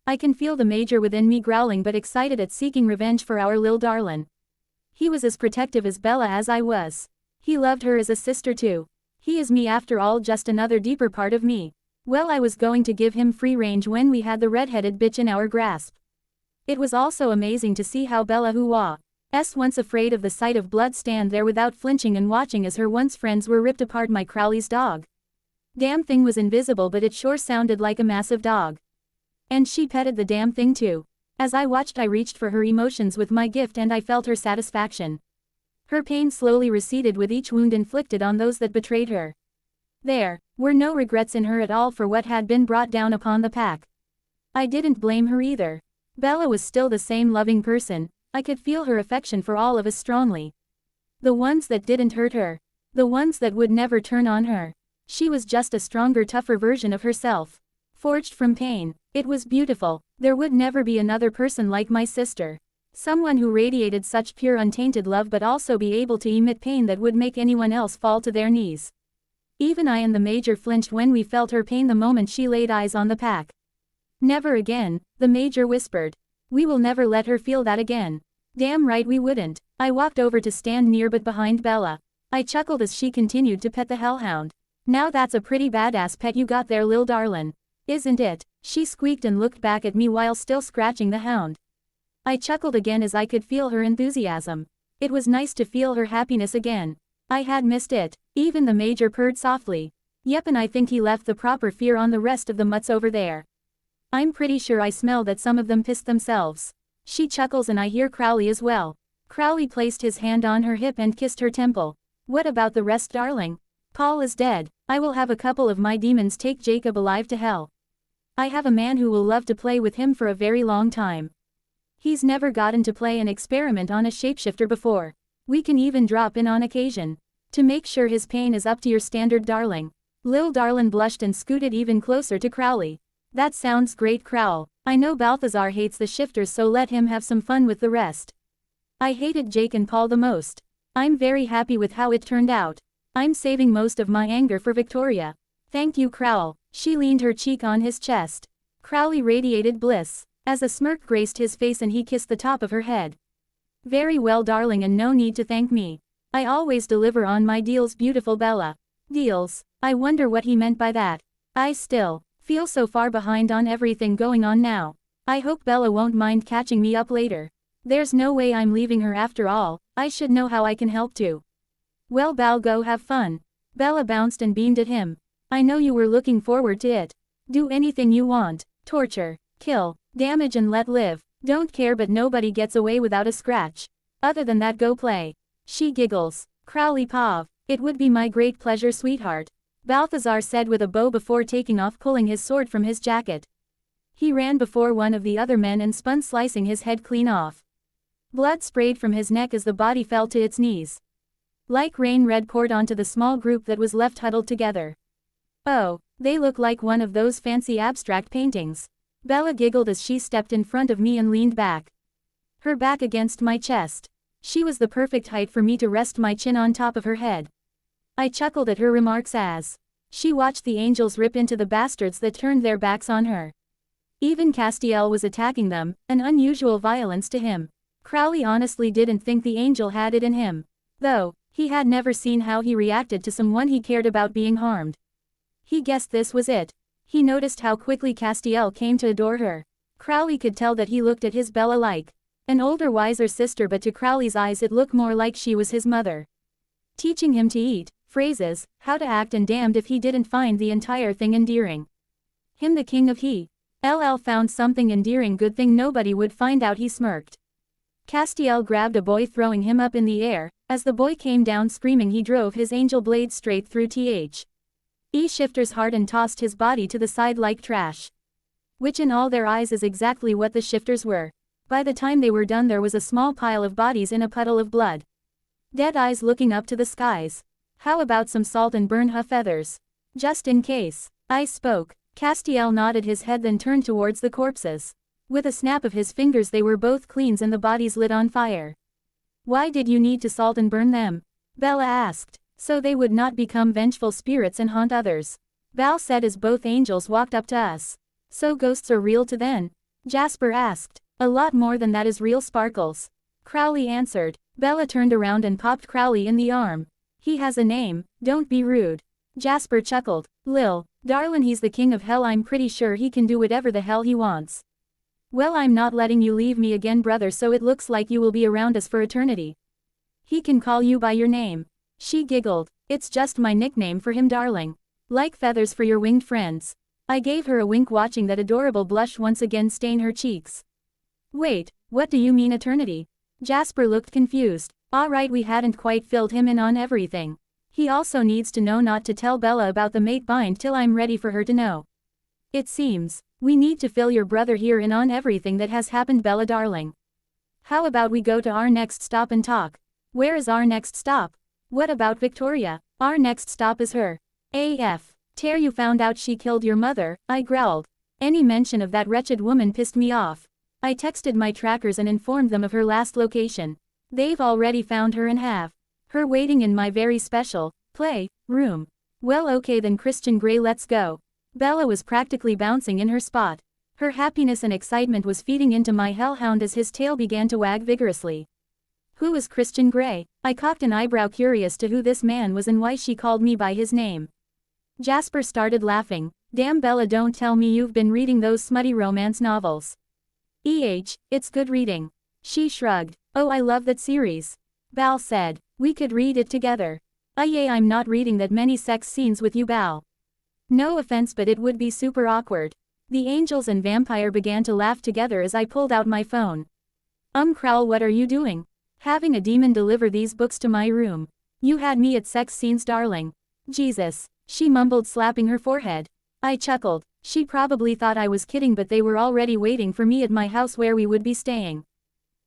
I can feel the major within me growling but excited at seeking revenge for our lil darlin'. He was as protective as Bella as I was. He loved her as a sister too. He is me after all, just another deeper part of me. Well, I was going to give him free range when we had the red-headed bitch in our grasp. It was also amazing to see how Bella, who was once afraid of the sight of blood, stand there without flinching and watching as her once friends were ripped apart. My Crowley's dog. Damn thing was invisible, but it sure sounded like a massive dog. And she petted the damn thing too. As I watched, I reached for her emotions with my gift and I felt her satisfaction. Her pain slowly receded with each wound inflicted on those that betrayed her. There were no regrets in her at all for what had been brought down upon the pack. I didn't blame her either. Bella was still the same loving person. I could feel her affection for all of us strongly. The ones that didn't hurt her. The ones that would never turn on her. She was just a stronger, tougher version of herself. Forged from pain. It was beautiful. There would never be another person like my sister. Someone who radiated such pure untainted love but also be able to emit pain that would make anyone else fall to their knees. Even I and the Major flinched when we felt her pain the moment she laid eyes on the pack. Never again, the Major whispered. We will never let her feel that again. Damn right we wouldn't. I walked over to stand near but behind Bella. I chuckled as she continued to pet the hellhound. Now that's a pretty badass pet you got there, lil darlin'. Isn't it? She squeaked and looked back at me while still scratching the hound. I chuckled again as I could feel her enthusiasm. It was nice to feel her happiness again. I had missed it. Even the Major purred softly. Yep, and I think he left the proper fear on the rest of the mutts over there. I'm pretty sure I smell that some of them pissed themselves. She chuckles and I hear Crowley as well. Crowley placed his hand on her hip and kissed her temple. What about the rest, darling? Paul is dead. I will have a couple of my demons take Jacob alive to hell. I have a man who will love to play with him for a very long time. He's never gotten to play an experiment on a shapeshifter before. We can even drop in on occasion. To make sure his pain is up to your standard, darling. Lil Darlin blushed and scooted even closer to Crowley. That sounds great, Crowl. I know Balthazar hates the shifters, so let him have some fun with the rest. I hated Jake and Paul the most. I'm very happy with how it turned out. I'm saving most of my anger for Victoria. Thank you, Crowl. She leaned her cheek on his chest. Crowley radiated bliss, as a smirk graced his face and he kissed the top of her head. Very well, darling, and no need to thank me. I always deliver on my deals, beautiful Bella. Deals? I wonder what he meant by that. I still feel so far behind on everything going on now. I hope Bella won't mind catching me up later. There's no way I'm leaving her after all. I should know how I can help too. Well, Bal, go have fun. Bella bounced and beamed at him. I know you were looking forward to it. Do anything you want. Torture, kill, damage and let live. Don't care, but nobody gets away without a scratch. Other than that, go play. She giggles. Crowley Pav. It would be my great pleasure, sweetheart. Balthazar said with a bow before taking off, pulling his sword from his jacket. He ran before one of the other men and spun, slicing his head clean off. Blood sprayed from his neck as the body fell to its knees. Like rain, red poured onto the small group that was left huddled together. Oh, they look like one of those fancy abstract paintings. Bella giggled as she stepped in front of me and leaned back. Her back against my chest. She was the perfect height for me to rest my chin on top of her head. I chuckled at her remarks as she watched the angels rip into the bastards that turned their backs on her. Even Castiel was attacking them, an unusual violence to him. Crowley honestly didn't think the angel had it in him. Though, he had never seen how he reacted to someone he cared about being harmed. He guessed this was it. He noticed how quickly Castiel came to adore her. Crowley could tell that he looked at his Bella like an older, wiser sister, but to Crowley's eyes it looked more like she was his mother. Teaching him to eat, phrases, how to act, and damned if he didn't find the entire thing endearing. Him, the king of he. LL found something endearing, good thing nobody would find out, he smirked. Castiel grabbed a boy, throwing him up in the air. As the boy came down screaming, he drove his angel blade straight through Shifter's heart and tossed his body to the side like trash. Which in all their eyes is exactly what the shifters were. By the time they were done, there was a small pile of bodies in a puddle of blood. Dead eyes looking up to the skies. How about some salt and burn her feathers? Just in case. I spoke. Castiel nodded his head, then turned towards the corpses. With a snap of his fingers they were both cleansed and the bodies lit on fire. Why did you need to salt and burn them? Bella asked. So they would not become vengeful spirits and haunt others. Val said as both angels walked up to us. So ghosts are real to then? Jasper asked. A lot more than that is real, Sparkles. Crowley answered. Bella turned around and popped Crowley in the arm. He has a name, don't be rude. Jasper chuckled. Lil, darlin', he's the king of hell. I'm pretty sure he can do whatever the hell he wants. Well, I'm not letting you leave me again, brother, so it looks like you will be around us for eternity. He can call you by your name. She giggled. It's just my nickname for him, darling. Like feathers for your winged friends. I gave her a wink, watching that adorable blush once again stain her cheeks. Wait, what do you mean eternity? Jasper looked confused. Alright, we hadn't quite filled him in on everything. He also needs to know not to tell Bella about the mate bind till I'm ready for her to know. It seems, we need to fill your brother here in on everything that has happened, Bella darling. How about we go to our next stop and talk? Where is our next stop? What about Victoria? Our next stop is her. AF. Tear, you found out she killed your mother, I growled. Any mention of that wretched woman pissed me off. I texted my trackers and informed them of her last location. They've already found her and have her waiting in my very special room. Well, okay then, Christian Grey, let's go. Bella was practically bouncing in her spot. Her happiness and excitement was feeding into my hellhound as his tail began to wag vigorously. Who is Christian Grey? I cocked an eyebrow, curious to who this man was and why she called me by his name. Jasper started laughing. Damn, Bella, don't tell me you've been reading those smutty romance novels. It's good reading. She shrugged. Oh, I love that series. Bal said. We could read it together. I'm not reading that many sex scenes with you, Bal. No offense, but it would be super awkward. The angels and vampire began to laugh together as I pulled out my phone. Crowl, what are you doing? Having a demon deliver these books to my room. You had me at sex scenes, darling. Jesus, she mumbled, slapping her forehead. I chuckled. She probably thought I was kidding, but they were already waiting for me at my house where we would be staying.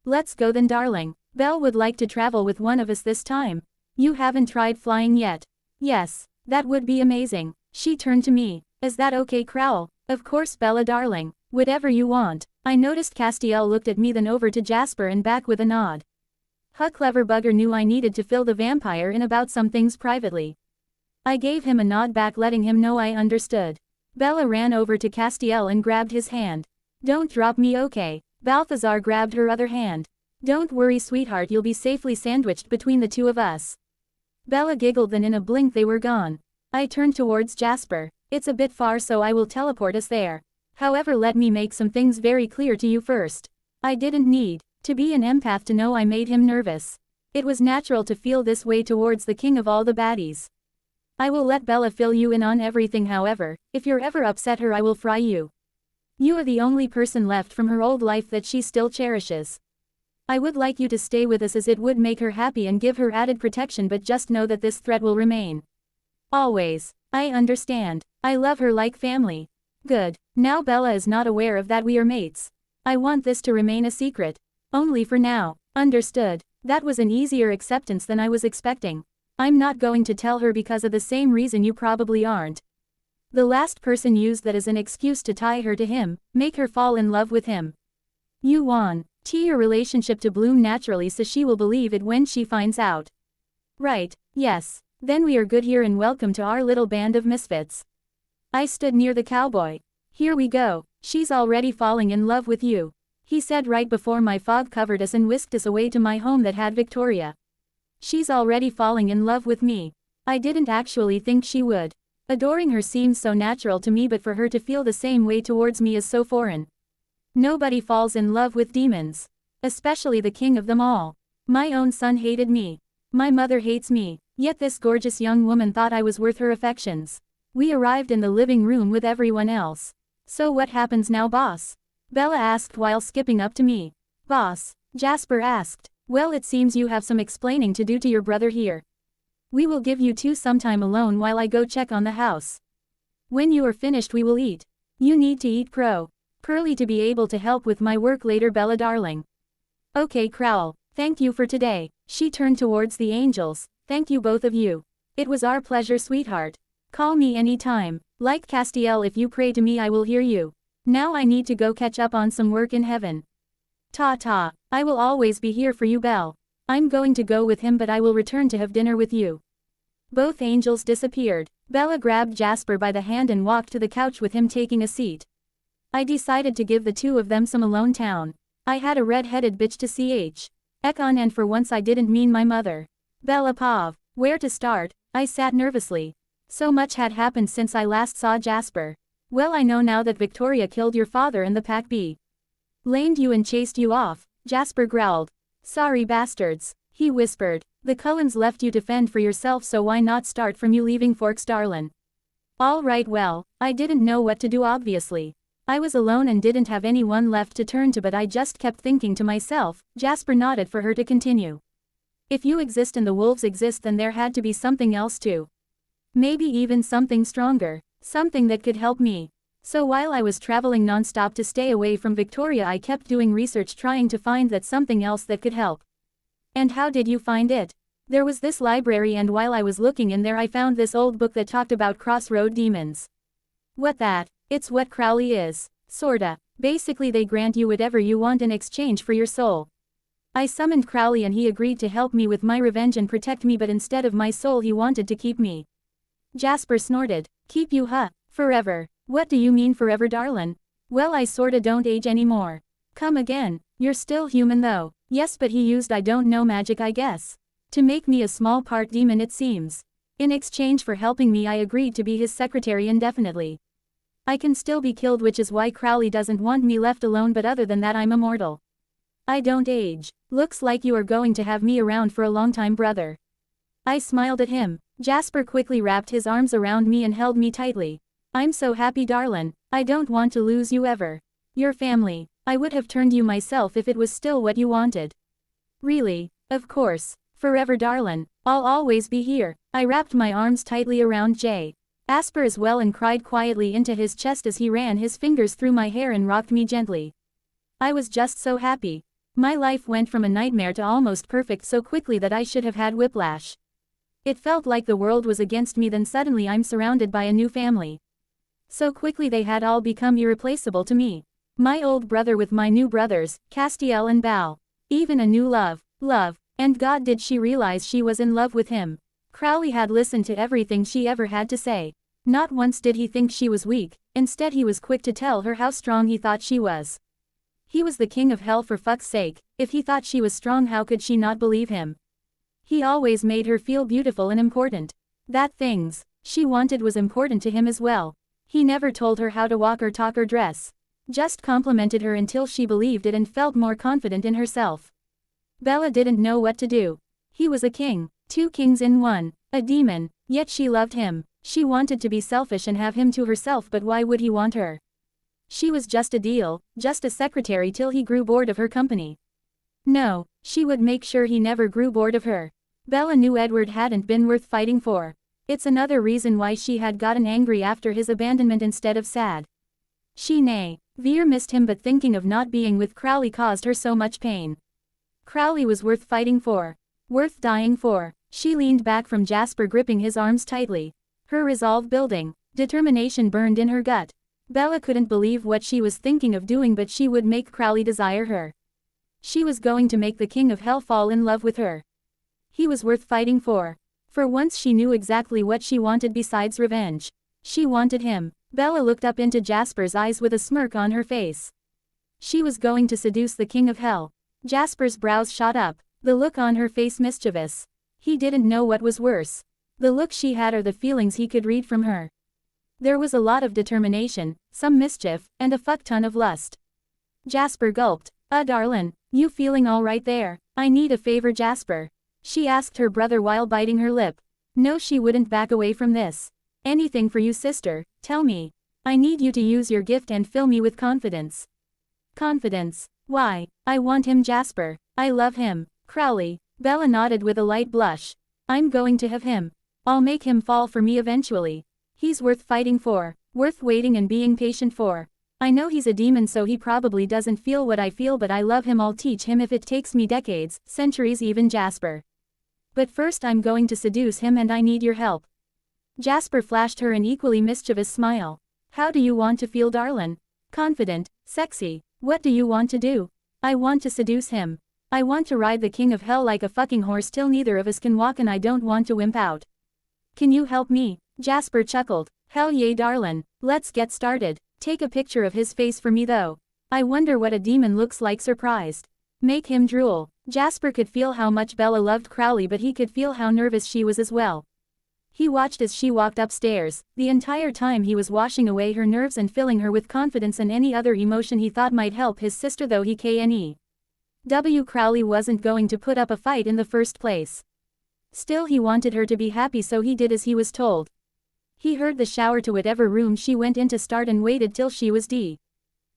Let's go then, darling. Belle would like to travel with one of us this time. You haven't tried flying yet? Yes, that would be amazing. She turned to me. Is that okay, Crowl? Of course, Bella darling. Whatever you want. I noticed Castiel looked at me, then over to Jasper and back with a nod. Huh, clever bugger knew I needed to fill the vampire in about some things privately. I gave him a nod back, letting him know I understood. Bella ran over to Castiel and grabbed his hand. Don't drop me, okay? Balthazar grabbed her other hand. Don't worry, sweetheart, you'll be safely sandwiched between the two of us. Bella giggled, then in a blink they were gone. I turned towards Jasper. It's a bit far, so I will teleport us there. However, let me make some things very clear to you first. I didn't need to be an empath to know I made him nervous. It was natural to feel this way towards the king of all the baddies. I will let Bella fill you in on everything, however, if you're ever upset her I will fry you. You are the only person left from her old life that she still cherishes. I would like you to stay with us as it would make her happy and give her added protection, but just know that this threat will remain. Always. I understand. I love her like family. Good. Now Bella is not aware of that we are mates. I want this to remain a secret. Only for now. Understood. That was an easier acceptance than I was expecting. I'm not going to tell her because of the same reason you probably aren't. The last person used that as an excuse to tie her to him, make her fall in love with him. You want your relationship to bloom naturally so she will believe it when she finds out. Right, yes. Then we are good here and welcome to our little band of misfits. I stood near the cowboy. Here we go. She's already falling in love with you, he said right before my fog covered us and whisked us away to my home that had Victoria. She's already falling in love with me. I didn't actually think she would. Adoring her seems so natural to me, but for her to feel the same way towards me is so foreign. Nobody falls in love with demons. Especially the king of them all. My own son hated me. My mother hates me. Yet this gorgeous young woman thought I was worth her affections. We arrived in the living room with everyone else. So what happens now, boss? Bella asked while skipping up to me. Boss? Jasper asked. Well, it seems you have some explaining to do to your brother here. We will give you two some time alone while I go check on the house. When you are finished we will eat. You need to eat Pearly to be able to help with my work later, Bella darling. Okay, Crowl. Thank you for today. She turned towards the angels. Thank you both of you. It was our pleasure, sweetheart. Call me any time. Like Castiel, if you pray to me I will hear you. Now I need to go catch up on some work in heaven. Ta-ta. I will always be here for you, Belle. I'm going to go with him, but I will return to have dinner with you. Both angels disappeared. Bella grabbed Jasper by the hand and walked to the couch with him, taking a seat. I decided to give the two of them some alone time. I had a red-headed bitch to ch. Ekon, and for once I didn't mean my mother. Bella Pav. Where to start? I sat nervously. So much had happened since I last saw Jasper. Well, I know now that Victoria killed your father and the Pack B lamed you and chased you off. Jasper growled. Sorry bastards, he whispered. The Cullens left you to fend for yourself, so why not start from you leaving Forks Darlin? All right, well, I didn't know what to do obviously. I was alone and didn't have anyone left to turn to, but I just kept thinking to myself. Jasper nodded for her to continue. If you exist and the wolves exist, then there had to be something else too. Maybe even something stronger. Something that could help me. So while I was traveling non-stop to stay away from Victoria, I kept doing research trying to find that something else that could help. And how did you find it? There was this library, and while I was looking in there I found this old book that talked about crossroad demons. What that? It's what Crowley is. Sorta. Basically they grant you whatever you want in exchange for your soul. I summoned Crowley and he agreed to help me with my revenge and protect me, but instead of my soul he wanted to keep me. Jasper snorted. Keep you, huh? Forever. What do you mean forever, darlin'? Well, I sorta don't age anymore. Come again. You're still human though. Yes, but he used I don't know magic, I guess. To make me a small part demon, it seems. In exchange for helping me I agreed to be his secretary indefinitely. I can still be killed, which is why Crowley doesn't want me left alone, but other than that I'm immortal. I don't age. Looks like you are going to have me around for a long time, brother. I smiled at him. Jasper quickly wrapped his arms around me and held me tightly. I'm so happy, darlin'. I don't want to lose you ever. Your family. I would have turned you myself if it was still what you wanted. Really? Of course. Forever, darlin'. I'll always be here. I wrapped my arms tightly around Jasper as well and cried quietly into his chest as he ran his fingers through my hair and rocked me gently. I was just so happy. My life went from a nightmare to almost perfect so quickly that I should have had whiplash. It felt like the world was against me, then suddenly I'm surrounded by a new family. So quickly they had all become irreplaceable to me. My old brother with my new brothers, Castiel and Bal. Even a new love. And God, did she realize she was in love with him. Crowley had listened to everything she ever had to say. Not once did he think she was weak, instead he was quick to tell her how strong he thought she was. He was the king of hell, for fuck's sake. If he thought she was strong, how could she not believe him? He always made her feel beautiful and important. That things she wanted was important to him as well. He never told her how to walk or talk or dress. Just complimented her until she believed it and felt more confident in herself. Bella didn't know what to do. He was a king, 2 kings in one, a demon, yet she loved him. She wanted to be selfish and have him to herself, but why would he want her? She was just a deal, just a secretary till he grew bored of her company. No, she would make sure he never grew bored of her. Bella knew Edward hadn't been worth fighting for. It's another reason why she had gotten angry after his abandonment instead of sad. Veer missed him, but thinking of not being with Crowley caused her so much pain. Crowley was worth fighting for. Worth dying for. She leaned back from Jasper, gripping his arms tightly. Her resolve building. Determination burned in her gut. Bella couldn't believe what she was thinking of doing, but she would make Crowley desire her. She was going to make the king of hell fall in love with her. He was worth fighting for. For once she knew exactly what she wanted besides revenge. She wanted him. Bella looked up into Jasper's eyes with a smirk on her face. She was going to seduce the king of hell. Jasper's brows shot up, the look on her face mischievous. He didn't know what was worse. The look she had or the feelings he could read from her. There was a lot of determination, some mischief, and a fuck ton of lust. Jasper gulped. Darlin', you feeling all right there? I need a favor, Jasper. She asked her brother while biting her lip. No, she wouldn't back away from this. Anything for you, sister, tell me. I need you to use your gift and fill me with confidence. Confidence? Why? I want him, Jasper. I love him. Crowley. Bella nodded with a light blush. I'm going to have him. I'll make him fall for me eventually. He's worth fighting for. Worth waiting and being patient for. I know he's a demon, so he probably doesn't feel what I feel, but I love him. I'll teach him if it takes me decades, centuries even, Jasper. But first I'm going to seduce him and I need your help. Jasper flashed her an equally mischievous smile. How do you want to feel, darlin'? Confident, sexy. What do you want to do? I want to seduce him. I want to ride the king of hell like a fucking horse till neither of us can walk, and I don't want to wimp out. Can you help me? Jasper chuckled. Hell yeah, darlin'. Let's get started. Take a picture of his face for me though. I wonder what a demon looks like surprised. Make him drool. Jasper could feel how much Bella loved Crowley, but he could feel how nervous she was as well. He watched as she walked upstairs. The entire time he was washing away her nerves and filling her with confidence and any other emotion he thought might help his sister, though he knew Crowley wasn't going to put up a fight in the first place. Still, he wanted her to be happy, so he did as he was told. He heard the shower to whatever room she went in to start and waited till she was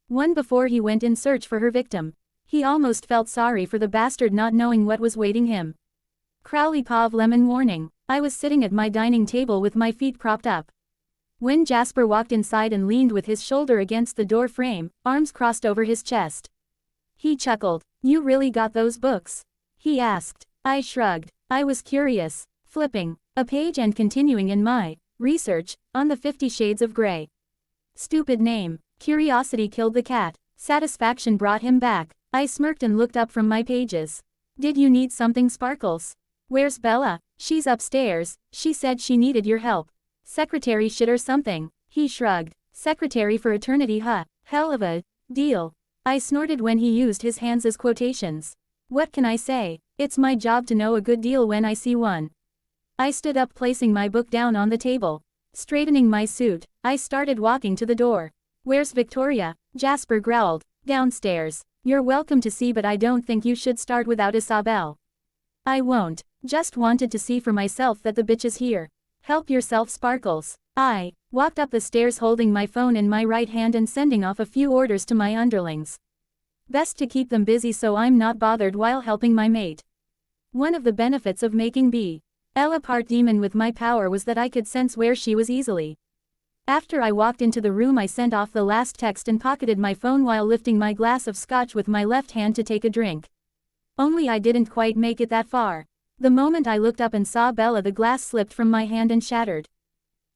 one before he went in search for her victim. He almost felt sorry for the bastard not knowing what was waiting him. Crowley Pav lemon warning. I was sitting at my dining table with my feet propped up. When Jasper walked inside and leaned with his shoulder against the door frame, arms crossed over his chest. He chuckled. You really got those books? He asked. I shrugged. I was curious. Flipping a page and continuing in my research on the 50 Shades of Grey. Stupid name. Curiosity killed the cat. Satisfaction brought him back. I smirked and looked up from my pages. Did you need something, Sparkles? Where's Bella? She's upstairs. She said she needed your help. Secretary shit or something. He shrugged. Secretary for eternity, huh? Hell of a deal. I snorted when he used his hands as quotations. What can I say? It's my job to know a good deal when I see one. I stood up, placing my book down on the table. Straightening my suit, I started walking to the door. Where's Victoria? Jasper growled. Downstairs. You're welcome to see, but I don't think you should start without Isabel. I won't. Just wanted to see for myself that the bitch is here. Help yourself, Sparkles. I walked up the stairs holding my phone in my right hand and sending off a few orders to my underlings. Best to keep them busy so I'm not bothered while helping my mate. One of the benefits of making Ella part demon with my power was that I could sense where she was easily. After I walked into the room, I sent off the last text and pocketed my phone while lifting my glass of scotch with my left hand to take a drink. Only I didn't quite make it that far. The moment I looked up and saw Bella, the glass slipped from my hand and shattered.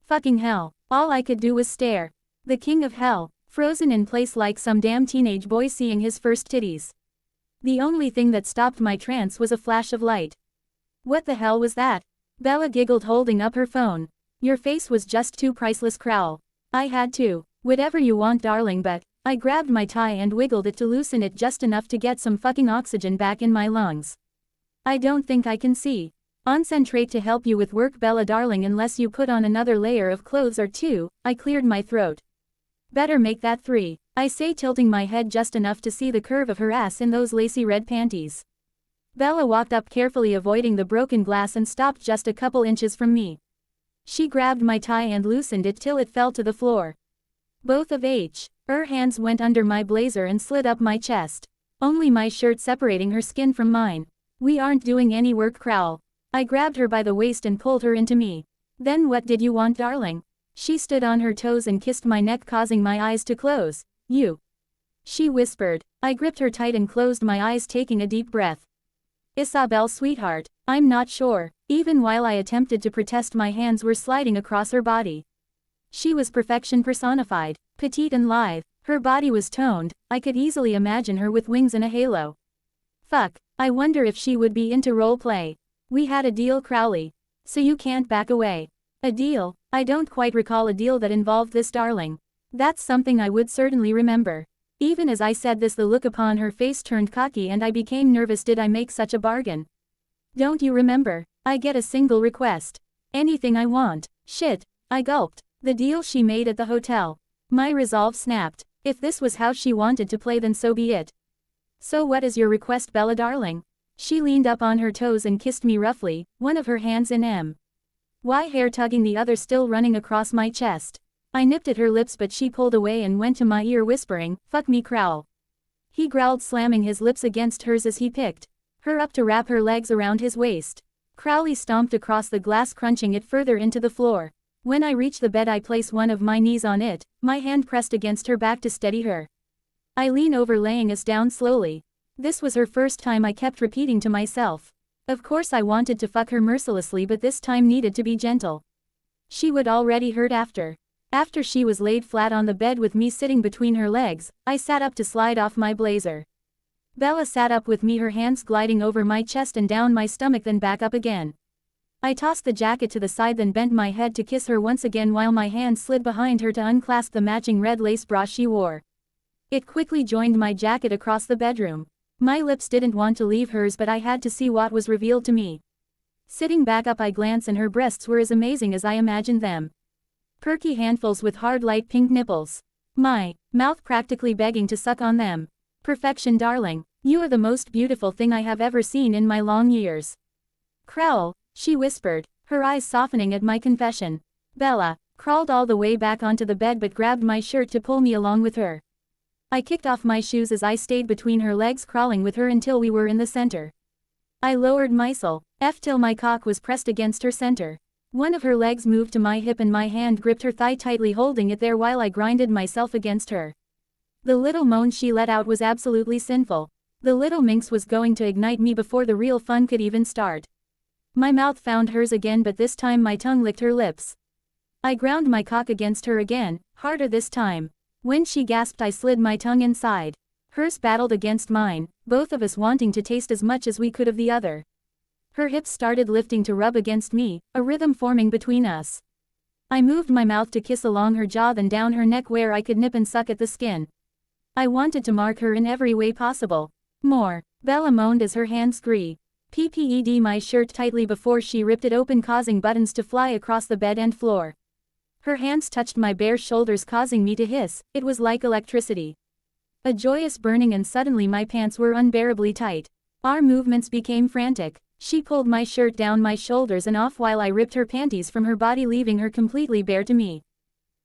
Fucking hell. All I could do was stare. The king of hell, frozen in place like some damn teenage boy seeing his first titties. The only thing that stopped my trance was a flash of light. What the hell was that? Bella giggled, holding up her phone. Your face was just too priceless, Crowl. I had to. Whatever you want, darling, but I grabbed my tie and wiggled it to loosen it just enough to get some fucking oxygen back in my lungs. I don't think I can see. Concentrate to help you with work, Bella darling, unless you put on another layer of clothes or two. I cleared my throat. Better make that 3, I say, tilting my head just enough to see the curve of her ass in those lacy red panties. Bella walked up carefully, avoiding the broken glass, and stopped just a couple inches from me. She grabbed my tie and loosened it till it fell to the floor. Both of her hands went under my blazer and slid up my chest. Only my shirt separating her skin from mine. We aren't doing any work, Crowl. I grabbed her by the waist and pulled her into me. Then what did you want, darling? She stood on her toes and kissed my neck, causing my eyes to close. You. She whispered. I gripped her tight and closed my eyes, taking a deep breath. Isabel, sweetheart, I'm not sure. Even while I attempted to protest, my hands were sliding across her body. She was perfection personified, petite and lithe. Her body was toned. I could easily imagine her with wings and a halo. Fuck, I wonder if she would be into role play. We had a deal, Crowley. So you can't back away. A deal? I don't quite recall a deal that involved this, darling. That's something I would certainly remember. Even as I said this, the look upon her face turned cocky and I became nervous. Did I make such a bargain? Don't you remember? I get a single request. Anything I want. Shit. I gulped. The deal she made at the hotel. My resolve snapped. If this was how she wanted to play, then so be it. So what is your request, Bella darling? She leaned up on her toes and kissed me roughly, one of her hands in my hair tugging, the other still running across my chest. I nipped at her lips, but she pulled away and went to my ear, whispering, "Fuck me, Crowl." He growled, slamming his lips against hers as he picked her up to wrap her legs around his waist. Crowley stomped across the glass, crunching it further into the floor. When I reached the bed, I placed one of my knees on it, my hand pressed against her back to steady her. I lean over, laying us down slowly. This was her first time, I kept repeating to myself. Of course I wanted to fuck her mercilessly, but this time needed to be gentle. She would already hurt after. After she was laid flat on the bed with me sitting between her legs, I sat up to slide off my blazer. Bella sat up with me, her hands gliding over my chest and down my stomach, then back up again. I tossed the jacket to the side, then bent my head to kiss her once again while my hand slid behind her to unclasp the matching red lace bra she wore. It quickly joined my jacket across the bedroom. My lips didn't want to leave hers, but I had to see what was revealed to me. Sitting back up, I glanced, and her breasts were as amazing as I imagined them. Perky handfuls with hard light pink nipples. My mouth practically begging to suck on them. Perfection, darling. You are the most beautiful thing I have ever seen in my long years. Crowl, she whispered, her eyes softening at my confession. Bella crawled all the way back onto the bed but grabbed my shirt to pull me along with her. I kicked off my shoes as I stayed between her legs, crawling with her until we were in the center. I lowered myself, Till my cock was pressed against her center. One of her legs moved to my hip and my hand gripped her thigh tightly holding it there while I grinded myself against her. The little moan she let out was absolutely sinful. The little minx was going to ignite me before the real fun could even start. My mouth found hers again but this time my tongue licked her lips. I ground my cock against her again, harder this time. When she gasped I slid my tongue inside. Hers battled against mine, both of us wanting to taste as much as we could of the other. Her hips started lifting to rub against me, a rhythm forming between us. I moved my mouth to kiss along her jaw then down her neck where I could nip and suck at the skin. I wanted to mark her in every way possible. More, Bella moaned as her hands pped my shirt tightly before she ripped it open causing buttons to fly across the bed and floor. Her hands touched my bare shoulders causing me to hiss, it was like electricity. A joyous burning and suddenly my pants were unbearably tight. Our movements became frantic. She pulled my shirt down my shoulders and off while I ripped her panties from her body leaving her completely bare to me.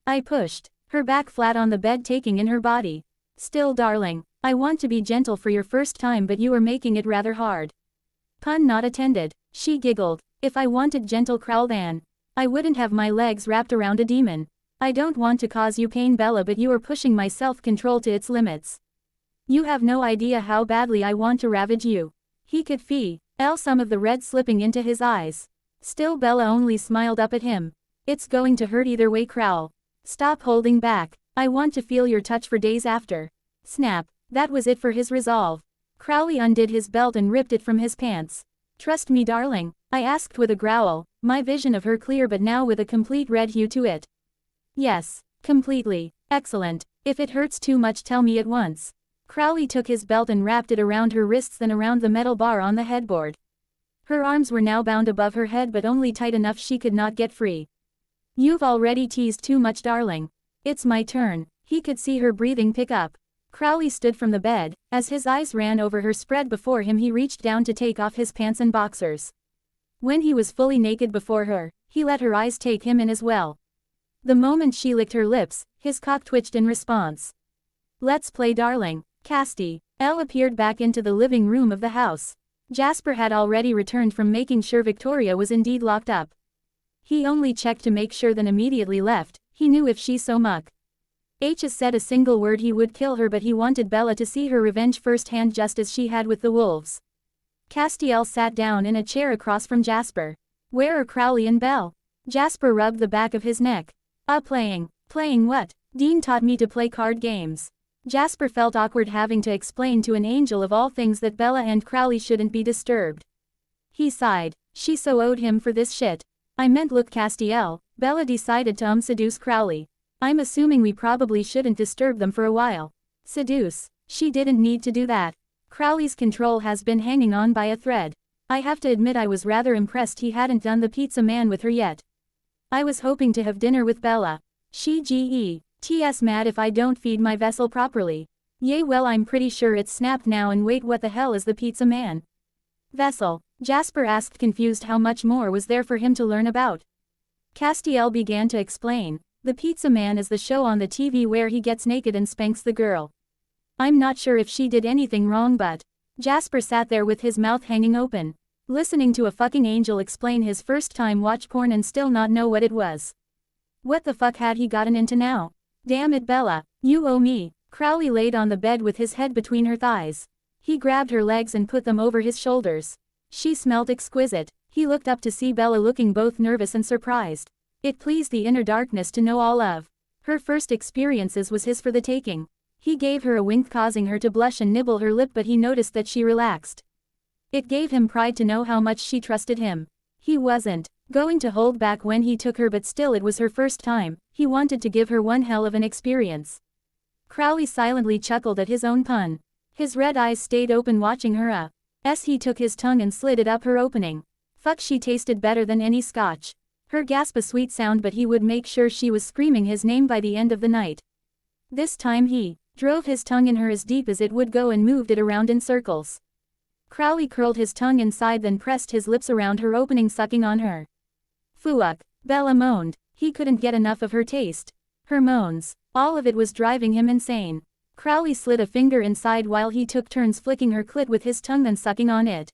I pushed her back flat on the bed taking in her body. Still darling, I want to be gentle for your first time but you are making it rather hard. Pun not attended. She giggled. If I wanted gentle Crowl then I wouldn't have my legs wrapped around a demon. I don't want to cause you pain Bella but you are pushing my self-control to its limits. You have no idea how badly I want to ravage you. He could feel some of the red slipping into his eyes. Still Bella only smiled up at him. It's going to hurt either way Crowl. Stop holding back. I want to feel your touch for days after. Snap. That was it for his resolve. Crowley undid his belt and ripped it from his pants. Trust me darling, I asked with a growl, my vision of her clear but now with a complete red hue to it. Yes, completely. Excellent. If it hurts too much tell me at once. Crowley took his belt and wrapped it around her wrists then around the metal bar on the headboard. Her arms were now bound above her head but only tight enough she could not get free. You've already teased too much darling. It's my turn. He could see her breathing pick up. Crowley stood from the bed. As his eyes ran over her spread before him he reached down to take off his pants and boxers. When he was fully naked before her, he let her eyes take him in as well. The moment she licked her lips, his cock twitched in response. Let's play darling. Casty. Elle appeared back into the living room of the house. Jasper had already returned from making sure Victoria was indeed locked up. He only checked to make sure then immediately left. He knew if she so much said a single word he would kill her but he wanted Bella to see her revenge firsthand just as she had with the wolves. Castiel sat down in a chair across from Jasper. Where are Crowley and Belle? Jasper rubbed the back of his neck. Playing. Playing what? Dean taught me to play card games. Jasper felt awkward having to explain to an angel of all things that Bella and Crowley shouldn't be disturbed. He sighed. She so owed him for this shit. I meant look Castiel, Bella decided to seduce Crowley. I'm assuming we probably shouldn't disturb them for a while. Seduce? She didn't need to do that. Crowley's control has been hanging on by a thread. I have to admit I was rather impressed he hadn't done the pizza man with her yet. I was hoping to have dinner with Bella. Ts mad if I don't feed my vessel properly. Yay well I'm pretty sure it's snapped now and wait what the hell is the pizza man? Vessel? Jasper asked confused how much more was there for him to learn about. Castiel began to explain. The Pizza Man is the show on the TV where he gets naked and spanks the girl. I'm not sure if she did anything wrong but Jasper sat there with his mouth hanging open, listening to a fucking angel explain his first time watch porn and still not know what it was. What the fuck had he gotten into now? Damn it Bella, you owe me. Crowley laid on the bed with his head between her thighs. He grabbed her legs and put them over his shoulders. She smelled exquisite. He looked up to see Bella looking both nervous and surprised. It pleased the inner darkness to know all of her first experiences was his for the taking. He gave her a wink causing her to blush and nibble her lip but he noticed that she relaxed. It gave him pride to know how much she trusted him. He wasn't going to hold back when he took her but still it was her first time, he wanted to give her one hell of an experience. Crowley silently chuckled at his own pun. His red eyes stayed open watching her he took his tongue and slid it up her opening. Fuck she tasted better than any scotch. Her gasp a sweet sound but he would make sure she was screaming his name by the end of the night. This time he drove his tongue in her as deep as it would go and moved it around in circles. Crowley curled his tongue inside then pressed his lips around her opening sucking on her. Fuck, Bella moaned. He couldn't get enough of her taste. Her moans. All of it was driving him insane. Crowley slid a finger inside while he took turns flicking her clit with his tongue then sucking on it.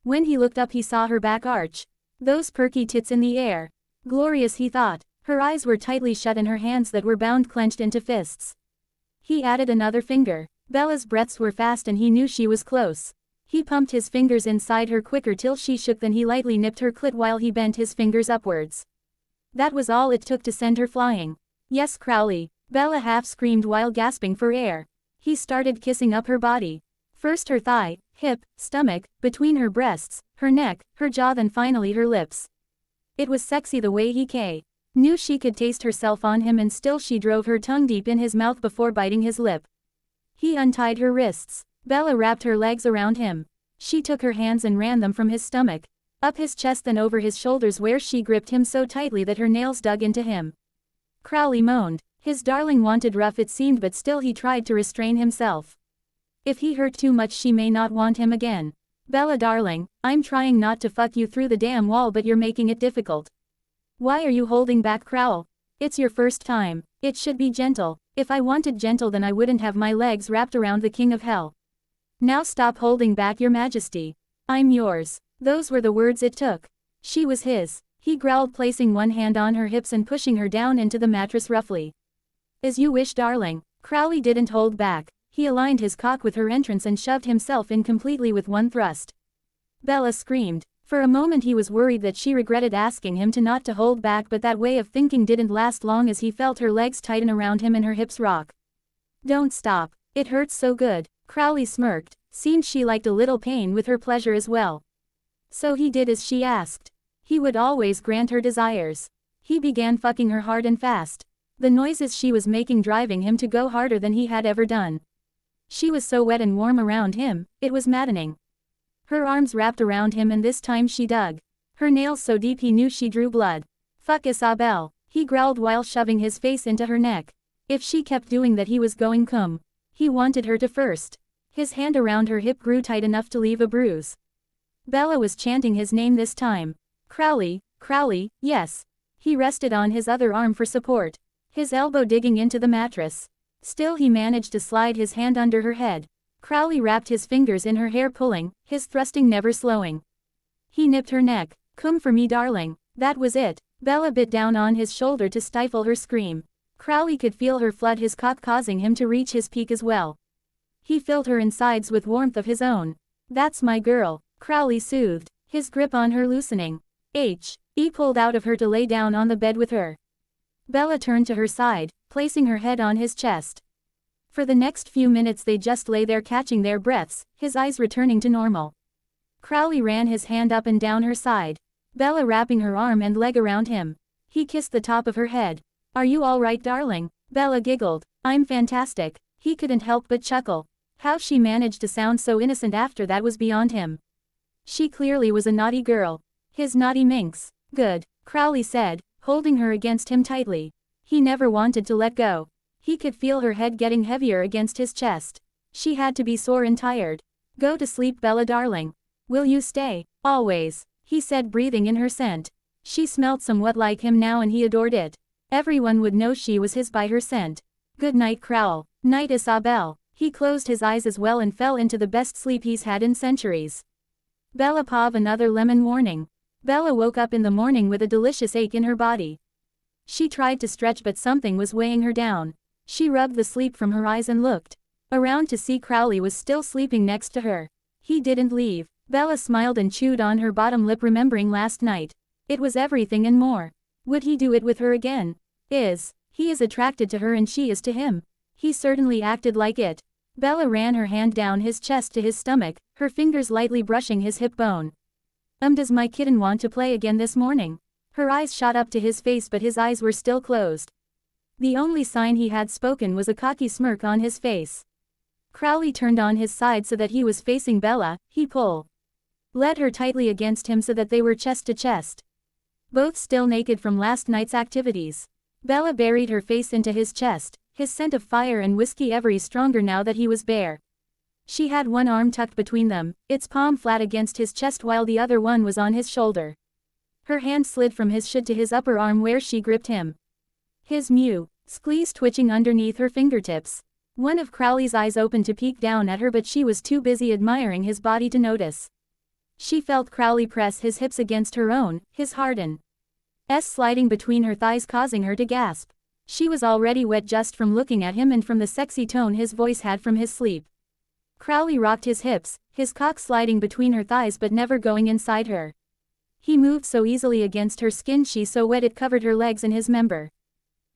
When he looked up he saw her back arch. Those perky tits in the air. Glorious, he thought. Her eyes were tightly shut and her hands that were bound clenched into fists. He added another finger. Bella's breaths were fast and he knew she was close. He pumped his fingers inside her quicker till she shook, then he lightly nipped her clit while he bent his fingers upwards. That was all it took to send her flying. Yes, Crowley, Bella half screamed while gasping for air. He started kissing up her body. First her thigh, hip, stomach, between her breasts, her neck, her jaw, then finally her lips. It was sexy the way he knew she could taste herself on him, and still she drove her tongue deep in his mouth before biting his lip. He untied her wrists. Bella wrapped her legs around him. She took her hands and ran them from his stomach, up his chest, then over his shoulders, where she gripped him so tightly that her nails dug into him. Crowley moaned. His darling wanted rough it seemed, but still he tried to restrain himself. If he hurt too much she may not want him again. Bella darling, I'm trying not to fuck you through the damn wall, but you're making it difficult. Why are you holding back, Crowl? It's your first time. It should be gentle. If I wanted gentle then I wouldn't have my legs wrapped around the king of hell. Now stop holding back, your majesty. I'm yours. Those were the words it took. She was his. He growled, placing one hand on her hips and pushing her down into the mattress roughly. As you wish, darling. Crowley didn't hold back. He aligned his cock with her entrance and shoved himself in completely with one thrust. Bella screamed. For a moment he was worried that she regretted asking him to not to hold back, but that way of thinking didn't last long as he felt her legs tighten around him and her hips rock. Don't stop. It hurts so good. Crowley smirked. Seemed she liked a little pain with her pleasure as well. So he did as she asked. He would always grant her desires. He began fucking her hard and fast. The noises she was making driving him to go harder than he had ever done. She was so wet and warm around him, it was maddening. Her arms wrapped around him and this time she dug. Her nails so deep he knew she drew blood. Fuck Isabel, he growled while shoving his face into her neck. If she kept doing that he was going cum. He wanted her to first. His hand around her hip grew tight enough to leave a bruise. Bella was chanting his name this time. Crowley, Crowley, yes. He rested on his other arm for support, his elbow digging into the mattress. Still he managed to slide his hand under her head. Crowley wrapped his fingers in her hair, pulling, his thrusting never slowing. He nipped her neck. Come for me, darling. That was it. Bella bit down on his shoulder to stifle her scream. Crowley could feel her flood his cock, causing him to reach his peak as well. He filled her insides with warmth of his own. That's my girl, Crowley soothed, his grip on her loosening. He pulled out of her to lay down on the bed with her. Bella turned to her side, placing her head on his chest. For the next few minutes they just lay there catching their breaths, his eyes returning to normal. Crowley ran his hand up and down her side, Bella wrapping her arm and leg around him. He kissed the top of her head. Are you all right, darling? Bella giggled. I'm fantastic. He couldn't help but chuckle. How she managed to sound so innocent after that was beyond him. She clearly was a naughty girl. His naughty minx. Good, Crowley said, holding her against him tightly. He never wanted to let go. He could feel her head getting heavier against his chest. She had to be sore and tired. Go to sleep, Bella darling. Will you stay? Always, he said, breathing in her scent. She smelled somewhat like him now and he adored it. Everyone would know she was his by her scent. Good night, Crowl. Night, Isabel. He closed his eyes as well and fell into the best sleep he's had in centuries. Bella Pav, another lemon warning. Bella woke up in the morning with a delicious ache in her body. She tried to stretch but something was weighing her down. She rubbed the sleep from her eyes and looked around to see Crowley was still sleeping next to her. He didn't leave. Bella smiled and chewed on her bottom lip, remembering last night. It was everything and more. Would he do it with her again? He is attracted to her and she is to him. He certainly acted like it. Bella ran her hand down his chest to his stomach, her fingers lightly brushing his hip bone. Does my kitten want to play again this morning? Her eyes shot up to his face but his eyes were still closed. The only sign he had spoken was a cocky smirk on his face. Crowley turned on his side so that he was facing Bella. He led her tightly against him so that they were chest to chest. Both still naked from last night's activities. Bella buried her face into his chest, his scent of fire and whiskey ever stronger now that he was bare. She had one arm tucked between them, its palm flat against his chest while the other one was on his shoulder. Her hand slid from his should to his upper arm where she gripped him. His squeeze twitching underneath her fingertips. One of Crowley's eyes opened to peek down at her but she was too busy admiring his body to notice. She felt Crowley press his hips against her own, his harden sliding between her thighs causing her to gasp. She was already wet just from looking at him and from the sexy tone his voice had from his sleep. Crowley rocked his hips, his cock sliding between her thighs but never going inside her. He moved so easily against her skin, she so wet it covered her legs and his member.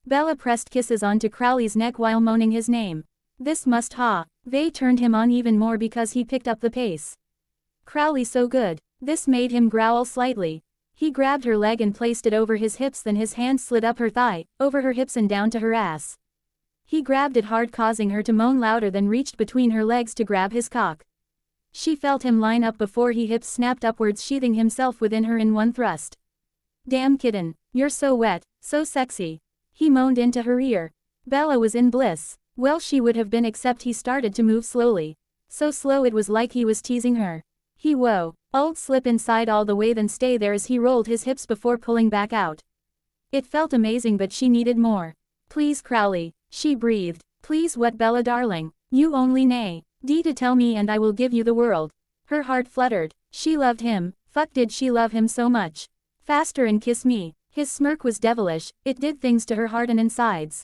Bella pressed kisses onto Crowley's neck while moaning his name. This must ha. They turned him on even more because he picked up the pace. Crowley so good. This made him growl slightly. He grabbed her leg and placed it over his hips, then his hand slid up her thigh, over her hips and down to her ass. He grabbed it hard causing her to moan louder, then reached between her legs to grab his cock. She felt him line up before he hips snapped upwards, sheathing himself within her in one thrust. Damn kitten, you're so wet, so sexy. He moaned into her ear. Bella was in bliss. Well, she would have been except he started to move slowly. So slow it was like he was teasing her. He old slip inside all the way then stay there as he rolled his hips before pulling back out. It felt amazing but she needed more. Please Crowley, she breathed. Please wet Bella darling. You only nay. To tell me and I will give you the world. Her heart fluttered. She loved him. Fuck did she love him so much. Faster and kiss me. His smirk was devilish, it did things to her heart and insides.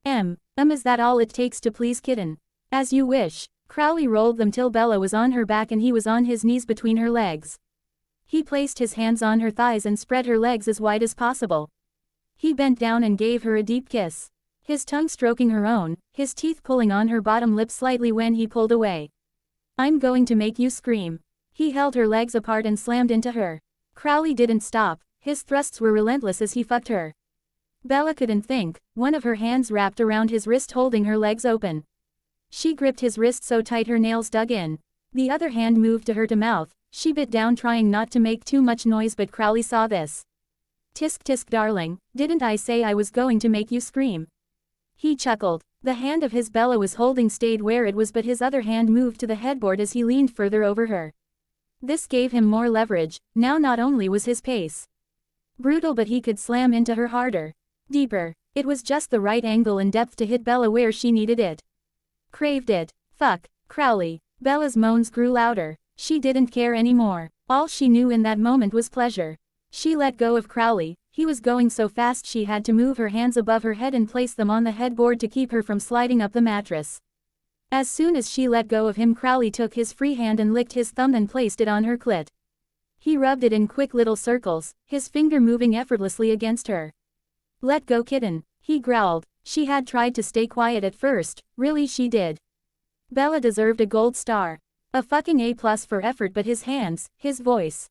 Is that all it takes to please kitten? As you wish. Crowley rolled them till Bella was on her back and he was on his knees between her legs. He placed his hands on her thighs and spread her legs as wide as possible. He bent down and gave her a deep kiss. His tongue stroking her own, his teeth pulling on her bottom lip slightly when he pulled away. I'm going to make you scream. He held her legs apart and slammed into her. Crowley didn't stop, his thrusts were relentless as he fucked her. Bella couldn't think, one of her hands wrapped around his wrist holding her legs open. She gripped his wrist so tight her nails dug in. The other hand moved to her to mouth, she bit down trying not to make too much noise but Crowley saw this. Tisk tisk darling, didn't I say I was going to make you scream? He chuckled. The hand of his Bella was holding stayed where it was but his other hand moved to the headboard as he leaned further over her. This gave him more leverage, now not only was his pace brutal but he could slam into her harder. Deeper. It was just the right angle and depth to hit Bella where she needed it. Craved it. Fuck. Crowley. Bella's moans grew louder. She didn't care anymore. All she knew in that moment was pleasure. She let go of Crowley. He was going so fast she had to move her hands above her head and place them on the headboard to keep her from sliding up the mattress. As soon as she let go of him, Crowley took his free hand and licked his thumb and placed it on her clit. He rubbed it in quick little circles, his finger moving effortlessly against her. Let go kitten, he growled. She had tried to stay quiet at first, really she did. Bella deserved a gold star. A fucking A+ for effort, but his hands, his voice.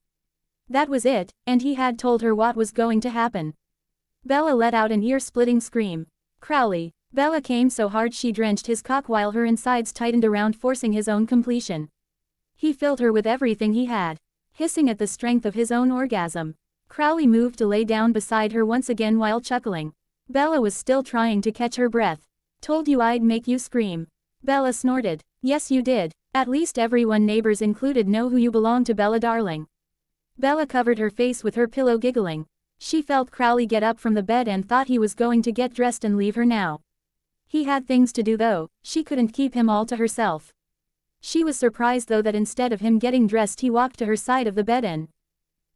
That was it, and he had told her what was going to happen. Bella let out an ear-splitting scream. Crowley. Bella came so hard she drenched his cock while her insides tightened around forcing his own completion. He filled her with everything he had. Hissing at the strength of his own orgasm. Crowley moved to lay down beside her once again while chuckling. Bella was still trying to catch her breath. Told you I'd make you scream. Bella snorted. Yes you did. At least everyone, neighbors included, know who you belong to, Bella darling. Bella covered her face with her pillow, giggling. She felt Crowley get up from the bed and thought he was going to get dressed and leave her now. He had things to do though, she couldn't keep him all to herself. She was surprised though that instead of him getting dressed he walked to her side of the bed and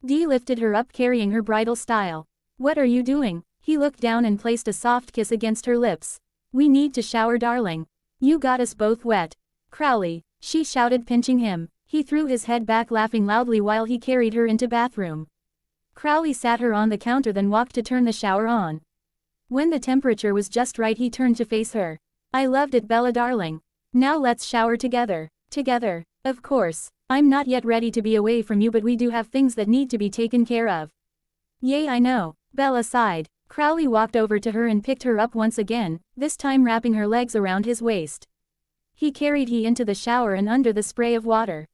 lifted her up carrying her bridal style. What are you doing? He looked down and placed a soft kiss against her lips. We need to shower darling. You got us both wet. Crowley, she shouted pinching him. He threw his head back laughing loudly while he carried her into bathroom. Crowley sat her on the counter then walked to turn the shower on. When the temperature was just right he turned to face her. I loved it Bella darling. Now let's shower together. Together. Of course. I'm not yet ready to be away from you but we do have things that need to be taken care of. Yay I know. Bella sighed. Crowley walked over to her and picked her up once again, this time wrapping her legs around his waist. He carried her into the shower and under the spray of water.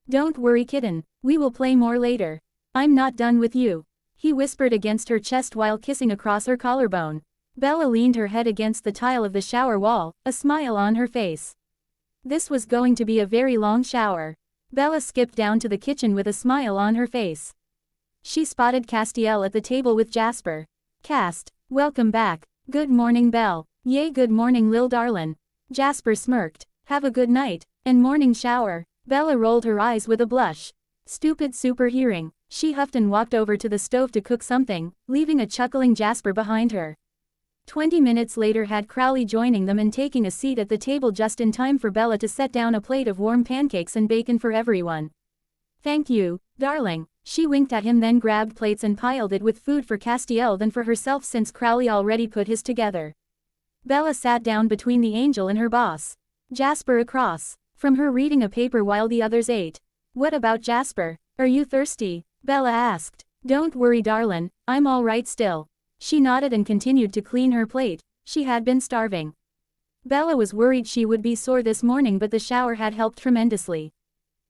Don't worry kitten, we will play more later. I'm not done with you. He whispered against her chest while kissing across her collarbone. Bella leaned her head against the tile of the shower wall, a smile on her face. This was going to be a very long shower. Bella skipped down to the kitchen with a smile on her face. She spotted Castiel at the table with Jasper. Cast, welcome back. Good morning Belle. Yay good morning lil darlin'. Jasper smirked. Have a good night, and morning shower. Bella rolled her eyes with a blush. Stupid super hearing. She huffed and walked over to the stove to cook something, leaving a chuckling Jasper behind her. 20 minutes later had Crowley joining them and taking a seat at the table just in time for Bella to set down a plate of warm pancakes and bacon for everyone. Thank you, darling. She winked at him, then grabbed plates and piled it with food for Castiel than for herself since Crowley already put his together. Bella sat down between the angel and her boss, Jasper, across from her, reading a paper while the others ate. What about Jasper? Are you thirsty? Bella asked. Don't worry, darling, I'm all right still. She nodded and continued to clean her plate. She had been starving. Bella was worried she would be sore this morning, but the shower had helped tremendously.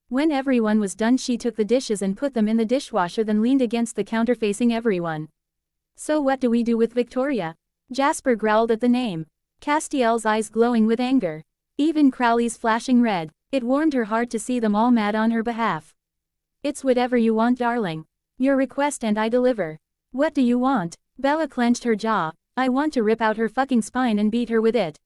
When everyone was done, she took the dishes and put them in the dishwasher, then leaned against the counter facing everyone. So what do we do with Victoria? Jasper growled at the name. Castiel's eyes glowing with anger. Even Crowley's flashing red. It warmed her heart to see them all mad on her behalf. It's whatever you want, darling. Your request and I deliver. What do you want? Bella clenched her jaw. I want to rip out her fucking spine and beat her with it.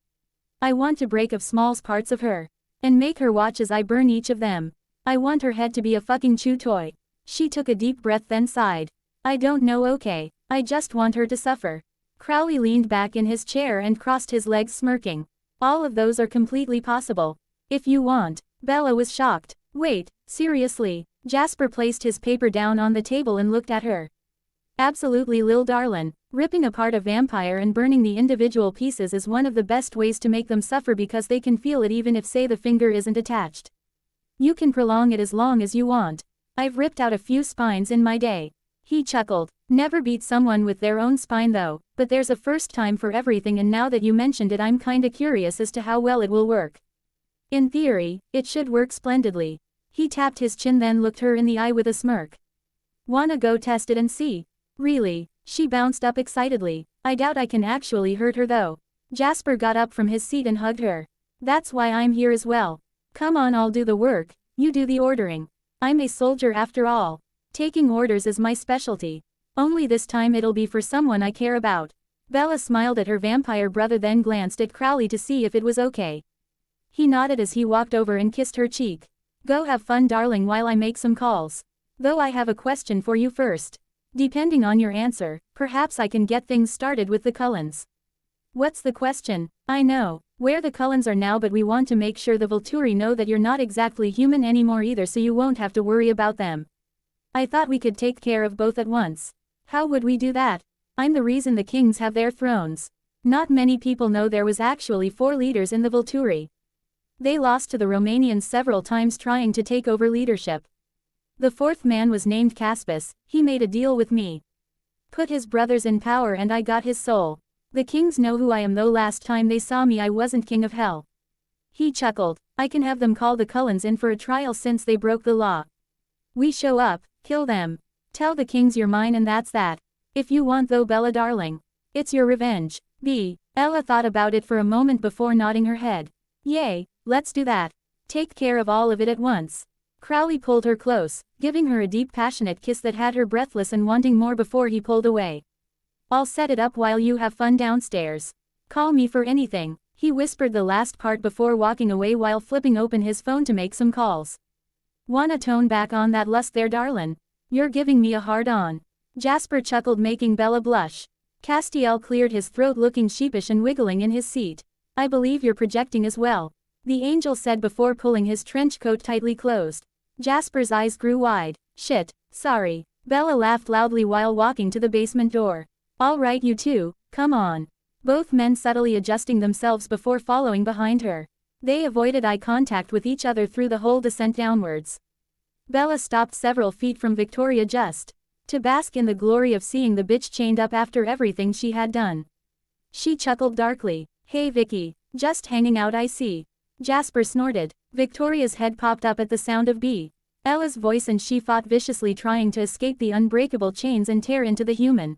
I want to break of small parts of her. And make her watch as I burn each of them. I want her head to be a fucking chew toy. She took a deep breath then sighed. I don't know, okay. I just want her to suffer. Crowley leaned back in his chair and crossed his legs, smirking. All of those are completely possible. If you want. Bella was shocked. Wait, seriously? Jasper placed his paper down on the table and looked at her. Absolutely, lil darlin'. Ripping apart a vampire and burning the individual pieces is one of the best ways to make them suffer because they can feel it even if, say, the finger isn't attached. You can prolong it as long as you want. I've ripped out a few spines in my day. He chuckled. Never beat someone with their own spine though, but there's a first time for everything, and now that you mentioned it, I'm kinda curious as to how well it will work. In theory, it should work splendidly. He tapped his chin then looked her in the eye with a smirk. Wanna go test it and see? Really? She bounced up excitedly. I doubt I can actually hurt her though. Jasper got up from his seat and hugged her. That's why I'm here as well. Come on, I'll do the work, you do the ordering. I'm a soldier after all. Taking orders is my specialty. Only this time it'll be for someone I care about. Bella smiled at her vampire brother then glanced at Crowley to see if it was okay. He nodded as he walked over and kissed her cheek. Go have fun, darling, while I make some calls. Though I have a question for you first. Depending on your answer, perhaps I can get things started with the Cullens. What's the question? I know where the Cullens are now, but we want to make sure the Volturi know that you're not exactly human anymore either, so you won't have to worry about them. I thought we could take care of both at once. How would we do that? I'm the reason the kings have their thrones. Not many people know there was actually 4 leaders in the Volturi. They lost to the Romanians several times trying to take over leadership. The 4th man was named Caspus. He made a deal with me. Put his brothers in power and I got his soul. The kings know who I am, though last time they saw me I wasn't king of hell. He chuckled. I can have them call the Cullens in for a trial since they broke the law. We show up, kill them. Tell the kings you're mine and that's that. If you want though, Bella darling. It's your revenge. Ella thought about it for a moment before nodding her head. Yay, let's do that. Take care of all of it at once. Crowley pulled her close, giving her a deep passionate kiss that had her breathless and wanting more before he pulled away. I'll set it up while you have fun downstairs. Call me for anything. He whispered the last part before walking away while flipping open his phone to make some calls. Wanna tone back on that lust there, darlin'? You're giving me a hard on. Jasper chuckled, making Bella blush. Castiel cleared his throat, looking sheepish and wiggling in his seat. I believe you're projecting as well. The angel said before pulling his trench coat tightly closed. Jasper's eyes grew wide. Shit, sorry. Bella laughed loudly while walking to the basement door. All right, you two, come on. Both men subtly adjusting themselves before following behind her. They avoided eye contact with each other through the whole descent downwards. Bella stopped several feet from Victoria just to bask in the glory of seeing the bitch chained up after everything she had done. She chuckled darkly. Hey Vicky, just hanging out I see. Jasper snorted. Victoria's head popped up at the sound of Ella's voice and she fought viciously, trying to escape the unbreakable chains and tear into the human.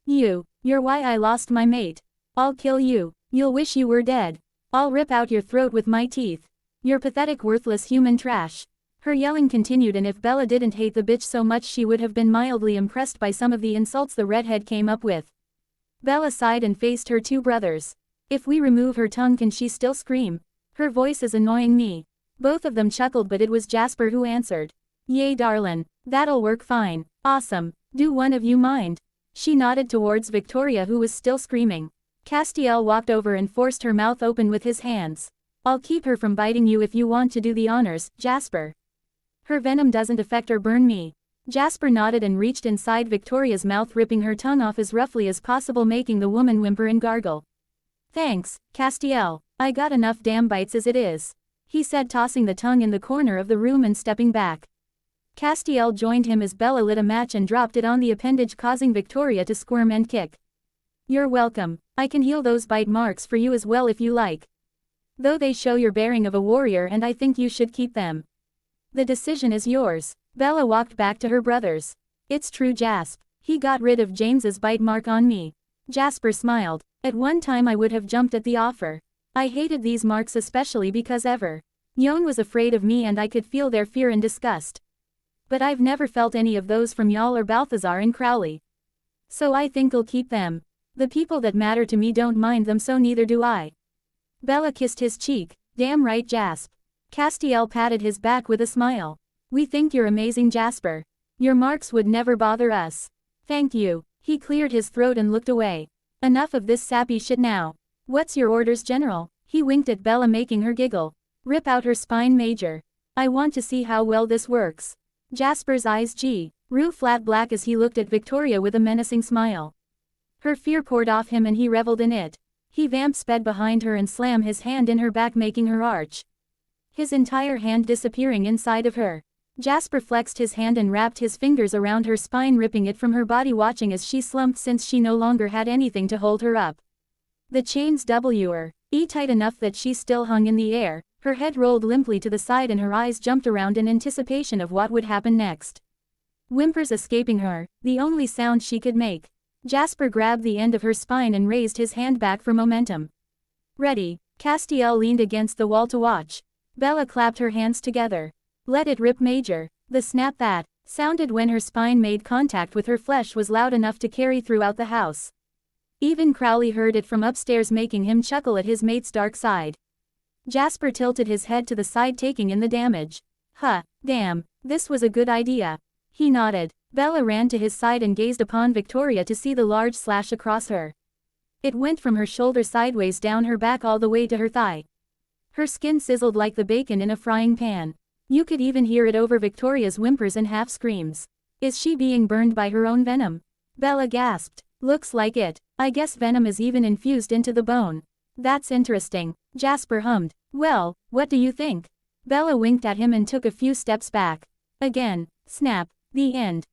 You're why I lost my mate. I'll kill you. You'll wish you were dead. I'll rip out your throat with my teeth. You're pathetic, worthless human trash. Her yelling continued, and if Bella didn't hate the bitch so much, she would have been mildly impressed by some of the insults the redhead came up with. Bella sighed and faced her 2 brothers. If we remove her tongue, can she still scream? Her voice is annoying me. Both of them chuckled, but it was Jasper who answered. Yay darlin', that'll work fine. Awesome, do one of you mind? She nodded towards Victoria who was still screaming. Castiel walked over and forced her mouth open with his hands. I'll keep her from biting you if you want to do the honors, Jasper. Her venom doesn't affect or burn me. Jasper nodded and reached inside Victoria's mouth, ripping her tongue off as roughly as possible, making the woman whimper and gargle. Thanks, Castiel, I got enough damn bites as it is, he said, tossing the tongue in the corner of the room and stepping back. Castiel joined him as Bella lit a match and dropped it on the appendage, causing Victoria to squirm and kick. You're welcome, I can heal those bite marks for you as well if you like. Though they show your bearing of a warrior and I think you should keep them. The decision is yours. Bella walked back to her brothers. It's true, Jasp. He got rid of James's bite mark on me. Jasper smiled. At one time I would have jumped at the offer. I hated these marks especially because Yon was afraid of me and I could feel their fear and disgust. But I've never felt any of those from y'all or Balthazar and Crowley. So I think I'll keep them. The people that matter to me don't mind them, so neither do I. Bella kissed his cheek. Damn right, Jasp. Castiel patted his back with a smile. We think you're amazing, Jasper. Your marks would never bother us. Thank you. He cleared his throat and looked away. Enough of this sappy shit now. What's your orders, General? He winked at Bella, making her giggle. Rip out her spine, Major. I want to see how well this works. Jasper's eyes grew flat black as he looked at Victoria with a menacing smile. Her fear poured off him and he reveled in it. He sped behind her and slammed his hand in her back, making her arch. His entire hand disappearing inside of her. Jasper flexed his hand and wrapped his fingers around her spine, ripping it from her body, watching as she slumped since she no longer had anything to hold her up. The chains were tight enough that she still hung in the air, her head rolled limply to the side and her eyes jumped around in anticipation of what would happen next. Whimpers escaping her, the only sound she could make. Jasper grabbed the end of her spine and raised his hand back for momentum. Ready, Castiel leaned against the wall to watch. Bella clapped her hands together. Let it rip, Major. The snap that sounded when her spine made contact with her flesh was loud enough to carry throughout the house. Even Crowley heard it from upstairs, making him chuckle at his mate's dark side. Jasper tilted his head to the side, taking in the damage. Damn, this was a good idea. He nodded. Bella ran to his side and gazed upon Victoria to see the large slash across her. It went from her shoulder sideways down her back all the way to her thigh. Her skin sizzled like the bacon in a frying pan. You could even hear it over Victoria's whimpers and half screams. Is she being burned by her own venom? Bella gasped. Looks like it. I guess venom is even infused into the bone. That's interesting. Jasper hummed. Well, what do you think? Bella winked at him and took a few steps back. Again. Snap. The end.